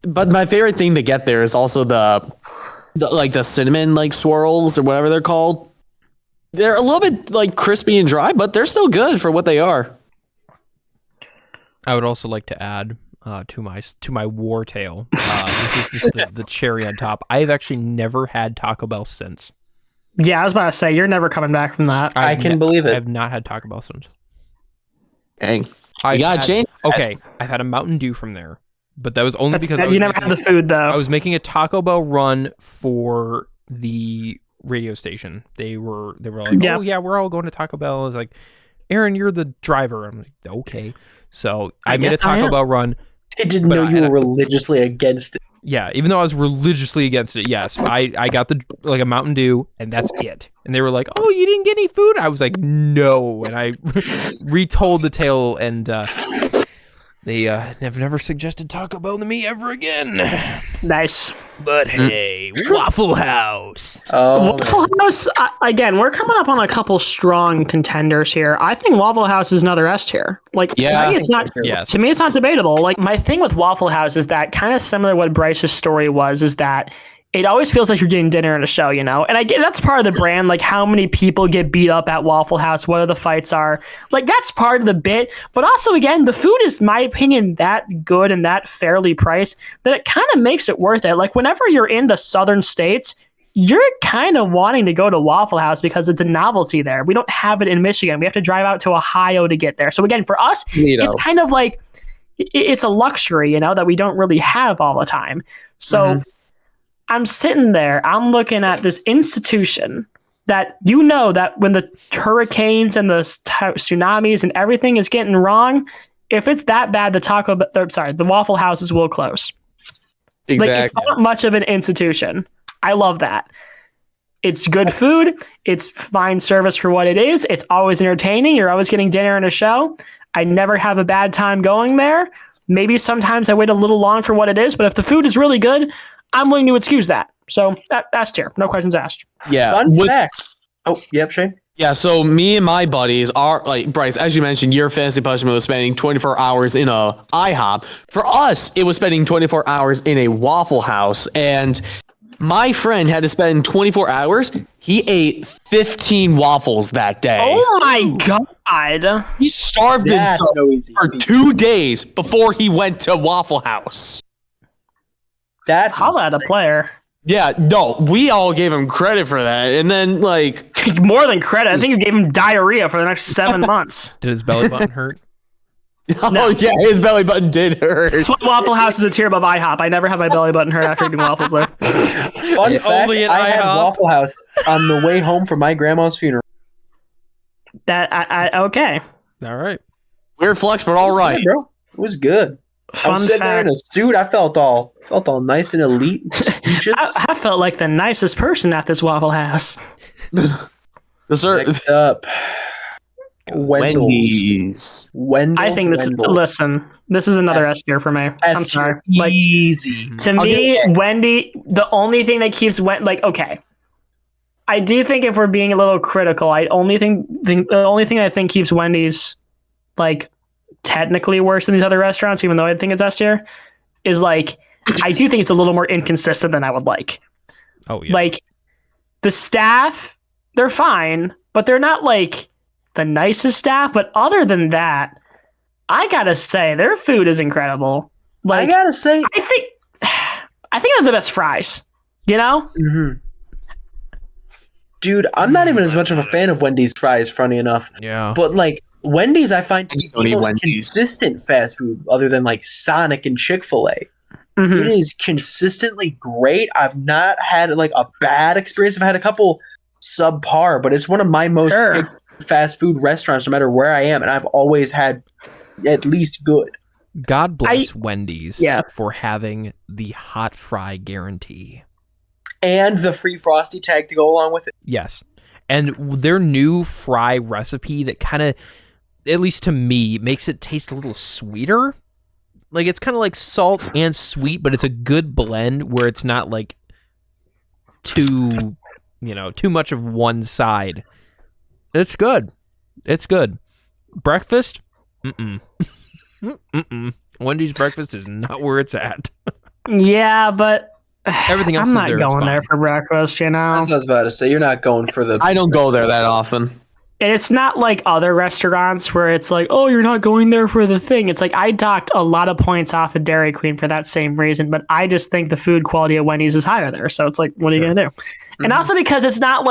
my favorite thing to get there is also the cinnamon like swirls or whatever they're called. They're a little bit like crispy and dry, but they're still good for what they are. I would also like to add to my war tale. This is the cherry on top. I've actually never had Taco Bell since. Yeah, I was about to say, you're never coming back from that. I can believe it. I have not had Taco Bell since. Dang. Okay, I've had a Mountain Dew from there, but that was only because you never had the food though. I was making a Taco Bell run for the radio station. They were like, oh yeah, we're all going to Taco Bell. I was like, Aaron, you're the driver. I'm like, okay. So I made a Taco Bell run. I didn't know you were religiously against it. Yeah, even though I was religiously against it, yes, I got a Mountain Dew, and that's it. And they were like, "Oh, you didn't get any food?" I was like, "No," and I retold the tale, and they have never suggested Taco Bell to me ever again. Nice, but hey, Waffle House. Oh, Waffle House. Again, we're coming up on a couple strong contenders here. I think Waffle House is another S tier. Like, yeah, to me, it's not. Yes. To me, it's not debatable. Like, my thing with Waffle House is that kind of similar to what Brice's story was. Is that it always feels like you're getting dinner at a show, you know? And I get that's part of the brand, like how many people get beat up at Waffle House, what the fights are. Like, that's part of the bit. But also, again, the food is, in my opinion, that good and that fairly priced that it kind of makes it worth it. Like, whenever you're in the southern states, you're kind of wanting to go to Waffle House because it's a novelty there. We don't have it in Michigan. We have to drive out to Ohio to get there. So, again, for us, it's kind of like it's a luxury, you know, that we don't really have all the time. So I'm sitting there, I'm looking at this institution that, you know, that when the hurricanes and the tsunamis and everything is getting wrong, if it's that bad, the Waffle Houses will close. Exactly. Like, it's not much of an institution. I love that. It's good food. It's fine service for what it is. It's always entertaining. You're always getting dinner and a show. I never have a bad time going there. Maybe sometimes I wait a little long for what it is, but if the food is really good, I'm willing to excuse that. So that's tier. No questions asked. Yeah. Fun fact. Oh, yep, Shane. Yeah, so me and my buddies are like, Brice, as you mentioned, your fantasy punishment was spending 24 hours in a IHOP. For us, it was spending 24 hours in a Waffle House. And my friend had to spend 24 hours. He ate 15 waffles that day. Oh my God. He starved himself for 2 days before he went to Waffle House. That's how about a player? Yeah, no, we all gave him credit for that. And then, like, more than credit, I think you gave him diarrhea for the next 7 months. Did his belly button hurt? Oh, yeah, his belly button did hurt. That's why Waffle House is a tier above IHOP. I never have my belly button hurt after eating waffles there. Fun fact, I had Waffle House on the way home from my grandma's funeral. Okay. All right. Weird flex, but all right. Good, bro. It was good. I was sitting there in a suit. I felt all nice and elite. I felt like the nicest person at this Waffle House. Dessert. Next up. Wendy's. I think this this is another S tier for me. I'm sorry. Easy. To me, Wendy, the only thing that keeps okay. I do think if we're being a little critical, the only thing I think keeps Wendy's technically worse than these other restaurants, even though I think it's S tier, is I do think it's a little more inconsistent than I would like. Oh yeah. The staff, they're fine, but they're not the nicest staff. But other than that, I gotta say their food is incredible. I gotta say, I think they have the best fries. Mm-hmm. Dude, I'm not even as much of a fan of Wendy's fries, funny enough. Yeah. But Wendy's, I find to be the most consistent fast food, other than Sonic and Chick-Fil-A. Mm-hmm. It is consistently great. I've not had a bad experience. I've had a couple subpar, but it's one of my most fast food restaurants, no matter where I am, and I've always had at least good. God bless Wendy's for having the hot fry guarantee. And the free Frosty tag to go along with it. Yes. And their new fry recipe that kind of, at least to me, makes it taste a little sweeter. It's kind of salt and sweet, but it's a good blend where it's not too much of one side. It's good. It's good. Breakfast? Mm-mm. Mm-mm. Wendy's breakfast is not where it's at. Yeah, but everything else I'm not there going there for breakfast, That's what I was about to say. You're not going for the... I don't go there that often. And it's not like other restaurants where it's oh, you're not going there for the thing. It's I docked a lot of points off of Dairy Queen for that same reason, but I just think the food quality at Wendy's is higher there. So it's what are you going to do? Mm-hmm. And also because it's not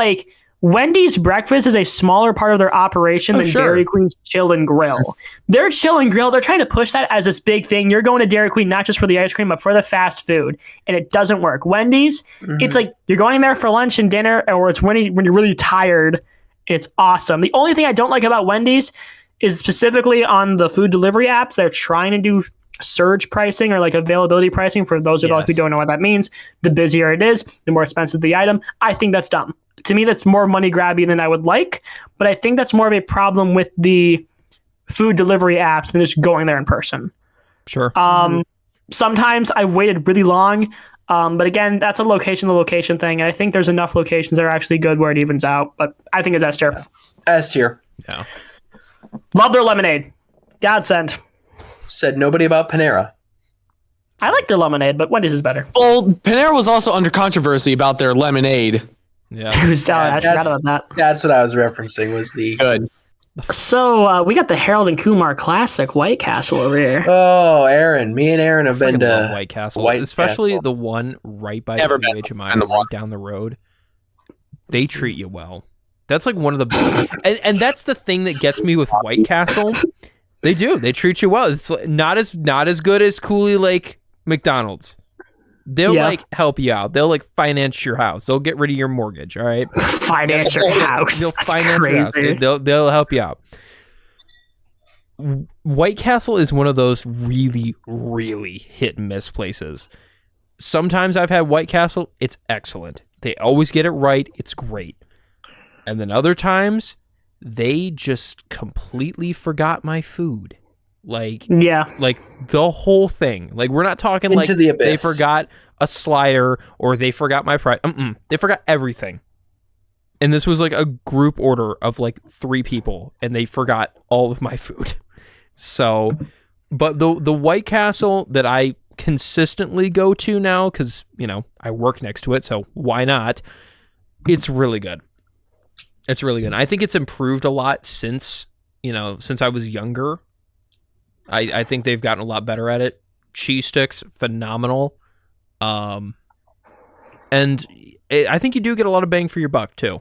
Wendy's breakfast is a smaller part of their operation than Dairy Queen's Chill and Grill. Their Chill and Grill, they're trying to push that as this big thing. You're going to Dairy Queen not just for the ice cream, but for the fast food. And it doesn't work. Wendy's, it's you're going there for lunch and dinner, or it's when you're really tired. It's awesome. The only thing I don't like about Wendy's is specifically on the food delivery apps, they're trying to do surge pricing or availability pricing. For those of us who don't know what that means, the busier it is, the more expensive the item. I think that's dumb. To me, that's more money grabby than I would like, but I think that's more of a problem with the food delivery apps than just going there in person. Sure. Sometimes I waited really long, but again, that's a location thing, and I think there's enough locations that are actually good where it evens out, but I think it's S tier. S tier. Yeah. Love their lemonade. Godsend. Said nobody about Panera. I like their lemonade, but Wendy's is better. Well, Panera was also under controversy about their lemonade. Yeah. I forgot about that. That's what I was referencing, was the... Good. So we got the Harold and Kumar classic White Castle over here. Oh, Aaron. Me and Aaron have been to White Castle. Especially the one right by the HMI, right down the road. They treat you well. That's one of the best. and that's the thing that gets me with White Castle. They do. They treat you well. It's not as good as Cooley McDonald's. They'll help you out. They'll finance your house. They'll get rid of your mortgage. All right. Finance your house. They'll finance your house. They'll help you out. White Castle is one of those really, really hit and miss places. Sometimes I've had White Castle. It's excellent. They always get it right. It's great. And then other times they just completely forgot my food. The whole thing. We're not talking Into the abyss. They forgot a slider or they forgot my fry. They forgot everything. And this was a group order of 3 people, and they forgot all of my food. So, but the White Castle that I consistently go to now, because I work next to it, so why not? It's really good. It's really good. I think it's improved a lot since I was younger. I think they've gotten a lot better at it. Cheese sticks, phenomenal. And I think you do get a lot of bang for your buck too.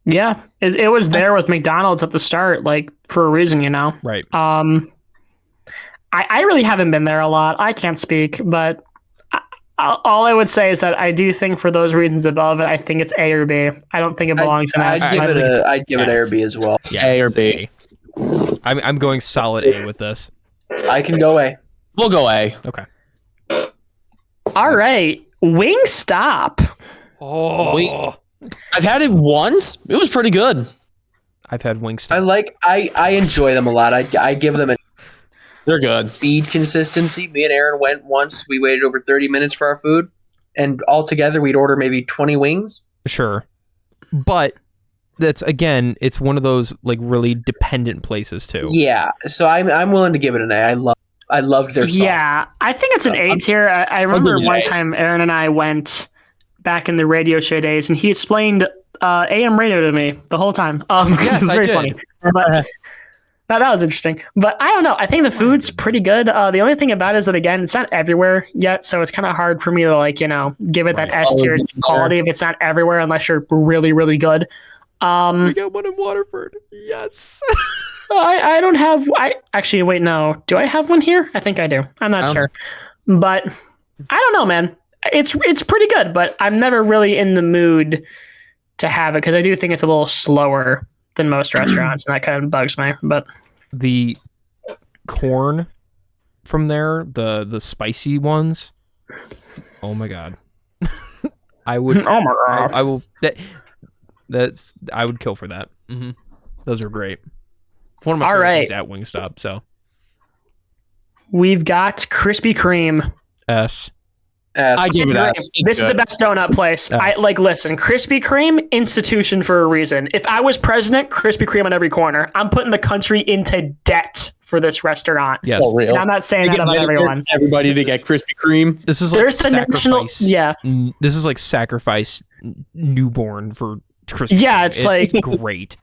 Yeah, it was there with McDonald's at the start, for a reason, Right. I really haven't been there a lot. I can't speak, but all I would say is that I do think for those reasons above it, I think it's A or B. I don't think it belongs in S. I'd give it A or B as well. Yeah, A or B. I'm going solid A with this. I can go A. We'll go A. Okay. All right. Wingstop. Oh. I've had it once. It was pretty good. I've had Wingstop. I enjoy them a lot. I give them a They're good. speed consistency. Me and Aaron went once. We waited over 30 minutes for our food, and altogether we'd order maybe 20 wings. Sure, but that's again, it's one of those like really dependent places too. Yeah, so I'm willing to give it an A. I loved their sauce. Yeah, I think it's an A tier. I remember one time Aaron and I went back in the radio show days, and he explained AM radio to me the whole time. Yes, it was very I funny. But that was interesting. But I don't know. I think the food's pretty good. The only thing about it is that, again, it's not everywhere yet, so it's kind of hard for me to, like, give it that S tier quality if it's not everywhere unless you're really, really good. We got one in Waterford. Yes. I don't have... Actually, wait, no. Do I have one here? I think I do. I'm not sure. But I don't know, man. It's pretty good, but I'm never really in the mood to have it because I do think it's a little slower than most restaurants, and that kind of bugs me. But the corn from there, the spicy ones. Oh my god. I would. Oh my god. I will. I would kill for that. Mm-hmm. Those are great. One of my favorite things at Wingstop. So we've got Krispy Kreme. S. I give it S. This is the best donut place. Listen, Krispy Kreme, institution for a reason. If I was president, Krispy Kreme on every corner. I'm putting the country into debt for this restaurant. Yes. Oh, real. And I'm not saying that about everyone. Everybody to get Krispy Kreme. This is like There's the national. Yeah. This is like sacrifice newborn for Krispy Kreme. Yeah, it's like great.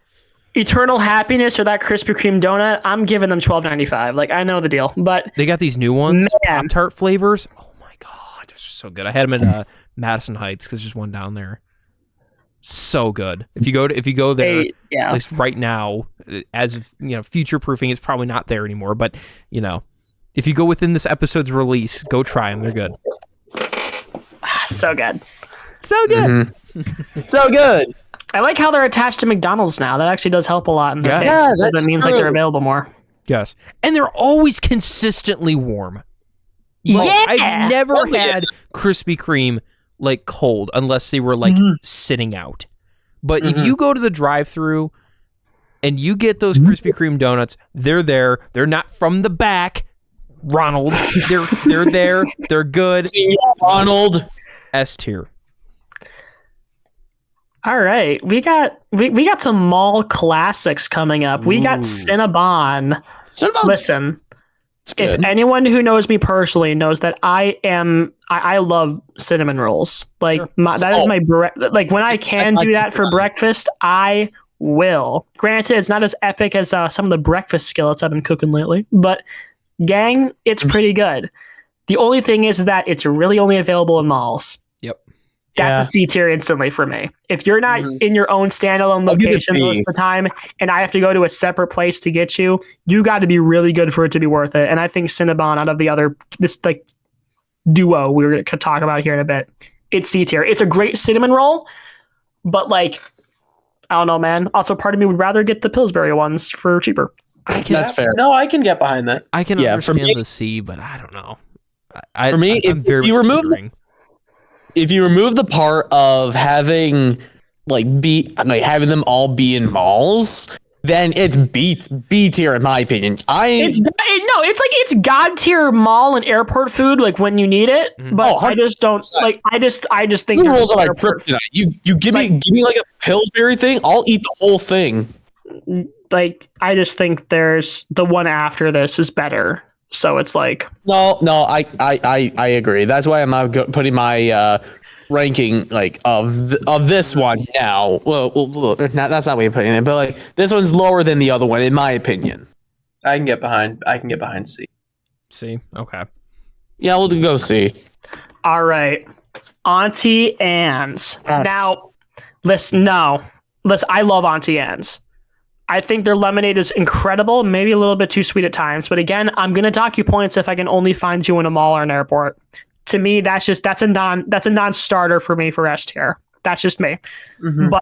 Eternal happiness or that Krispy Kreme donut. I'm giving them $12.95. Like, I know the deal, but they got these new ones, Pop-Tart flavors. Oh my god, they're so good. I had them in Madison Heights because there's one down there. So good. If you go there, at least right now, as of, future proofing, it's probably not there anymore. But if you go within this episode's release, go try them. They're good. So good. So good. Mm-hmm. So good. I like how they're attached to McDonald's now. That actually does help a lot in the case. Yeah, that means like they're available more. Yes. And they're always consistently warm. Yeah. I've never had Krispy Kreme like cold unless they were like sitting out. But if you go to the drive-thru and you get those Krispy Kreme donuts, they're there. They're not from the back, Ronald. They're there. They're good. Ronald. S tier. All right, we got some mall classics coming up. We got Cinnabon. Listen, if anyone who knows me personally knows that I love cinnamon rolls. Like that is my like when I can do that for breakfast, I will. Granted, it's not as epic as some of the breakfast skillets I've been cooking lately, but gang, it's pretty good. The only thing is that it's really only available in malls. That's a C tier instantly for me. If you're not in your own standalone location most of the time, and I have to go to a separate place to get you, you got to be really good for it to be worth it. And I think Cinnabon, out of the other, this like duo we're going to talk about here in a bit, it's C tier. It's a great cinnamon roll, but like, I don't know, man. Also, part of me would rather get the Pillsbury ones for cheaper. That's fair. No, I can get behind that. I can understand the C, but I don't know. For me, if you remove if you remove the part of having having them all be in malls, then it's B tier in my opinion. It's God tier mall and airport food like when you need it, but I just don't like. I just think rules are like kryptonite. You give me like a Pillsbury thing, I'll eat the whole thing. Like I just think there's the one after this is better. So it's like no, I agree. That's why I'm not putting my ranking like of this one now. Well, that's not what you're putting it, but like this one's lower than the other one in my opinion. I can get behind C. C, okay. Yeah, we'll go C. All right, Auntie Anne's. Yes. Now, listen. I love Auntie Anne's. I think their lemonade is incredible, maybe a little bit too sweet at times. But again, I'm going to dock you points if I can only find you in a mall or an airport. To me, that's a non-starter for me for S tier. That's just me. Mm-hmm.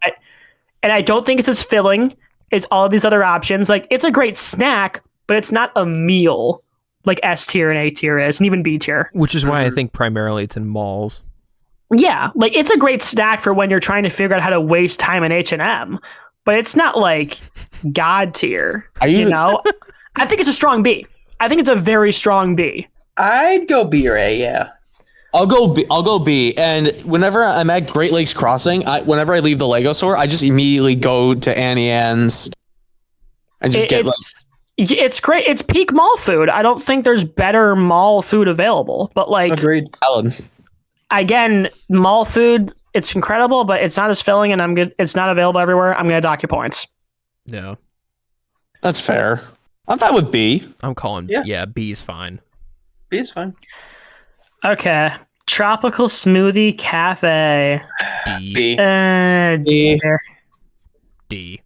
And I don't think it's as filling as all of these other options. Like it's a great snack, but it's not a meal like S tier and A tier is, and even B tier. Which is why I think primarily it's in malls. Yeah, like it's a great snack for when you're trying to figure out how to waste time in H&M. But it's not like God tier. I usually- I think it's a strong B. I think it's a very strong B. I'd go B or A, yeah. I'll go B. And whenever I'm at Great Lakes Crossing, whenever I leave the Lego store, I just immediately go to Annie Ann's and just it's great. It's peak mall food. I don't think there's better mall food available. But like, Agreed. Again, mall food, it's incredible, but it's not as filling, and I'm good. It's not available everywhere. I'm gonna dock your points. No, That's fair. I'm fine with B. I'm calling. Yeah, B is fine. B is fine. Okay, Tropical Smoothie Cafe. D. B. D tier. D.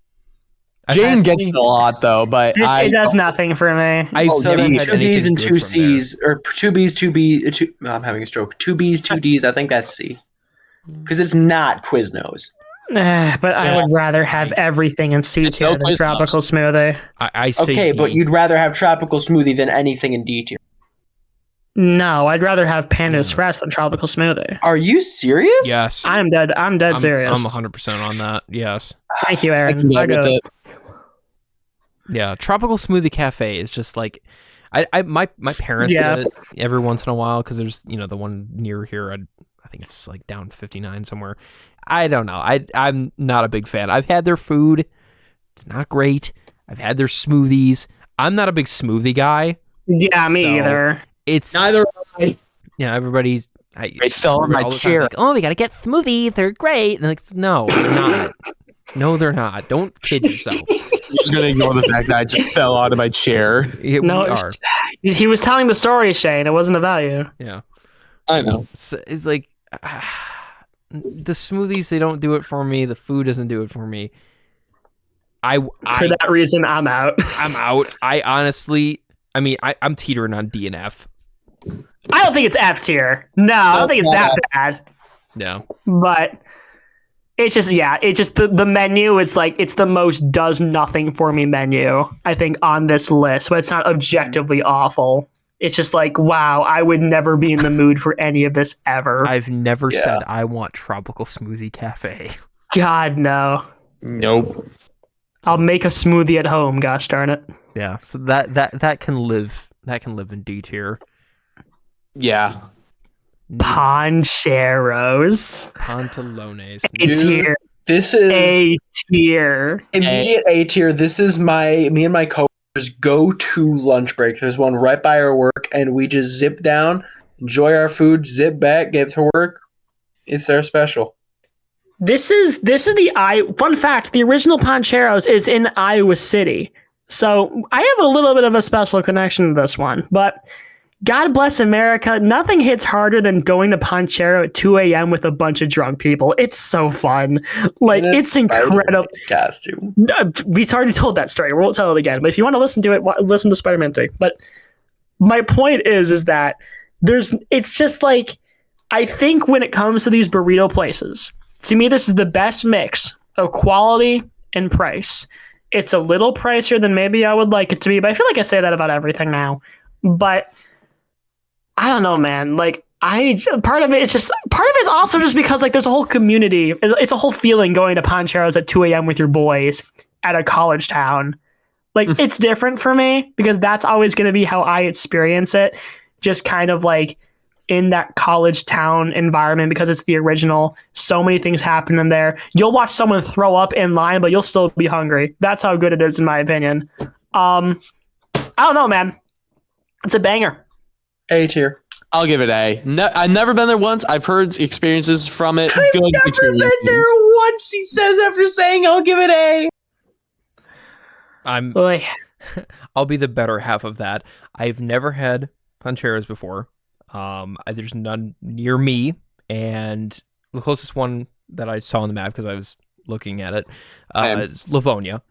Jane gets it a lot though, but It does nothing for me. So then 2 B's and 2 C's, or 2 B's, 2 B. I'm having a stroke. 2 B's, 2 D's. I think that's C, because it's not Quiznos. But I would rather have everything in C tier than Tropical Smoothie. I say Okay, D. but you'd rather have Tropical Smoothie than anything in D tier. No, I'd rather have Panda Express than Tropical Smoothie. Are you serious? Yes. I'm dead serious. I'm 100% on that. Yes. Thank you, I Aaron. can go with it. Yeah, Tropical Smoothie Cafe is just like, my parents get it every once in a while because there's the one near here. I think it's like down 59 somewhere. I don't know. I'm not a big fan. I've had their food. It's not great. I've had their smoothies. I'm not a big smoothie guy. Yeah, me either. It's Neither. everybody's. I fell on my chair. Like, oh, we gotta get smoothie. They're great. And like, no, they're not. No, they're not. Don't kid yourself. I'm just gonna ignore the fact that I just fell out of my chair. Yeah, No, we are. he was telling the story, Shane. It wasn't about you. Yeah. I know. It's like the smoothies. They don't do it for me. The food doesn't do it for me. For that reason, I'm out. I'm out. I honestly, I'm teetering on D and F. I don't think it's F tier. No, I don't think it's that bad. No. But it's just, the menu is like, it's the most does nothing for me menu, I think, on this list. But it's not objectively awful. It's just like, wow, I would never be in the mood for any of this ever. I've never said I want Tropical Smoothie Cafe. God, no. Nope. I'll make a smoothie at home, gosh darn it. Yeah, so that can live in D tier. Yeah. Poncheros. Pantalones. A tier. This is A tier. Immediate A tier. This is me and my coworkers go to lunch break. There's one right by our work, and we just zip down, enjoy our food, zip back, get to work. It's their special. This is fun fact, the original Poncheros is in Iowa City. So I have a little bit of a special connection to this one, but God bless America. Nothing hits harder than going to Ponchero at 2 a.m. with a bunch of drunk people. It's so fun. Like, it's incredible. Costume. We've already told that story. We won't tell it again. But if you want to listen to it, listen to Spider-Man 3. But my point is that it's just like, I think when it comes to these burrito places, to me, this is the best mix of quality and price. It's a little pricier than maybe I would like it to be, but I feel like I say that about everything now. But I don't know, man. Like, part of it is also just because like there's a whole community. It's a whole feeling going to Poncheros at 2 a.m. with your boys at a college town. Like, it's different for me because that's always going to be how I experience it. Just kind of like in that college town environment because it's the original. So many things happen in there. You'll watch someone throw up in line, but you'll still be hungry. That's how good it is, in my opinion. I don't know, man. It's a banger. A tier. I'll give it A. I've never been there once. I've heard experiences from it. I've never been there once, he says after saying I'll give it A. I'll be the better half of that. I've never had Poncheros before. There's none near me, and the closest one that I saw on the map because I was looking at it is Livonia,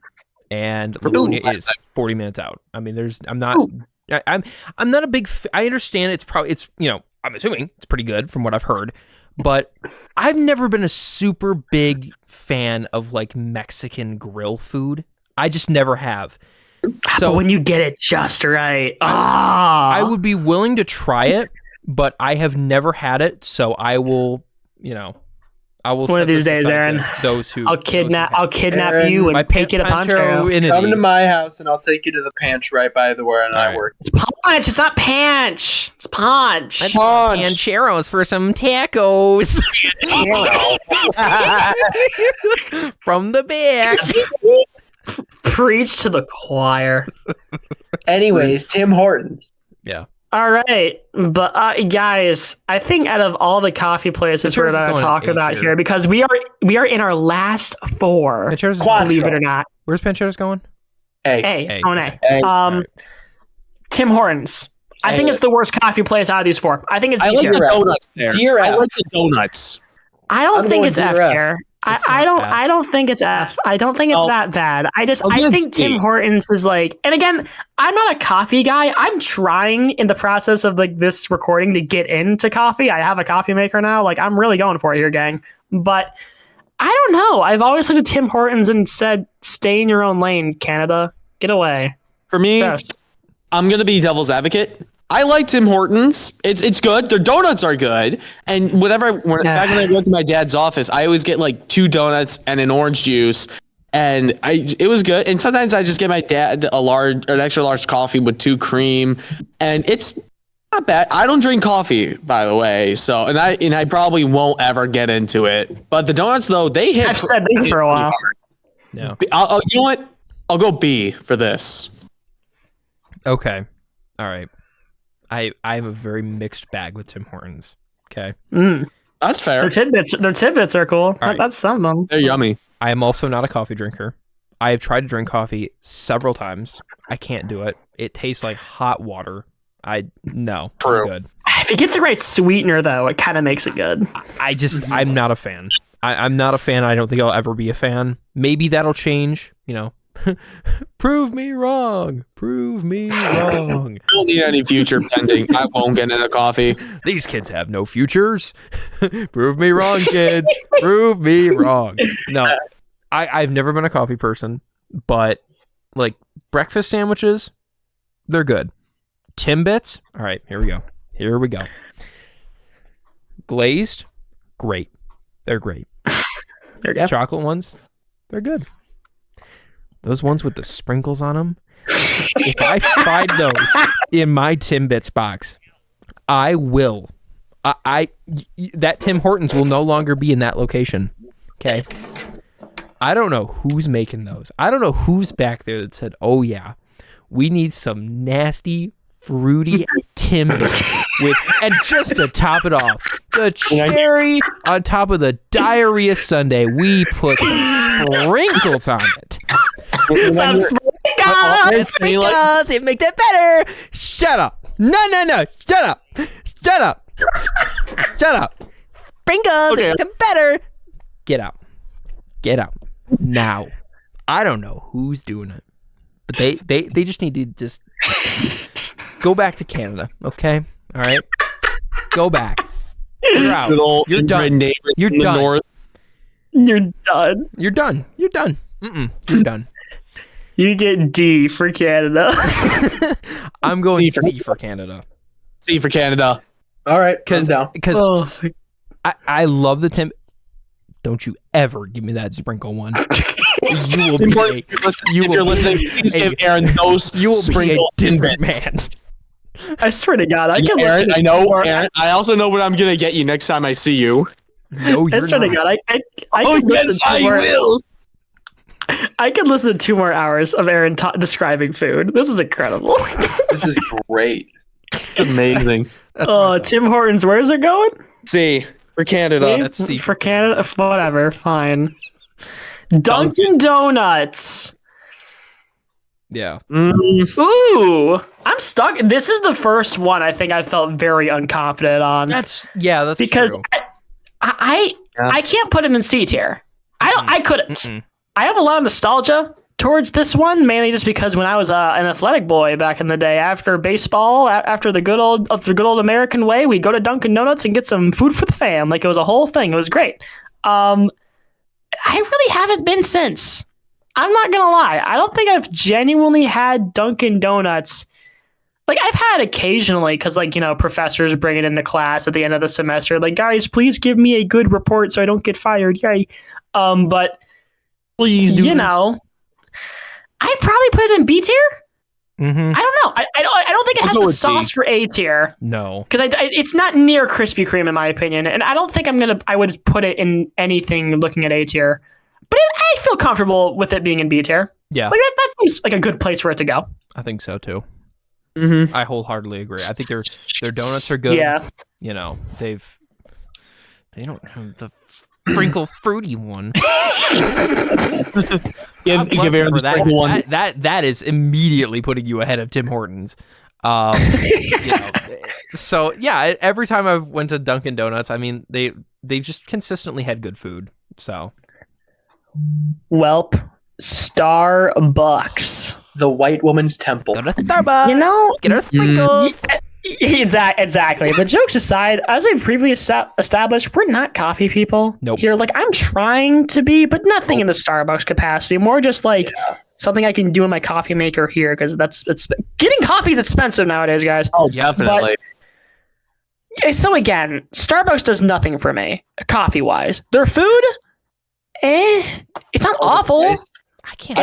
and Livonia is 40 minutes out. I mean, I'm not a big. I understand it's I'm assuming it's pretty good from what I've heard, but I've never been a super big fan of like Mexican grill food. I just never have. So but when you get it just right, I would be willing to try it, but I have never had it, so I will, I will. One of these days, Aaron. Those who I'll kidnap Aaron, you and take you to Pancho. Come to my house and I'll take you to the Panch right by where I work. It's Punch. It's not Panch. It's Punch. Let's Pancheros for some tacos. From the back. Preach to the choir. Anyways, Tim Hortons. Yeah. All right, but guys, I think out of all the coffee places we're going to talk about here, because we are in our last 4, believe it or not. Where's Pancheros going? A. Tim Hortons. I think it's the worst coffee place out of these 4. I think it's I like the donuts there. I like the donuts. I don't think it's F tier. I don't think it's F. I don't think it's that bad. I think Tim Hortons is like, and again, I'm not a coffee guy. I'm trying in the process of like this recording to get into coffee. I have a coffee maker now. Like I'm really going for it here, gang. But I don't know. I've always looked at Tim Hortons and said, stay in your own lane, Canada. Get away. For me, I'm going to be devil's advocate. I like Tim Hortons. It's good. Their donuts are good. And back when I went to my dad's office, I always get like 2 donuts and an orange juice. And it was good. And sometimes I just get my dad an extra large coffee with 2 cream. And it's not bad. I don't drink coffee, by the way. So and I probably won't ever get into it. But the donuts though, they hit. I've said that for a while. No. You know what? I'll go B for this. Okay. All right. I have a very mixed bag with Tim Hortons. Okay. That's fair. Their tidbits are cool. Right. That's some of them. They're yummy. I am also not a coffee drinker. I have tried to drink coffee several times. I can't do it. It tastes like hot water. No. True. I'm good. If you get the right sweetener, though, it kind of makes it good. I'm not a fan. I'm not a fan. I don't think I'll ever be a fan. Maybe that'll change, Prove me wrong. Prove me wrong. I don't need any future pending. I won't get into coffee. These kids have no futures. Prove me wrong, kids. Prove me wrong. No, I've never been a coffee person, but like breakfast sandwiches, they're good. Timbits, all right, here we go. Glazed, great. They're great. There you go. Chocolate ones, they're good. Those ones with the sprinkles on them, if I find those in my Timbits box, I will. That Tim Hortons will no longer be in that location. Okay. I don't know who's making those. I don't know who's back there that said, "Oh yeah, we need some nasty, fruity Timbits and just to top it off, the cherry on top of the diarrhea sundae. We put sprinkles on it." Sprinkles. They make that better. Shut up. No. Shut up. Sprinkles. They make them better. Get out now. I don't know who's doing it, but they just need to just go back to Canada. Okay. All right. Go back. You're out. You're done. You're done. You're done. You're done. You're done. You're done. You get D for Canada. I'm going C for Canada. C for Canada. All right, because oh. I love the Tim. Don't you ever give me that sprinkle one. You will be. If you're listening, please give Aaron those. You will sprinkle be a different man. I swear to God, I can Aaron, listen. I know, Aaron. I also know what I'm gonna get you next time I see you. No, you're I swear not. to God, I Oh can yes, I will. I could listen to 2 more hours of Aaron describing food. This is incredible. This is great. Amazing. Tim Hortons, where's it going? C for Canada. That's C for Canada. Whatever, fine. Dunkin' Donuts. Yeah. Ooh, I'm stuck. This is the first one I think I felt very unconfident on. That's because true. I can't put it in C tier. I couldn't. I have a lot of nostalgia towards this one, mainly just because when I was an athletic boy back in the day, after baseball, after the good old American way, we'd go to Dunkin' Donuts and get some food for the fam. Like it was a whole thing. It was great. I really haven't been since. I'm not gonna lie. I don't think I've genuinely had Dunkin' Donuts like I've had occasionally, because like, professors bring it into class at the end of the semester, like, guys, please give me a good report so I don't get fired. Yay. But Please do I'd probably put it in B tier. Mm-hmm. I don't know. I don't think it has the sauce for A tier. No, because it's not near Krispy Kreme in my opinion, and I don't think I would put it in anything looking at A tier. But I feel comfortable with it being in B tier. Yeah, like that seems like a good place for it to go. I think so too. Mm-hmm. I wholeheartedly agree. I think their donuts are good. Yeah, they don't have the sprinkle fruity one. Give Aaron the sprinkle one. That is immediately putting you ahead of Tim Hortons. So yeah, every time I went to Dunkin' Donuts, I mean they've just consistently had good food. So, Welp, Starbucks, the white woman's temple. Go to Starbucks. Get her sprinkles. Exactly. But jokes aside, as I've previously established, we're not coffee people here. Like, I'm trying to be, but nothing in the Starbucks capacity. More just like something I can do in my coffee maker here, because it's getting coffee is expensive nowadays, guys. Oh, definitely. So again, Starbucks does nothing for me, coffee wise. Their food, it's not awful. It's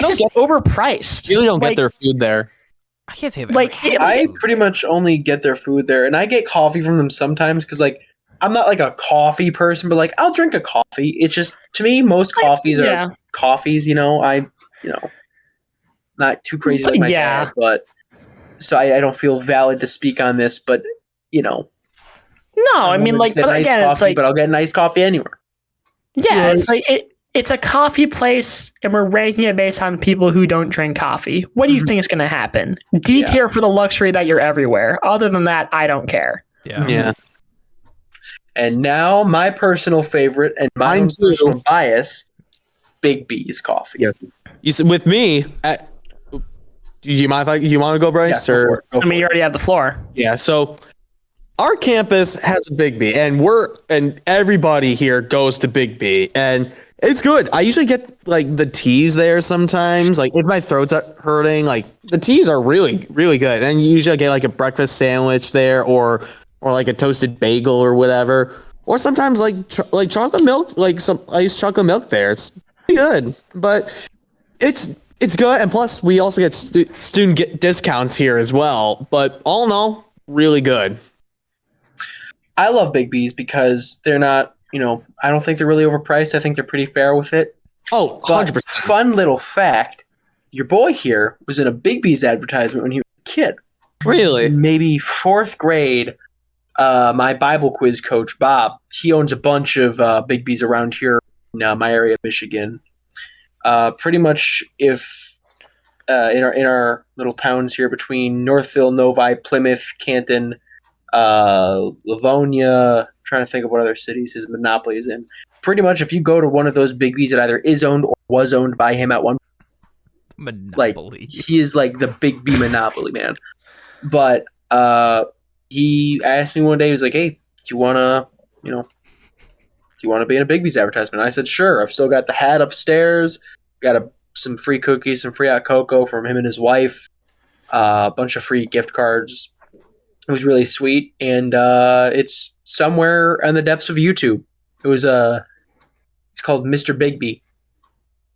just overpriced. You really don't get their food there. I can't say that. Like, I pretty much only get their food there, and I get coffee from them sometimes because, like, I'm not like a coffee person, but like I'll drink a coffee. It's just, to me, most coffees are coffees. Not too crazy like my dad, but so I don't feel valid to speak on this, but No, I mean, like, but again, coffee, it's like, but I'll get nice coffee anywhere. Yeah, it's like it's a coffee place, and we're ranking it based on people who don't drink coffee. What do you think is going to happen? D tier for the luxury that you're everywhere. Other than that, I don't care. Yeah. And now my personal favorite and my own personal bias, Big B's coffee. Yeah. You said with me. Do you mind if you want to go, Brice? Yeah, or I mean, you already have the floor. Yeah. So our campus has a Big B, and everybody here goes to Big B, and it's good. I usually get like the teas there sometimes. Like if my throat's hurting, like the teas are really, really good. And usually I get like a breakfast sandwich there, or like a toasted bagel or whatever. Or sometimes like chocolate milk, like some iced chocolate milk there. It's pretty good, but it's good. And plus we also get student discounts here as well. But all in all, really good. I love Big B's because they're not, I don't think they're really overpriced. I think they're pretty fair with it. Oh, 100%. But fun little fact, your boy here was in a Big B's advertisement when he was a kid. Really? Maybe 4th grade. My Bible quiz coach, Bob, he owns a bunch of Big B's around here in my area of Michigan. Pretty much if in our little towns here between Northville, Novi, Plymouth, Canton, Livonia, trying to think of what other cities his monopoly is in. Pretty much if you go to one of those Big B's that either is owned or was owned by him at one monopoly. Like, he is like the Big B monopoly man. But he asked me one day, he was like, hey, do you wanna be in a Big B's advertisement? And I said, sure. I've still got the hat upstairs, got some free cookies, some free hot cocoa from him and his wife, a bunch of free gift cards. It was really sweet, and it's somewhere in the depths of YouTube. It was it's called Mr. Bigby,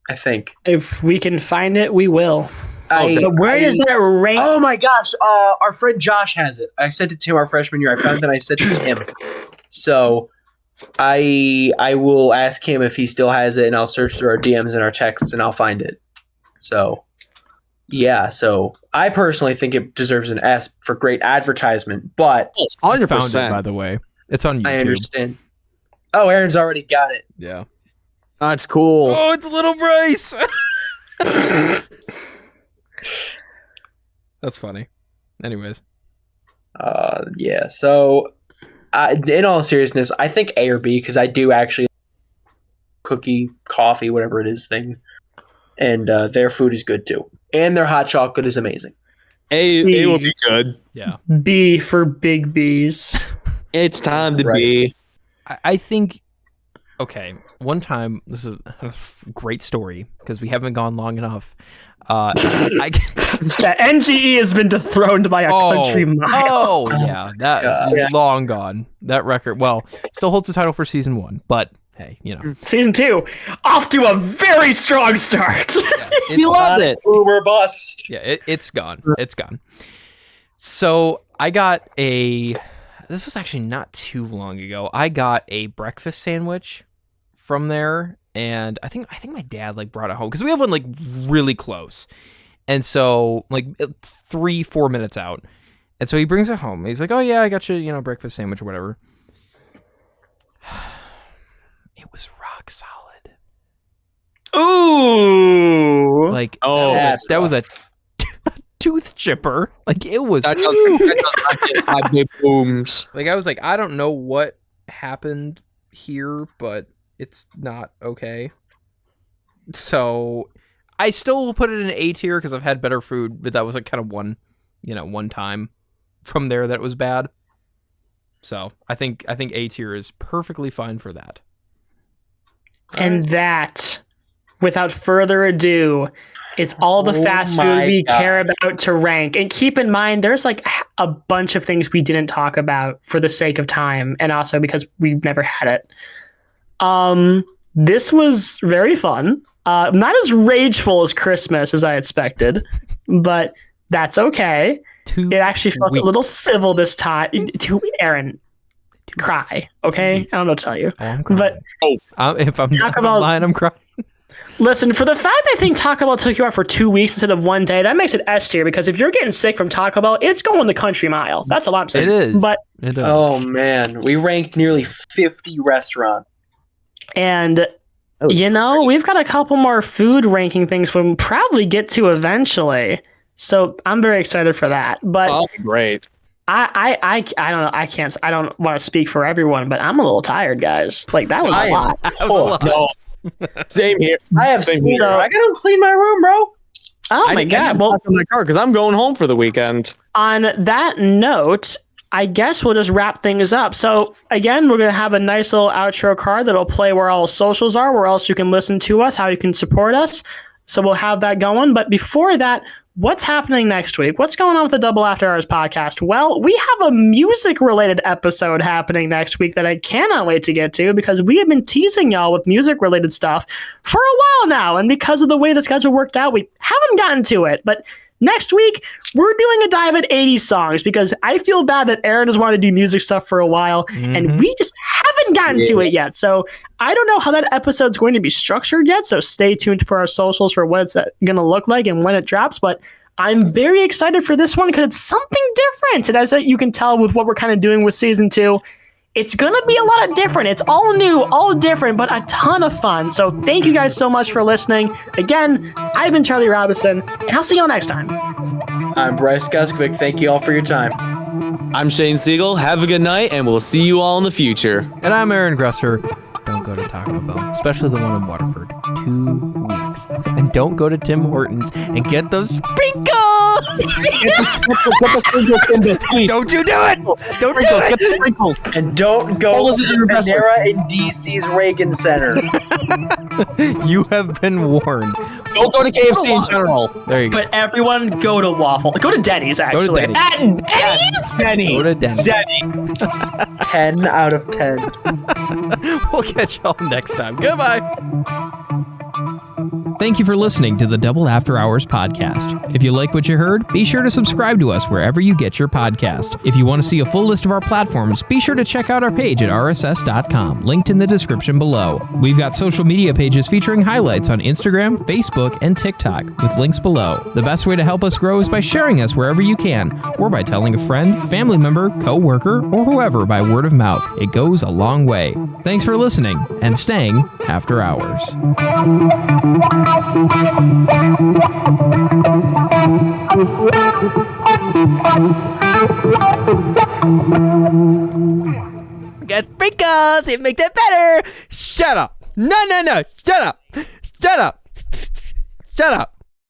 I think. If we can find it, we will. Where is that rank? Oh my gosh, our friend Josh has it. I sent it to him our freshman year. I found it and I sent it to him. So I will ask him if he still has it, and I'll search through our DMs and our texts, and I'll find it. So yeah, so I personally think it deserves an S for great advertisement, but 100%. By the way, it's on YouTube. I understand. Oh, Aaron's already got it. Yeah. That's cool. Oh, it's little Brice. That's funny. Anyways. Yeah, so in all seriousness, I think A or B, because I do actually cookie, coffee, whatever it is thing. And their food is good too. And their hot chocolate is amazing. A will be good. Yeah. B for Big B's. It's time to be. I think, okay, one time, this is a great story because we haven't gone long enough. That NGE has been dethroned by a country mile. Oh, yeah. That's long gone. That record, well, still holds the title for season 1, but hey, you know. Season 2, off to a very strong start. Yeah, we loved it. Uber bust. Yeah, it's gone. It's gone. So I got this was actually not too long ago. I got a breakfast sandwich from there. And I think my dad like brought it home because we have one like really close, and so like 3-4 minutes out, and so he brings it home. He's like, "Oh yeah, I got you, breakfast sandwich or whatever." It was rock solid. Ooh, Like that was a tooth chipper. Like it was. That does booms. Like I was like, I don't know what happened here, but it's not okay. So I still will put it in A tier because I've had better food, but that was like kind of one time from there that was bad. So I think A tier is perfectly fine for that. And that, without further ado, is all the fast food we care about to rank. And keep in mind, there's like a bunch of things we didn't talk about for the sake of time, and also because we've never had it. This was very fun. Not as rageful as Christmas as I expected, but that's okay. It actually felt a little civil this time. Aaron, cry, okay? I don't know what to tell you. But if I'm lying, I'm crying. Listen, for the fact I think Taco Bell took you out for 2 weeks instead of 1 day, that makes it S tier, because if you're getting sick from Taco Bell, it's going the country mile. That's all I'm saying. It is. But it is. Oh man, we ranked nearly 50 restaurants. And, we've got a couple more food ranking things we'll probably get to eventually. So I'm very excited for that. But great. I don't know. I don't want to speak for everyone, but I'm a little tired, guys. Like, that was a lot. No. Same here. I have Same school. here. I gotta clean my room, bro. Oh my God. Well, in my car because I'm going home for the weekend. On that note, I guess we'll just wrap things up. So again, we're going to have a nice little outro card that'll play where all socials are, where else you can listen to us, how you can support us. So we'll have that going. But before that, what's happening next week? What's going on with the Double After Hours podcast? Well, we have a music-related episode happening next week that I cannot wait to get to, because we have been teasing y'all with music-related stuff for a while now. And because of the way the schedule worked out, we haven't gotten to it. But next week, we're doing a dive at 80s songs, because I feel bad that Aaron has wanted to do music stuff for a while, and we just haven't gotten to it yet. So I don't know how that episode's going to be structured yet, so stay tuned for our socials for what it's going to look like and when it drops. But I'm very excited for this one because it's something different. And as you can tell with what we're kind of doing with season 2, it's going to be a lot of different. It's all new, all different, but a ton of fun. So thank you guys so much for listening. Again, I've been Charlie Robison, and I'll see y'all next time. I'm Brice Guskovict. Thank you all for your time. I'm Shane Sygiel. Have a good night, and we'll see you all in the future. And I'm Aaron Gresser. Don't go to Taco Bell, especially the one in Waterford. 2 weeks. And don't go to Tim Hortons and get those sprinkles! Get the sprinkles, please. Don't you do it! Don't do it! Get the sprinkles. And don't go to Panera in DC's Reagan Center. You have been warned. Don't go to KFC in general. There you go. But everyone go to Waffle. Go to Denny's, actually. Go to Denny's. At Denny's? Denny. Go to Denny. Denny. 10 out of 10. We'll catch y'all next time. Goodbye. Thank you for listening to the Double After Hours podcast. If you like what you heard, be sure to subscribe to us wherever you get your podcast. If you want to see a full list of our platforms, be sure to check out our page at rss.com, linked in the description below. We've got social media pages featuring highlights on Instagram, Facebook, and TikTok, with links below. The best way to help us grow is by sharing us wherever you can, or by telling a friend, family member, co-worker, or whoever by word of mouth. It goes a long way. Thanks for listening and staying after hours. Get sprinkles, it makes it better. Shut up. No. Shut up. Shut up. Shut up.